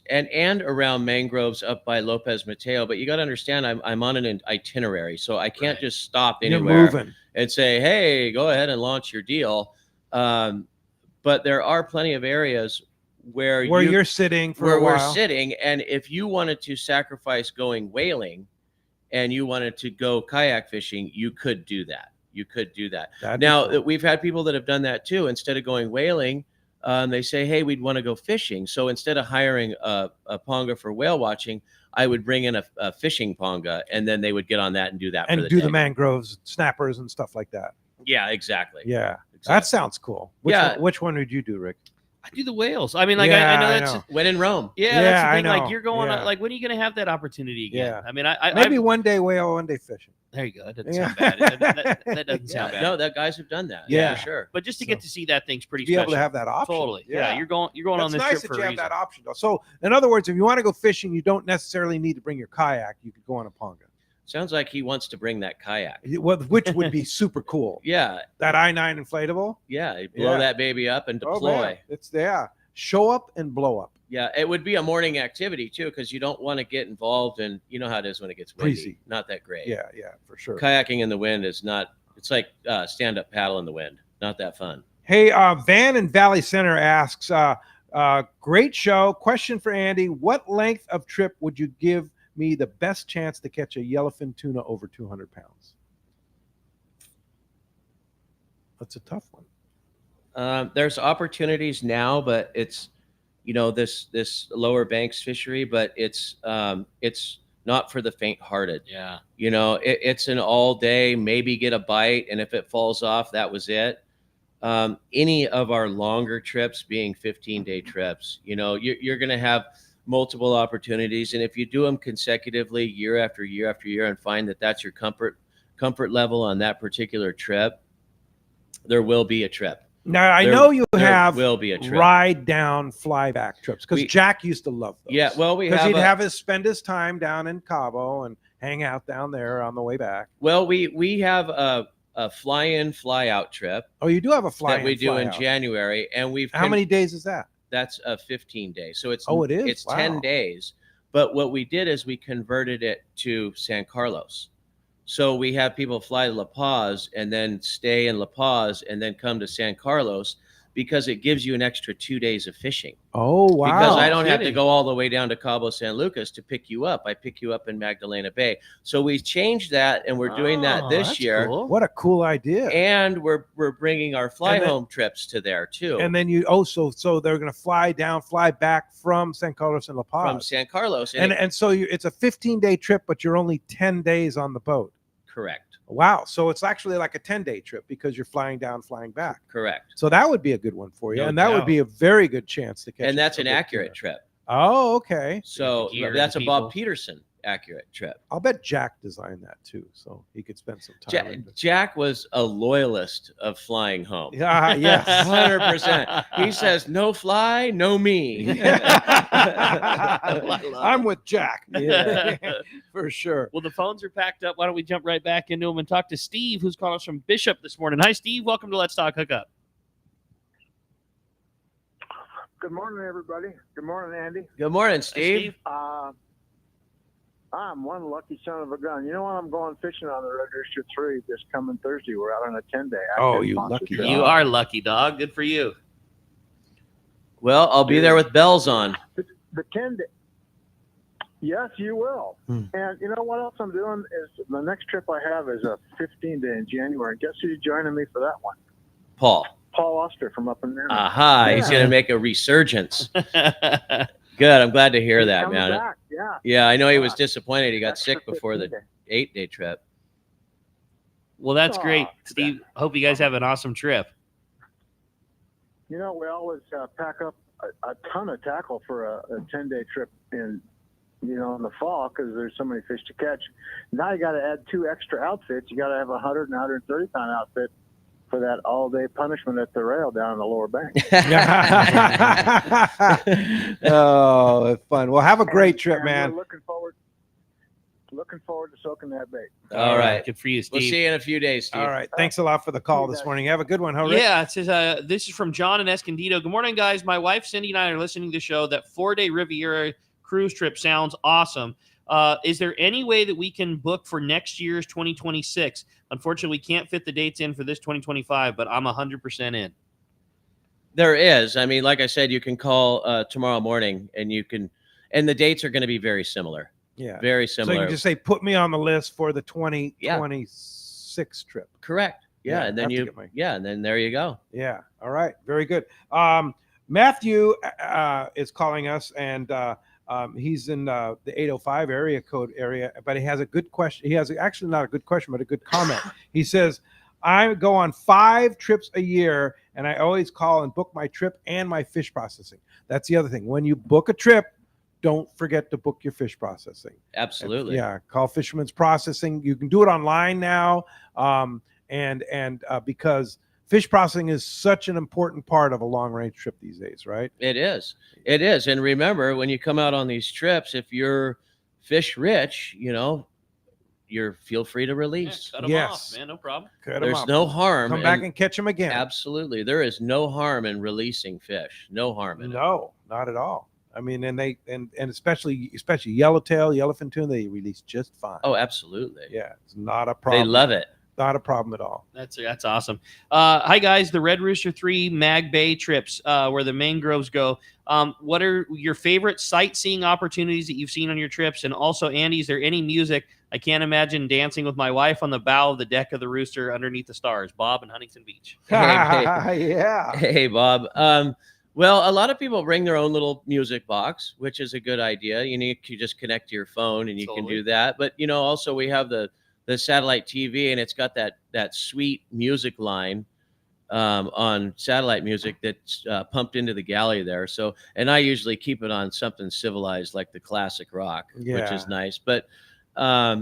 and around mangroves up by Lopez Mateo. But you got to understand, I'm on an itinerary, so I can't just stop anywhere and say, "Hey, go ahead and launch your deal." But there are plenty of areas where you're sitting for a while. We're sitting, and if you wanted to sacrifice going whaling and you wanted to go kayak fishing, you could do that. Now, we've had people that have done that too. Instead of going whaling, they say, "Hey, we'd want to go fishing." So instead of hiring a ponga for whale watching, I would bring in a fishing ponga, and then they would get on that and do that. And for the do day. the mangroves, snappers, and stuff like that. Yeah, exactly. Yeah, that sounds cool. Which one would you do, Rick? I do the whales. I mean, I know that's when in Rome. Yeah, that's the thing. I know. Like you're going, Yeah. when are you going to have that opportunity again? Yeah. I mean, maybe one day whale, one day fishing. There you go. That doesn't sound bad. That doesn't sound bad. No, that guys have done that. Yeah, for sure. But just to get to see that thing's pretty be special. able to have that option. Totally. Yeah, you're going on this nice trip for that a you have reason. that option, though. So, in other words, if you want to go fishing, you don't necessarily need to bring your kayak. You could go on a ponga. Sounds like he wants to bring that kayak. Which would be super cool. Yeah. That I-9 inflatable. Yeah, you blow that baby up and deploy. Oh, man. It's there. Show up and blow up. Yeah, it would be a morning activity too, because you don't want to get involved in, you know how it is when it gets windy. Breezy. Not that great. Yeah, for sure. Kayaking in the wind is not. It's like stand-up paddle in the wind. Not that fun. Hey, Van in Valley Center asks, great show. Question for Andy: what length of trip would you give me the best chance to catch a yellowfin tuna over 200 pounds? That's a tough one. There's opportunities now, but it's, this lower banks fishery, but it's not for the faint-hearted. Yeah. It's an all day, maybe get a bite, and if it falls off, that was it. Any of our longer trips being 15-day trips, you're going to have multiple opportunities, and if you do them consecutively year after year after year and find that that's your comfort level on that particular trip, there will be a trip. Now, I know you have will be a trip. Ride down, fly back trips, because Jack used to love those. Yeah, well, because he'd spend his time down in Cabo and hang out down there on the way back. Well, we have a a fly-in, fly-out trip. Oh, you do have a fly that we do in fly-out. January, and we've How many days is that? That's a 15 days. So it's it is. It's Wow. 10 days. But what we did is we converted it to San Carlos. So we have people fly to La Paz and then stay in La Paz and then come to San Carlos, because it gives you an extra 2 days of fishing. Oh, wow. Because I don't have to go all the way down to Cabo San Lucas to pick you up. I pick you up in Magdalena Bay. So we changed that, and we're doing that this that's year. cool. What a cool idea. And we're bringing our fly home trips to there too. And then so they're going to fly back from San Carlos and La Paz. From San Carlos. And so it's a 15-day trip, but you're only 10 days on the boat. Correct. Wow. So it's actually like a 10-day trip because you're flying down, flying back. Correct. So that would be a good one for you. No and that would doubt. be a very good chance to catch. And that's a an good accurate tuna. trip. Oh, okay. So Gear that's a and Bob people. Peterson accurate trip. I'll bet Jack designed that too, so he could spend some time. Jack was a loyalist of flying home. Yeah, yes. 100%. He says, no fly, no me. I'm with Jack. Yeah, for sure. Well, the phones are packed up. Why don't we jump right back into them and talk to Steve, who's calling us from Bishop this morning. Hi, Steve. Welcome to Let's Talk Hookup. Good morning, everybody. Good morning, Andy. Good morning, Steve. I'm one lucky son of a gun. You know what? I'm going fishing on the Red Rooster 3 this coming Thursday. We're out on a 10-day. Oh, you lucky dog. You are lucky, dog. Good for you. Well, I'll be there with bells on. The 10-day. Yes, you will. And you know what else I'm doing is the next trip I have is a 15-day in January. Guess who's joining me for that one? Paul Oster from up in there. Aha, he's going to make a resurgence. Good. I'm glad to hear that, Coming man. back, yeah. Yeah, I know he was disappointed. He got Extra sick before the 15 8-day trip. Well, that's great, Steve. Hope you guys have an awesome trip. You know, we always pack up a ton of tackle for a 10-day trip in the fall because there's so many fish to catch. Now you got to add 2 extra outfits. You got to have a 100 and 130 pound outfit for that all-day punishment at the rail down in the lower bank. Oh, that's fun. Well, have a great trip, And man. we're looking forward to soaking that bait. All right. Good for you, Steve. We'll see you in a few days, Steve. All right. Thanks a lot for the call this morning. Have a good one. Huh, Rick? Yeah, it says this is from John in Escondido. Good morning, guys. My wife Cindy and I are listening to the show. That 4-day Riviera cruise trip sounds awesome. Is there any way that we can book for next year's 2026? Unfortunately, we can't fit the dates in for this 2025, but I'm 100% in. There is. I mean, like I said, you can call tomorrow morning and the dates are going to be very similar. Yeah. Very So similar. you can just say, put me on the list for the 2026 trip. Correct. Yeah. And then have to get my- and then there you go. Yeah. All right. Very good. Matthew is calling us, and he's in the 805 area code area, but he has a good question. He has actually not a good question, but a good comment. He says, I go on 5 trips a year, and I always call and book my trip and my fish processing. That's the other thing. When you book a trip, don't forget to book your fish processing. Absolutely. Yeah. Call Fisherman's Processing. You can do it online now. Because fish processing is such an important part of a long range trip these days, right? It is. It is. And remember, when you come out on these trips, if you're fish rich, you're feel free to release. Cut them off, man. No problem. There's no harm. Come back and catch them again. Absolutely. There is no harm in releasing fish. No harm in it. No, not at all. I mean, and especially yellowtail, yellowfin tuna, they release just fine. Oh, absolutely. Yeah, it's not a problem. They love it. Not a problem at all. That's awesome. Hi guys, the Red Rooster 3 Mag Bay trips, where the mangroves go. What are your favorite sightseeing opportunities that you've seen on your trips? And also, Andy, is there any music? I can't imagine dancing with my wife on the bow of the deck of the Rooster underneath the stars. Bob in Huntington Beach. Yeah. Hey, Bob. Well, a lot of people bring their own little music box, which is a good idea. You just connect to your phone and you can do that. But also we have the satellite TV, and it's got that sweet music line on satellite music that's pumped into the galley there. So, and I usually keep it on something civilized like the classic rock, which is nice. But I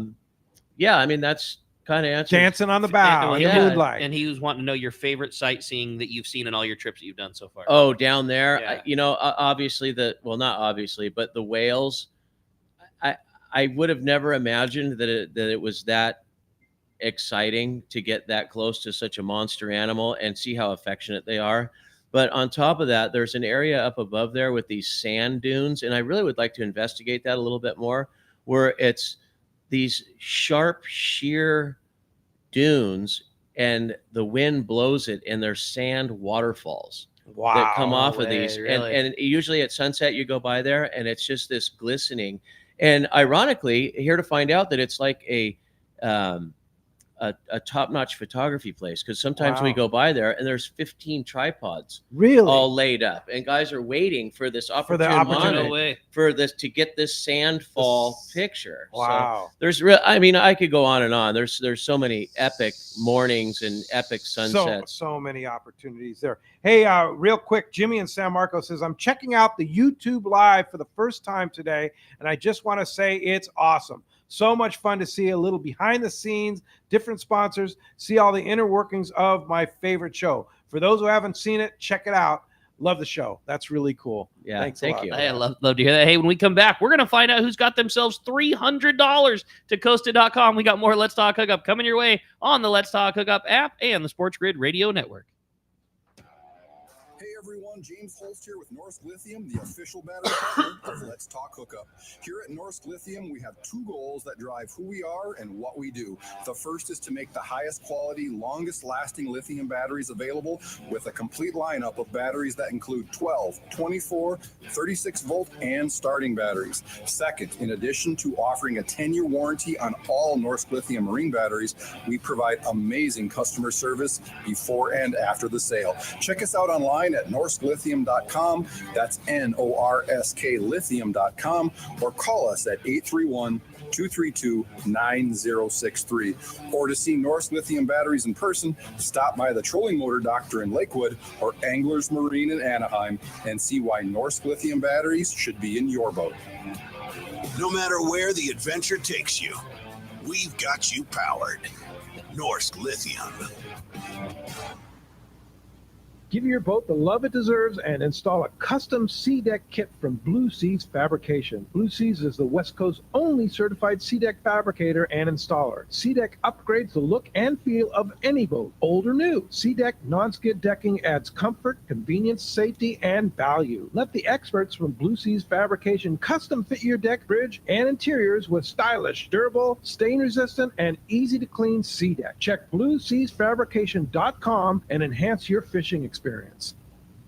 mean, that's kind of answers. Dancing on the bow in the moonlight. And he was wanting to know your favorite sightseeing that you've seen in all your trips that you've done so far. Oh, down there, Yeah. obviously not obviously, but the whales. I would have never imagined that it was that exciting to get that close to such a monster animal and see how affectionate they are. But on top of that, there's an area up above there with these sand dunes, and I really would like to investigate that a little bit more, where it's these sharp, sheer dunes, and the wind blows it, and there's sand waterfalls that come off of these. Really? And usually at sunset, you go by there, and it's just this glistening. And ironically, here to find out that it's like a top-notch photography place, because sometimes we Wow. go by there and there's 15 tripods Really? all laid up, and guys are waiting for this For the opportunity opportunity. No way. for this to get this sand fall picture. Wow. So there's real. I mean, I could go on and on. There's so many epic mornings and epic sunsets. So many opportunities there. Hey, real quick, Jimmy in San Marcos says, I'm checking out the YouTube live for the first time today, and I just want to say it's awesome. So much fun to see a little behind the scenes, different sponsors, see all the inner workings of my favorite show. For those who haven't seen it, check it out. Love the show. That's really cool. Yeah, Thanks thank a lot. you. Hey, I love to hear that. Hey, when we come back, we're going to find out who's got themselves $300 to Costa.com. We got more Let's Talk Hookup coming your way on the Let's Talk Hookup app and the Sports Grid Radio Network. Hey everyone, James Holst here with Norsk Lithium, the official battery partner of Let's Talk Hookup. Here at Norsk Lithium, we have two goals that drive who we are and what we do. The first is to make the highest quality, longest lasting lithium batteries available with a complete lineup of batteries that include 12, 24, 36 volt and starting batteries. Second, in addition to offering a 10-year warranty on all Norsk Lithium marine batteries, we provide amazing customer service before and after the sale. Check us out online at norsklithium.com. That's NORSK lithium.com, or call us at 831-232-9063. Or to see Norsk Lithium batteries in person, stop by the Trolling Motor Doctor in Lakewood or Anglers Marine in Anaheim and see why Norsk Lithium batteries should be in your boat. No matter where the adventure takes you, we've got you powered. Norsk Lithium. Give your boat the love it deserves and install a custom sea deck kit from Blue Seas Fabrication. Blue Seas is the West Coast's only certified sea deck fabricator and installer. Sea deck upgrades the look and feel of any boat, old or new. Sea deck non-skid decking adds comfort, convenience, safety, and value. Let the experts from Blue Seas Fabrication custom fit your deck, bridge, and interiors with stylish, durable, stain-resistant, and easy-to-clean sea deck. Check BlueSeasFabrication.com and enhance your fishing experience.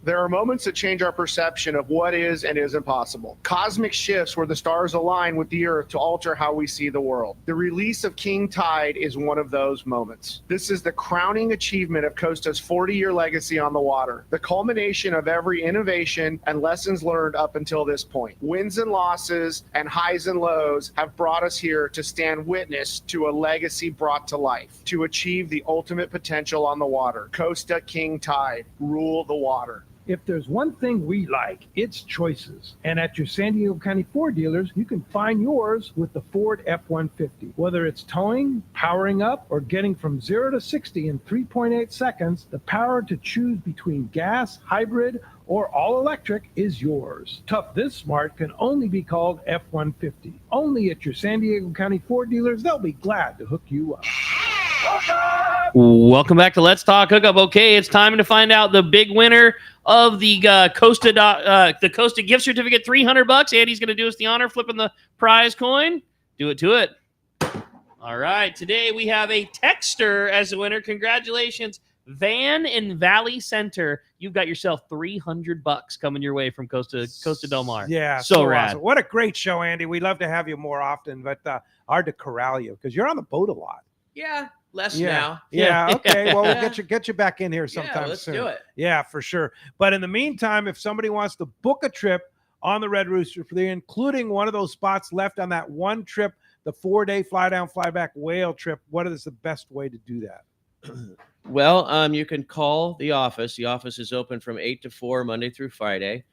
There are moments that change our perception of what is and isn't possible. Cosmic shifts where the stars align with the earth to alter how we see the world. The release of King Tide is one of those moments. This is the crowning achievement of Costa's 40-year legacy on the water, the culmination of every innovation and lessons learned up until this point. Wins and losses and highs and lows have brought us here to stand witness to a legacy brought to life, to achieve the ultimate potential on the water. Costa King Tide, rule the water. If there's one thing we like, it's choices. And at your San Diego County Ford dealers, you can find yours with the Ford F-150. Whether it's towing, powering up, or getting from 0 to 60 in 3.8 seconds, the power to choose between gas, hybrid, or all electric is yours. Tough this smart can only be called F-150. Only at your San Diego County Ford dealers, they'll be glad to hook you up. Welcome back to Let's Talk Hookup. Okay, it's time to find out the big winner of the Costa gift certificate, $300. Andy's going to do us the honor flipping the prize coin. Do it to it. All right, today we have a texter as a winner. Congratulations, Van in Valley Center. You've got yourself $300 coming your way from Costa Del Mar. Yeah, so rad. awesome. What a great show, Andy. We'd love to have you more often, but hard to corral you because you're on the boat a lot. Yeah, less Yeah. now. Yeah. Okay. Well, we'll Yeah. get you back in here sometime let's soon. do it. Yeah, for sure. But in the meantime, if somebody wants to book a trip on the Red Rooster, for the including one of those spots left on that one trip, the 4-day fly down, fly back whale trip, what is the best way to do that? Well, you can call the office. The office is open from 8 to 4, Monday through Friday,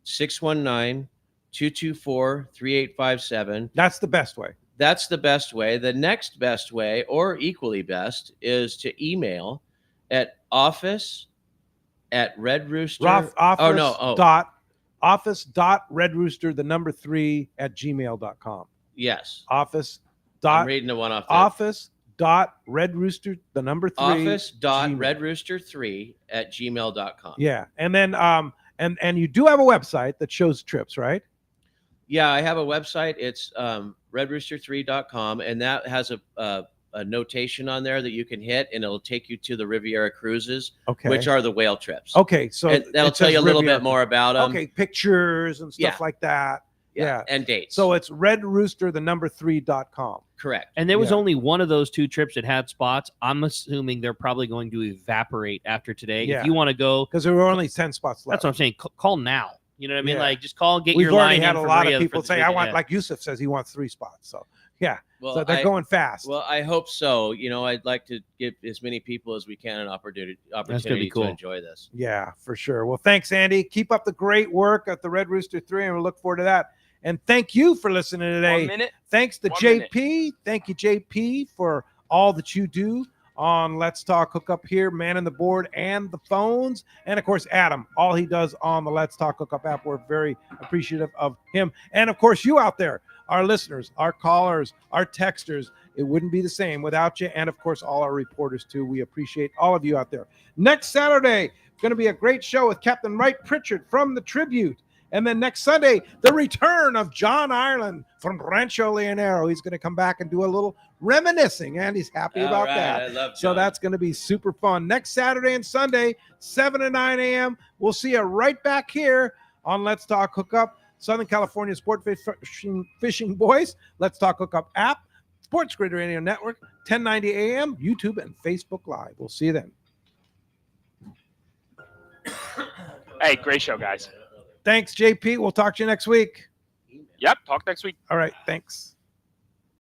619-224-3857. That's the best way. That's the best way. The next best way, or equally best, is to email at office@redrooster. Office.redrooster3 @gmail.com. Yes. Office. I'm reading the one off there. Office dot Red Rooster, the number 3. Office.redrooster3@gmail.com. Yeah. And then and you do have a website that shows trips, right? Yeah, I have a website. It's redrooster3.com, and that has a notation on there that you can hit, and it'll take you to the Riviera cruises, Okay. which are the whale trips. Okay, so and that'll it tell says you a little Riviera. bit more about them. Okay, pictures and stuff Yeah. like that. Yeah. And dates. So it's Red Rooster, the number 3.com. Correct. And there was only one of those 2 trips that had spots. I'm assuming they're probably going to evaporate after today. Yeah. If you want to go, because there were only 10 spots left. That's what I'm saying. Call now. You know what I mean? Yeah. Like, just call and get We've your already line had in a for lot Maria of people for the say, I weekend. want, Yeah. like Yusuf says, he wants 3 spots. So, yeah. Well, so they're going fast. Well, I hope so. You know, I'd like to give as many people as we can an opportunity cool. to enjoy this. Yeah, for sure. Well, thanks, Andy. Keep up the great work at the Red Rooster 3, and we'll look forward to that. And thank you for listening today. 1 minute. Thanks to 1 JP. Thank you, JP, for all that you do on Let's Talk Hookup here, manning the board and the phones. And, of course, Adam, all he does on the Let's Talk Hookup app. We're very appreciative of him. And, of course, you out there, our listeners, our callers, our texters. It wouldn't be the same without you. And, of course, all our reporters, too. We appreciate all of you out there. Next Saturday, going to be a great show with Captain Wright Pritchard from the Tribute. And then next Sunday, the return of John Ireland from Rancho Leonero. He's going to come back and do a little reminiscing, and he's happy All about right, that. I love So John. that's going to be super fun. Next Saturday and Sunday, 7 to 9 a.m. We'll see you right back here on Let's Talk Hookup, Southern California Sport Fishing Boys, Let's Talk Hookup app, Sports Grid Radio Network, 1090 a.m., YouTube, and Facebook Live. We'll see you then. Hey, great show, guys. Thanks, JP. We'll talk to you next week. Yep, talk next week. All right, thanks.